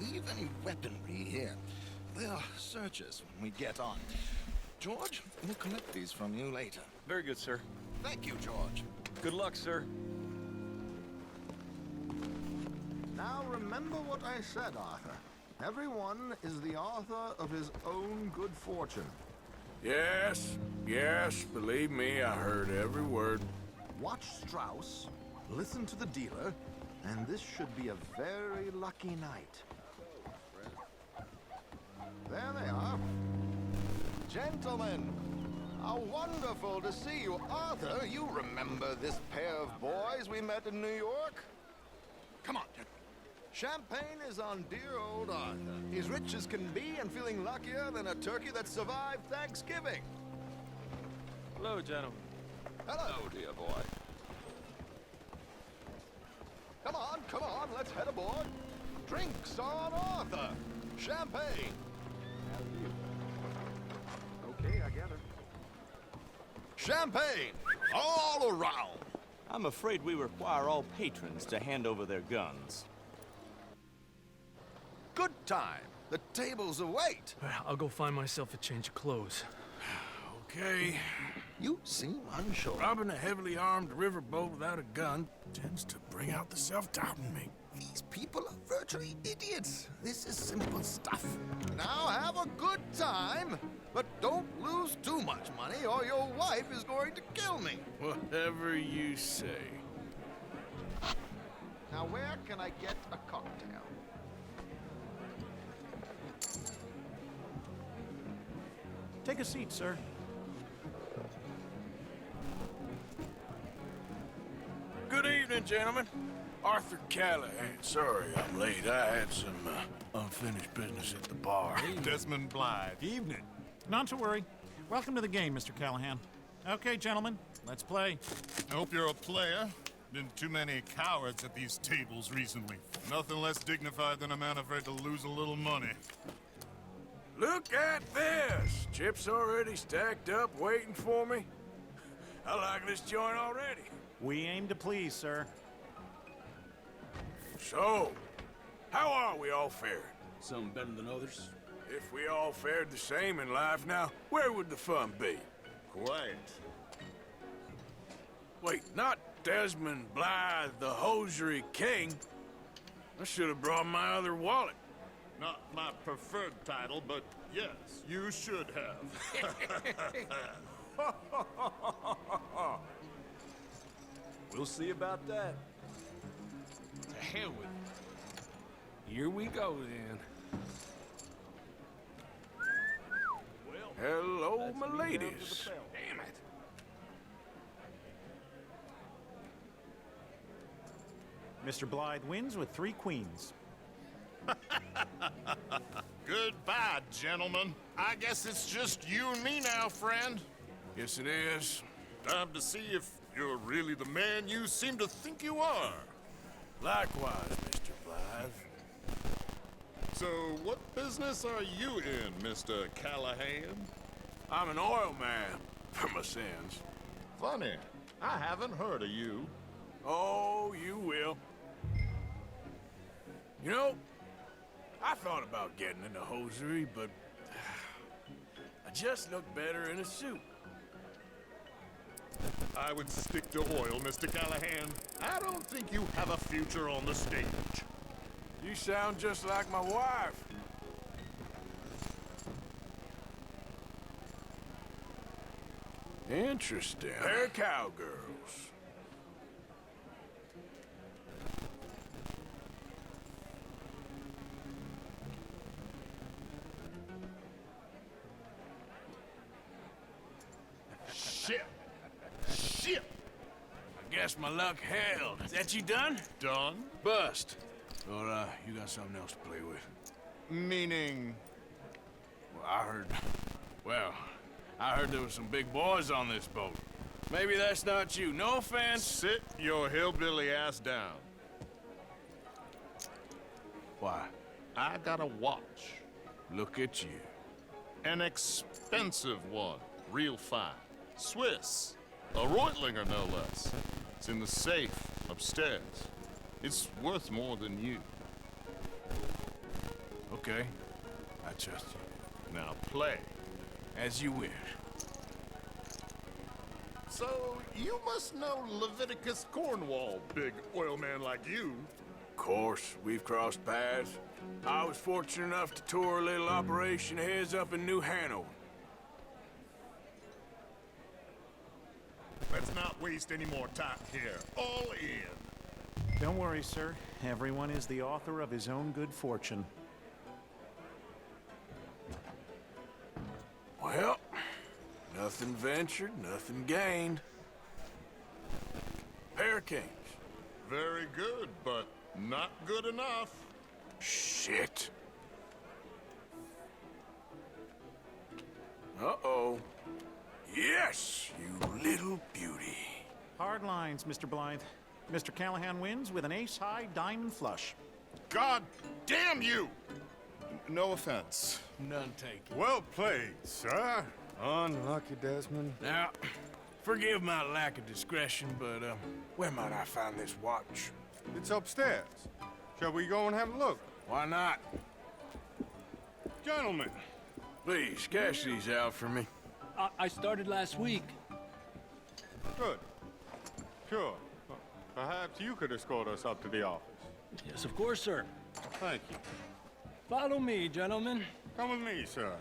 leave any weaponry here. They'll search us when we get on. George, we'll collect these from you later. Very good, sir. Thank you, George. Good luck, sir. Now remember what I said, Arthur. Everyone is the author of his own good fortune. Yes, believe me, I heard every word. Watch Strauss, listen to the dealer, and this should be a very lucky night. There they are. Gentlemen, how wonderful to see you. Arthur, you remember this pair of boys we met in New York? Come on, champagne is on dear old Arthur. He's rich as can be and feeling luckier than a turkey that survived Thanksgiving. Hello, gentlemen. Hello, dear boy. Come on, let's head aboard. Drinks on Arthur. Champagne. Okay, I gather. Champagne, all around. I'm afraid we require all patrons to hand over their guns. Good time. The tables await. I'll go find myself a change of clothes. Okay. You seem unsure. Robbing a heavily armed riverboat without a gun tends to bring out the self-doubt in me. These people are virtually idiots. This is simple stuff. Now have a good time, but don't lose too much money or your wife is going to kill me. Whatever you say. Now, where can I get a cocktail? Take a seat, sir. Good evening, gentlemen. Arthur Callahan. Sorry I'm late. I had some unfinished business at the bar. Desmond Blythe. Evening. Not to worry. Welcome to the game, Mr. Callahan. Okay, gentlemen, let's play. I hope you're a player. Been too many cowards at these tables recently. Nothing less dignified than a man afraid to lose a little money. Look at this! Chips already stacked up, waiting for me. I like this joint already. We aim to please, sir. So, how are we all faring? Some better than others. If we all fared the same in life now, where would the fun be? Quiet. Wait, not Desmond Blythe, the hosiery king. I should have brought my other wallet. Not my preferred title, but yes, you should have. We'll see about that. To hell with it. Here we go, then. Hello, my ladies. Damn it. Mr. Blythe wins with 3 queens. Goodbye, gentlemen. I guess it's just you and me now, friend. Yes, it is. Time to see if you're really the man you seem to think you are. Likewise, Mr. Blythe. So, what business are you in, Mr. Callahan? I'm an oil man, for my sins. Funny. I haven't heard of you. Oh, you will. You know, I thought about getting into hosiery, but I just look better in a suit. I would stick to oil, Mr. Callahan. I don't think you have a future on the stage. You sound just like my wife. Interesting. They're cowgirls. Shit! Shit! I guess my luck held. Is that you done? Done? Bust. Or, you got something else to play with? Meaning? Well, I heard there was some big boys on this boat. Maybe that's not you. No offense. Sit your hillbilly ass down. Why? I got a watch. Look at you. An expensive one. Real fine. Swiss. A Reutlinger, no less. It's in the safe upstairs. It's worth more than you. Okay. I trust you. Now play. As you wish. So, you must know Leviticus Cornwall, big oil man like you. Of course, we've crossed paths. I was fortunate enough to tour a little operation of his up in New Hanover. Let's not waste any more time here. All in. Don't worry, sir. Everyone is the author of his own good fortune. Well, nothing ventured, nothing gained. Pair of kings. Very good, but not good enough. Shit. Uh-oh. Yes, you little beauty. Hard lines, Mr. Blythe. Mr. Callahan wins with an ace-high diamond flush. God damn you! No offense. None taken. Well played, sir. Unlucky, Desmond. Now, forgive my lack of discretion, but, where might I find this watch? It's upstairs. Shall we go and have a look? Why not? Gentlemen. Please, cash these out for me. I started last week. Good. Sure. Perhaps you could escort us up to the office. Yes, of course, sir. Thank you. Follow me, gentlemen. Come with me, sir.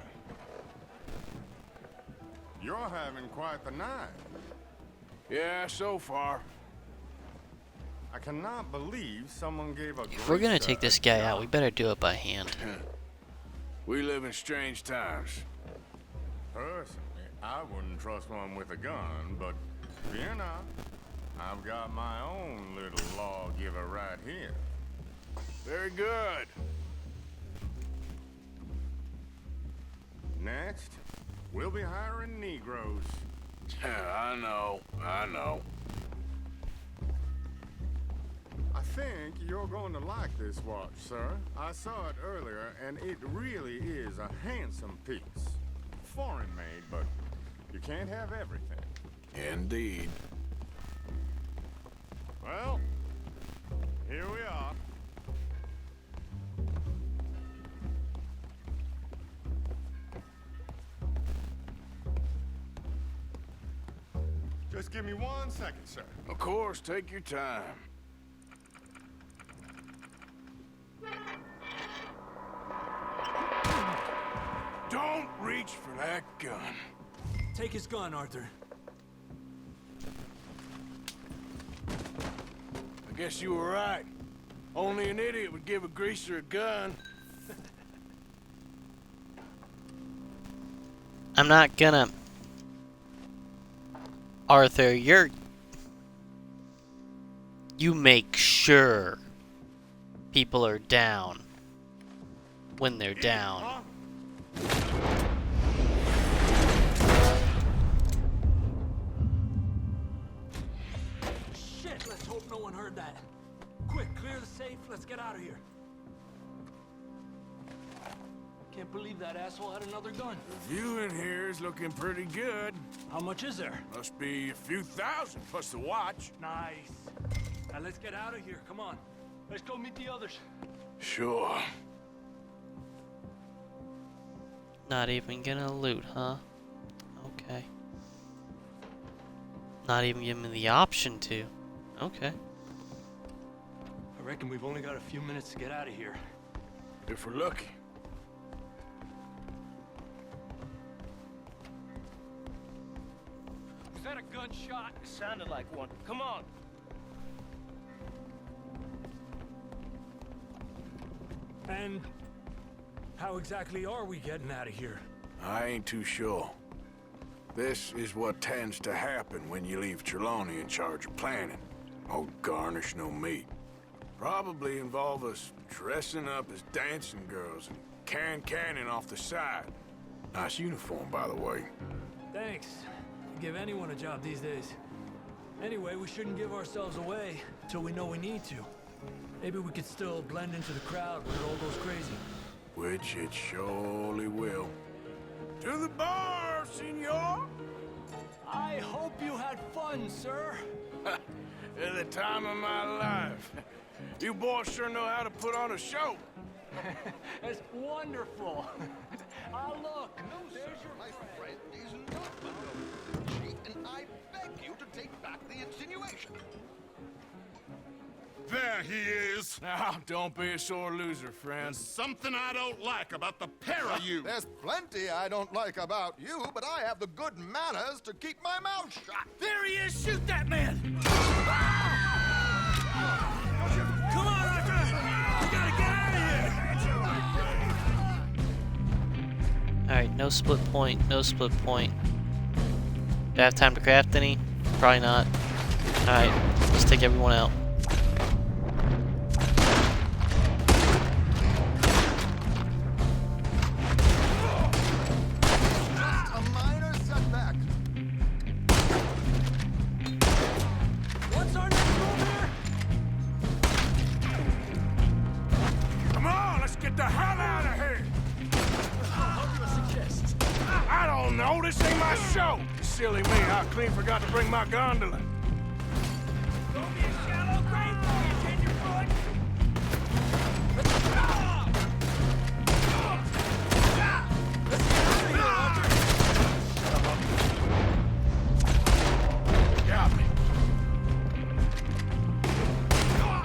You're having quite the night. Yeah, so far. I cannot believe someone gave a If we're gonna take this guy out, we better do it by hand. We live in strange times. Personally, I wouldn't trust one with a gun, but fear not. I've got my own little lawgiver right here. Very good. Next, we'll be hiring Negroes. I know. I think you're going to like this watch, sir. I saw it earlier, and it really is a handsome piece. Foreign made, but you can't have everything. Indeed. Well, here we are. Just give me 1 second, sir. Of course, take your time. Don't reach for that gun. Take his gun, Arthur. I guess you were right. Only an idiot would give a greaser a gun. I'm not gonna... Arthur, you make sure people are down when they're down. Shit, let's hope no one heard that. Quick, clear the safe, let's get out of here. Can't believe that asshole had another gun. The view in here is looking pretty good. How much is there? Must be a few thousand, plus the watch. Nice. Now let's get out of here, come on. Let's go meet the others. Sure. Not even gonna loot, huh? Okay. Not even give me the option to. Okay. I reckon we've only got a few minutes to get out of here. If we're lucky. Was that a gunshot? It sounded like one. Come on. And how exactly are we getting out of here? I ain't too sure. This is what tends to happen when you leave Trelawney in charge of planning. Oh, garnish no meat. Probably involve us dressing up as dancing girls and carrying cannon off the side. Nice uniform, by the way. Thanks. Give anyone a job these days. Anyway, we shouldn't give ourselves away till we know we need to. Maybe we could still blend into the crowd when it all goes crazy. Which it surely will. To the bar, senor! I hope you had fun, sir. At the time of my life. You boys sure know how to put on a show. That's wonderful. Ah, look. There's your my friend is not the chief, and I beg you to take back the insinuation. There he is. Now, don't be a sore loser, friend. There's something I don't like about the pair of you. There's plenty I don't like about you, but I have the good manners to keep my mouth shut. There he is! Shoot that man! Come on, Arthur! We gotta get out of here! Alright, no split point, no split point. Do I have time to craft any? Probably not. Alright, let's take everyone out. Just a minor setback. What's our next move here? Come on, let's get the hell out of here! How do you suggest? I don't know, this ain't my show! Silly me, I clean forgot to bring my gondola. Don't be a shallow grave for you, tenderfoot! Got me.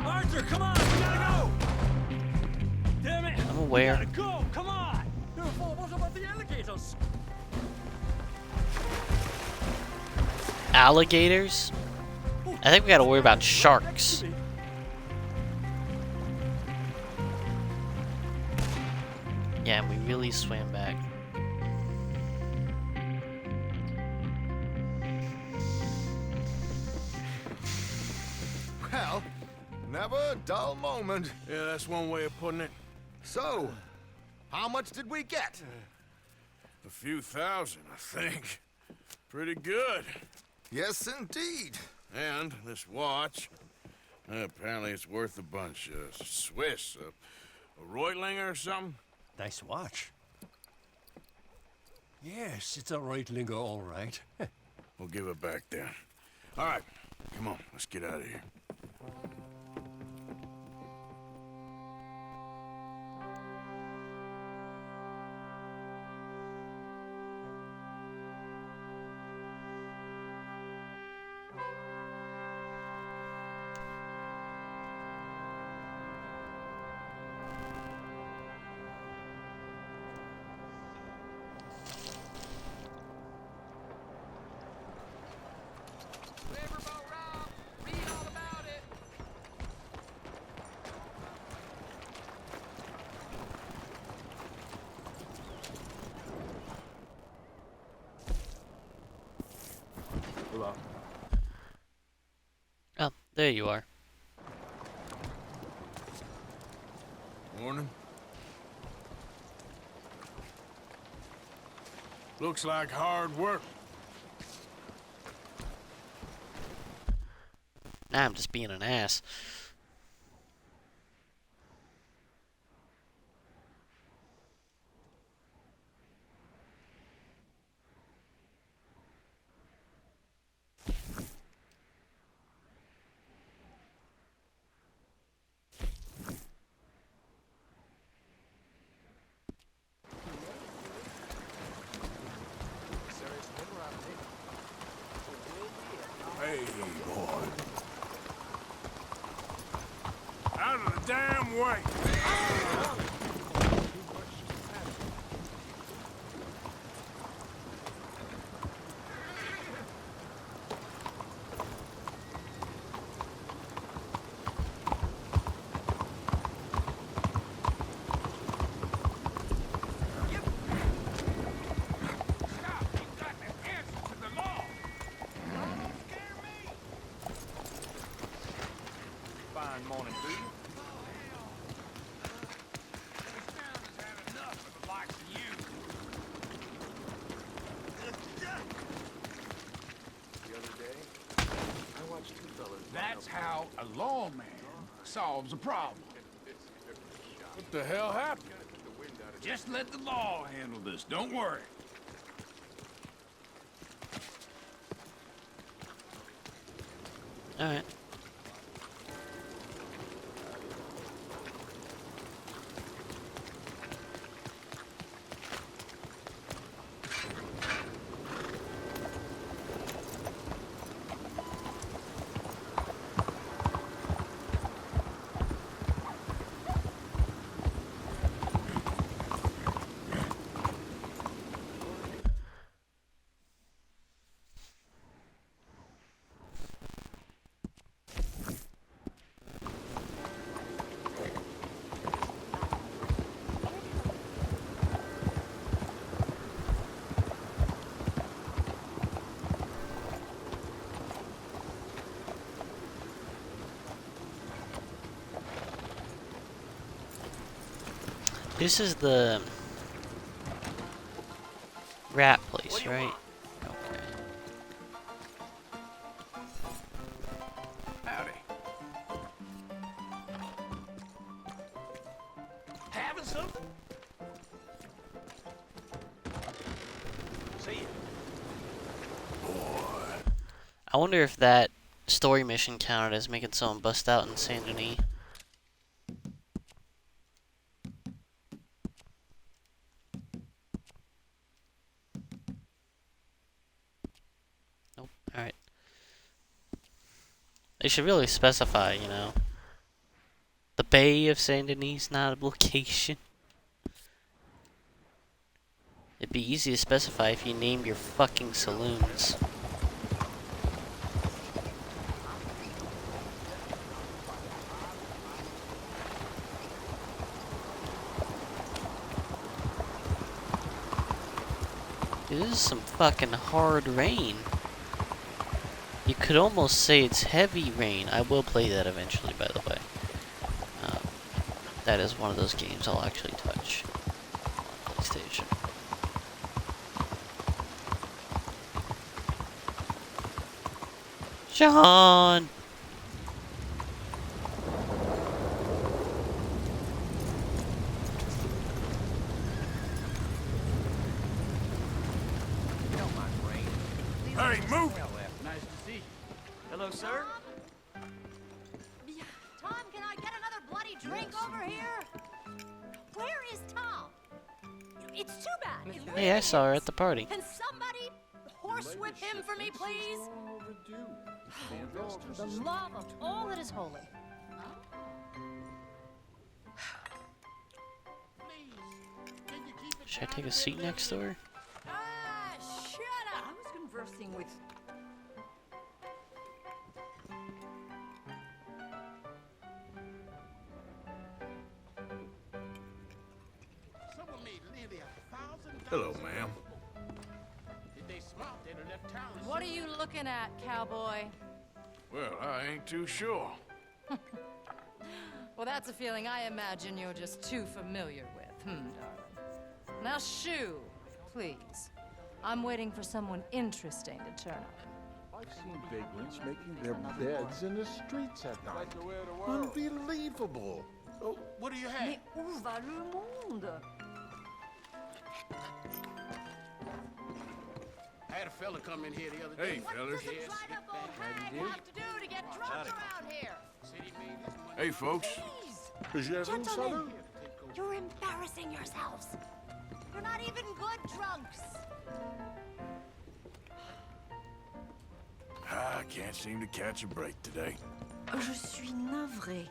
Arthur, come on, we gotta go! Damn it! I'm aware. We gotta go, come on! What about the alligators? Alligators? I think we gotta worry about sharks. Yeah, and we really swam back. Well, never a dull moment. Yeah, that's one way of putting it. So, how much did we get? A few thousand, I think. Pretty good. Yes, indeed. And this watch, apparently it's worth a bunch. Swiss, a Reutlinger or something? Nice watch. Yes, it's a Reutlinger, all right. We'll give it back then. All right, come on, let's get out of here. Oh, there you are. Morning. Looks like hard work. Nah, I'm just being an ass. Hey, boy. Out of the damn way! Fine morning to you. The other day, I watched two fellas. That's how a lawman solves a problem. What the hell happened? Just let the law handle this. Don't worry. Alright. This is the rat place, right? Okay. Howdy. Having something? See ya. I wonder if that story mission counted as making someone bust out in Saint Denis. Nope. Alright. They should really specify, you know. The Bay of Saint Denis, not a location. It'd be easy to specify if you named your fucking saloons. this is some fucking hard rain. You could almost say it's heavy rain. I will play that eventually, by the way. That is one of those games I'll actually touch on PlayStation. Sean! Hey, move! Nice to see you. Hello, sir. Tom, can I get another bloody drink over here? Where is Tom? It's too bad. It Hey, I really saw her is. at the party. Can somebody horsewhip him for me, please? The love of all that is holy. Should I take a seat next to her? Shut up! I was conversing with... Hello, ma'am. What are you looking at, cowboy? Well, I ain't too sure. Well, that's a feeling I imagine you're just too familiar with. Darling. Now, shoo, please. I'm waiting for someone interesting to turn up. I've seen vagrants making their beds in the streets at night. Unbelievable. Oh, what do you have? Mais où va le monde? I had a fella come in here the other Hey, day. fellas. Dried up old hag have to do to get drunk around here? Hey, folks. Gentlemen, you're embarrassing yourselves. You're not even good drunks. I can't seem to catch a break today. Je suis navré.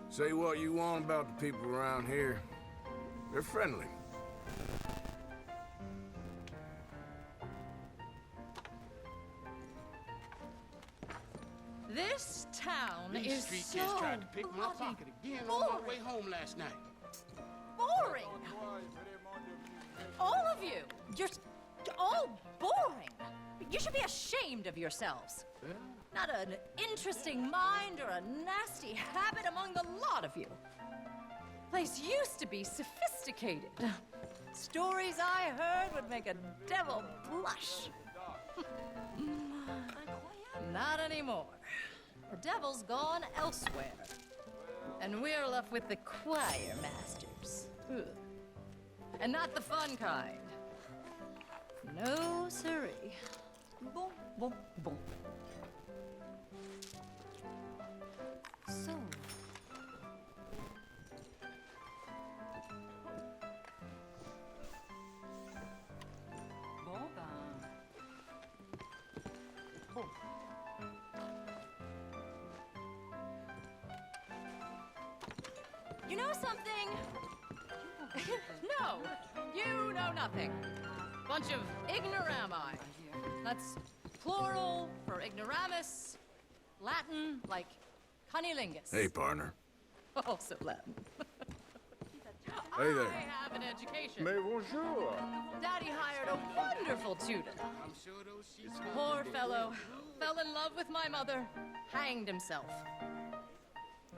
Say what you want about the people around here. They're friendly. This town These is street so kids tried to pick my bloody pocket again on boring. my way home last night. Boring. All of you. You're all boring. You should be ashamed of yourselves. Not an interesting mind or a nasty habit among the lot of you. Place used to be sophisticated. Stories I heard would make a devil blush. Not anymore. The devil's gone elsewhere. And we're left with the choir masters. Ugh. And not the fun kind. No, siree. Bon, bon, bon. So. Bon, ben. Bon. You know something? No, you know nothing. Bunch of ignorami. That's plural for ignoramus. Latin, like cunnilingus. Hey, partner. Also Latin. Hey there. I have an education. Mais bonjour. Daddy hired a wonderful tutor. Poor fellow. Fell in love with my mother. Hanged himself.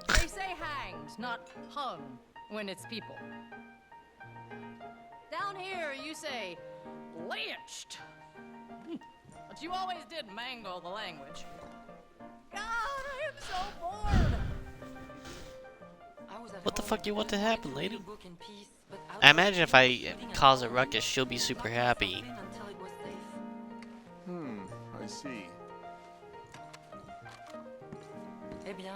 They say hanged, not hung, when it's people. Down here, you say lynched. But you always did mangle the language. God, I am so bored. What the fuck you want to happen, lady? I imagine if I cause a ruckus, she'll be super happy. I see. Eh bien.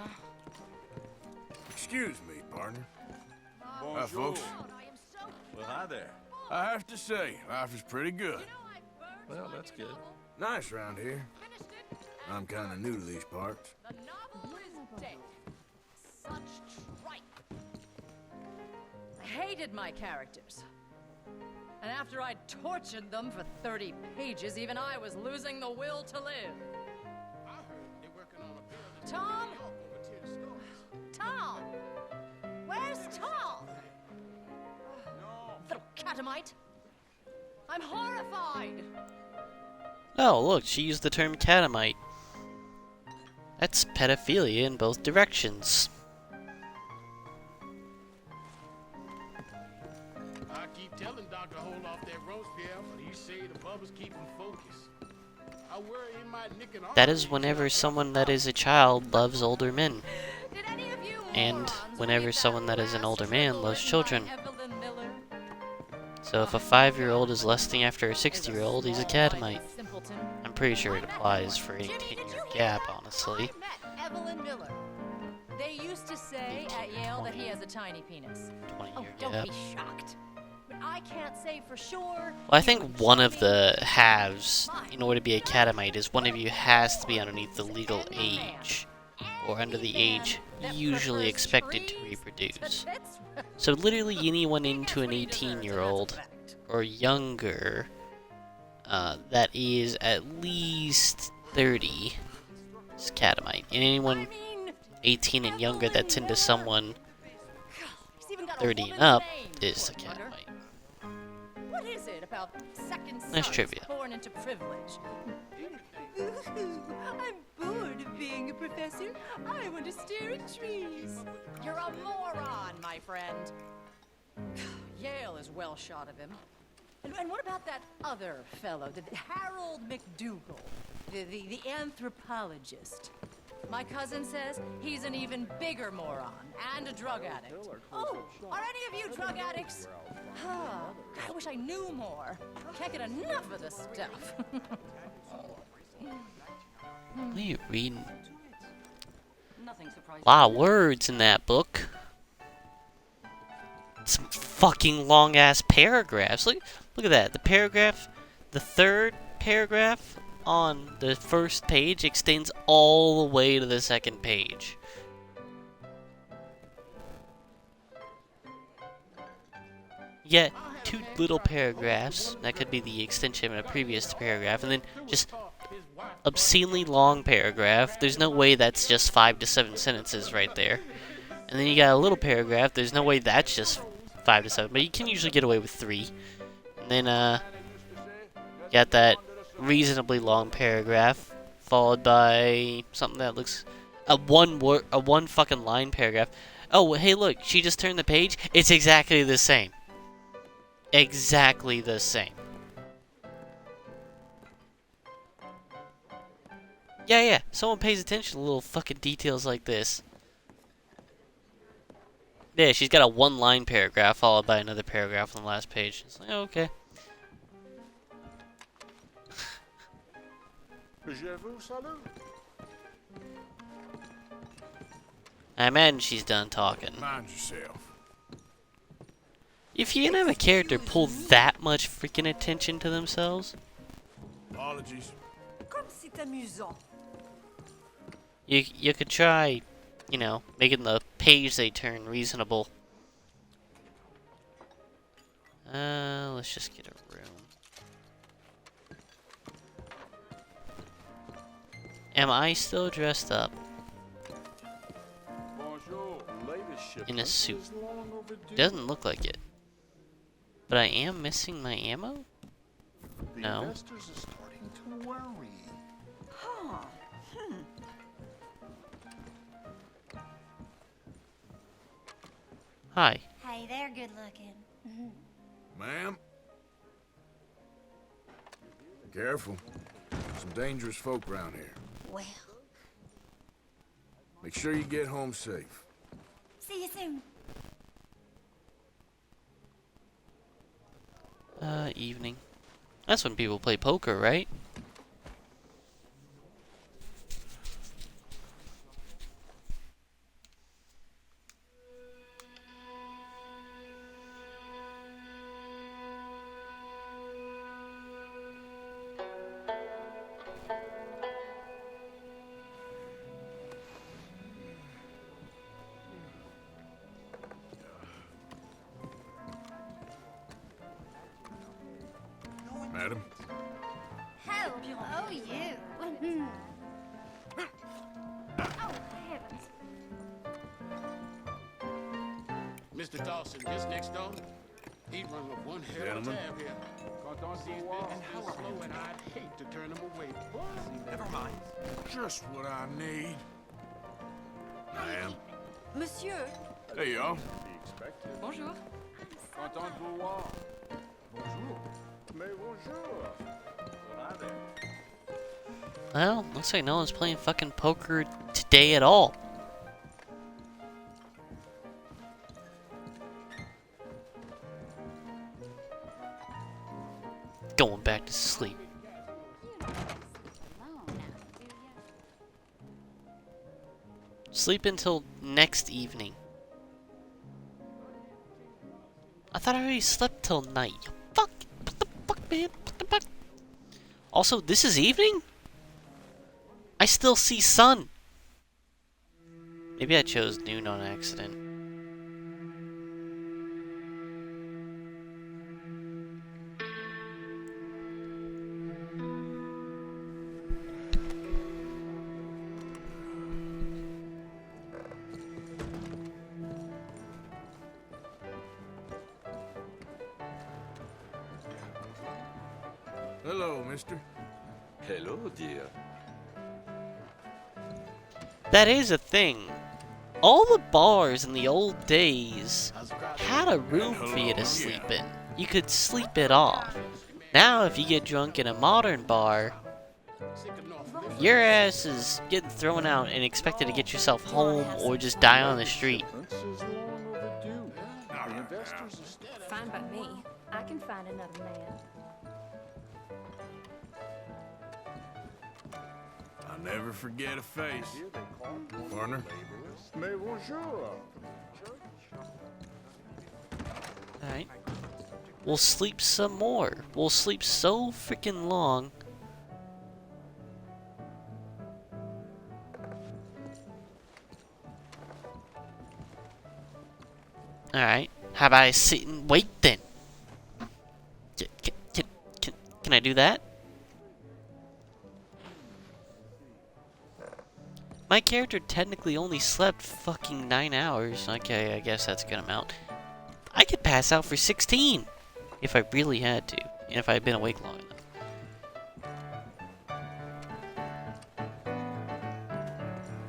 Excuse me, partner. Hi, folks. Well, hi there. I have to say, life is pretty good. Well, that's good. Nice around here. I'm kind of new to these parts. The novel is dead. Such tripe. I hated my characters. And after I'd tortured them for 30 pages, even I was losing the will to live. Tom? Tom? Where's Tom? Little catamite. I'm horrified. Oh, look, she used the term catamite. That's pedophilia in both directions. I keep telling Doc to hold off that roast beer, but he say the bubbles keep him focused. I worry he might nick an arm. That is whenever someone that is a child loves older men. And whenever someone that is an older man loves children. So if a 5-year-old is lusting after a 60-year-old, he's a catamite. I'm pretty sure it applies for an 18-year gap, honestly. Evelyn Miller. They used to say at Yale that he has a tiny penis. 20-year Don't gap. be shocked. But I can't say for sure. Well, I think one of the halves, in order to be a catamite, is one of you has to be underneath the legal age, or under the age usually expected to reproduce. So literally anyone into an 18-year-old or younger that is at least 30 is catamite. And anyone 18 and younger that's into someone 30 and up is a catamite. What is it about second Nice sons trivia. born into privilege? I'm bored of being a professor. I want to stare at trees. You're a moron, my friend. Yale is well shot of him. And what about that other fellow, Harold McDougal, the anthropologist? My cousin says he's an even bigger moron and a drug addict. Oh, are any of you drug addicts? God, I wish I knew more. Can't get enough of this stuff. What are you reading? Nothing surprising. A lot of words in that book. Some fucking long ass paragraphs. Look at that. The paragraph, the third paragraph on the first page extends all the way to the second page. Yeah, 2 little paragraphs. That could be the extension of a previous paragraph, and then just obscenely long paragraph. There's no way that's just 5 to 7 sentences right there. And then you got a little paragraph. There's no way that's just 5 to 7, but you can usually get away with 3. And then you got that reasonably long paragraph followed by something that looks a one fucking line paragraph. Oh, hey, look, she just turned the page. It's exactly the same. Exactly the same. Yeah, someone pays attention to little fucking details like this. Yeah, she's got a 1-line paragraph followed by another paragraph on the last page. It's like, oh, okay. I imagine she's done talking. Mind yourself. If you can have a character pull that much freaking attention to themselves, Apologies. Comme c'est amusant. you could try, you know, making the page they turn reasonable. Let's just get a room. Am I still dressed up in a suit? Doesn't look like it. But I am missing my ammo? No. Investors are starting to worry. Huh. Hi. Hey, they're good looking. Ma'am? Careful. Some dangerous folk around here. Well, Make sure you get home safe. see you soon. Evening. That's when people play poker, right? Madam? Help! Oh, you. Oh, heavens. Mr. Dawson, just next door? He'd run with one hell of a Gentlemen. tab here. And how slow, and I'd hate to turn him away. Never mind. Just what I need. Ma'am. Monsieur. Hey, y'all. Bonjour. Content de vous voir. Bonjour. Mais bonjour. Voilà there. Well, looks like no one's playing fucking poker today at all. Going back to sleep. Sleep until next evening. I thought I already slept till night. Fuck! What the fuck, man? What the fuck? Also, this is evening? I still see sun. Maybe I chose noon on accident. Hello, mister. Hello, dear. That is a thing. All the bars in the old days had a room for you to sleep in. You could sleep it off. Now, if you get drunk in a modern bar, your ass is getting thrown out and expected to get yourself home or just die on the street. Fine by me. I can find another man. I'll never forget a face. Partner. Mais bonjour. Alright. We'll sleep some more. We'll sleep so freaking long. Alright. How about I sit and wait then? Can I do that? My character technically only slept fucking 9 hours. Okay, I guess that's a good amount. I could pass out for 16 if I really had to, and if I had been awake long enough.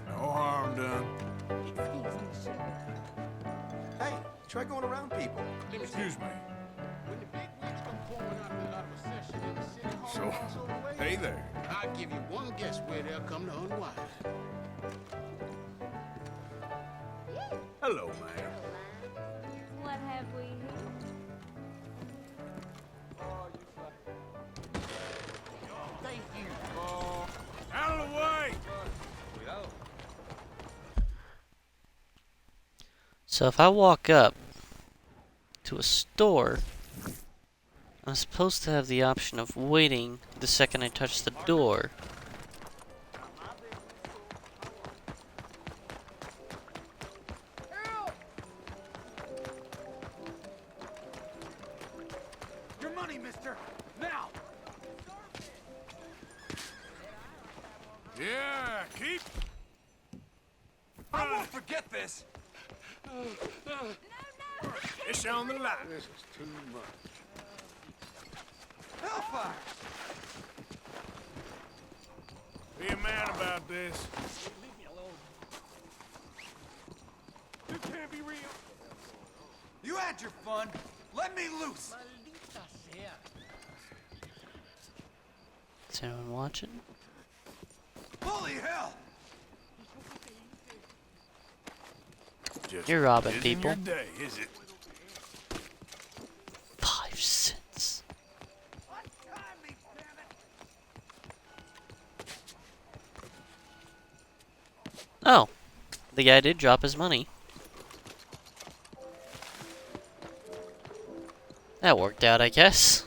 No harm done. Hey, try going around people. Excuse me. So, hey there. I'll give you one guess where they'll come to unwind. Hello, man. What have we here? Thank you. Out of the way! So if I walk up to a store, I'm supposed to have the option of waiting the second I touch the door. Your money, mister! Now! Yeah, keep. I won't forget this! Fish on the line. This is too much. Hellfire! Be a man about this. Leave me alone. You can't be real! You had your fun! Let me loose! Maldita sea. Is anyone watching? Holy hell! Just You're robbing isn't people. Your day, is it? 5 cents. Oh, the guy did drop his money. That worked out, I guess.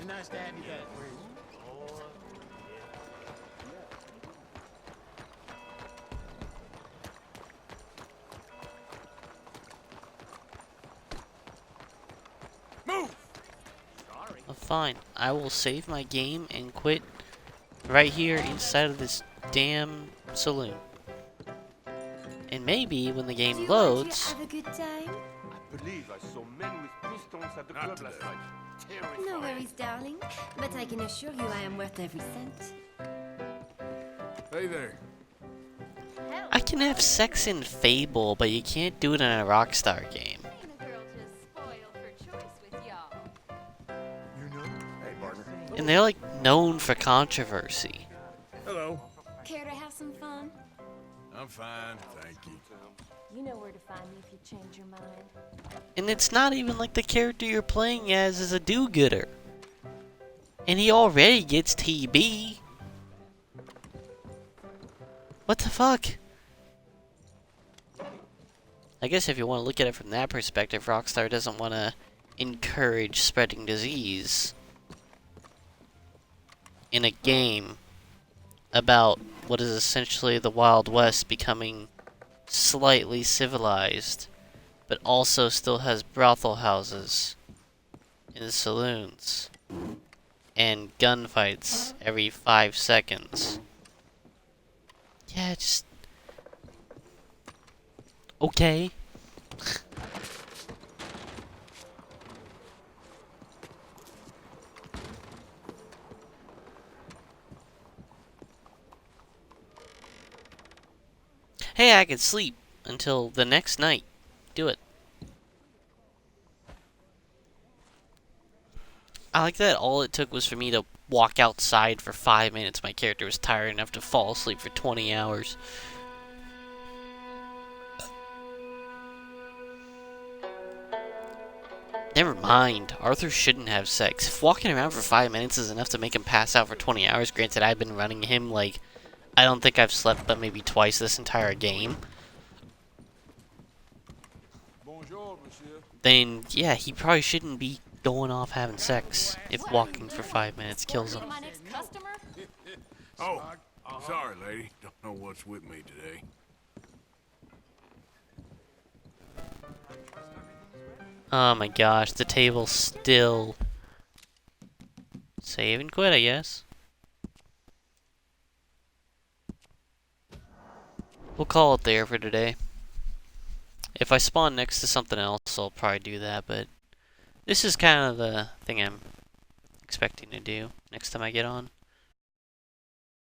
Very nice to have you back. Move! Well, fine. I will save my game and quit right here inside of this damn saloon. And maybe when the game loads... Have a good time? I believe I saw men with pistols at the club last night. No worries, darling. But I can assure you I am worth every cent. Hey there. I can have sex in Fable, but you can't do it in a Rockstar game. Hey, partner. And they're like known for controversy. Hello. Care to have some fun? I'm fine, thank you. You know where to find me if you change your mind. And it's not even like the character you're playing as is a do-gooder. And he already gets TB. What the fuck? I guess if you want to look at it from that perspective, Rockstar doesn't want to encourage spreading disease in a game about what is essentially the Wild West becoming slightly civilized, but also still has brothel houses and saloons and gunfights every 5 seconds. Yeah, just... okay. Hey, I could sleep until the next night. Do it. I like that all it took was for me to walk outside for 5 minutes. My character was tired enough to fall asleep for 20 hours. Never mind. Arthur shouldn't have sex. If walking around for 5 minutes is enough to make him pass out for 20 hours, granted I've been running him like... I don't think I've slept but maybe twice this entire game. Bonjour, monsieur. Then, yeah, he probably shouldn't be going off having sex if walking for 5 minutes kills him. Oh, sorry, lady. Don't know what's with me today. Oh my gosh, the table's still... Save and quit, I guess. We'll call it there for today. If I spawn next to something else, I'll probably do that, but this is kind of the thing I'm expecting to do next time I get on.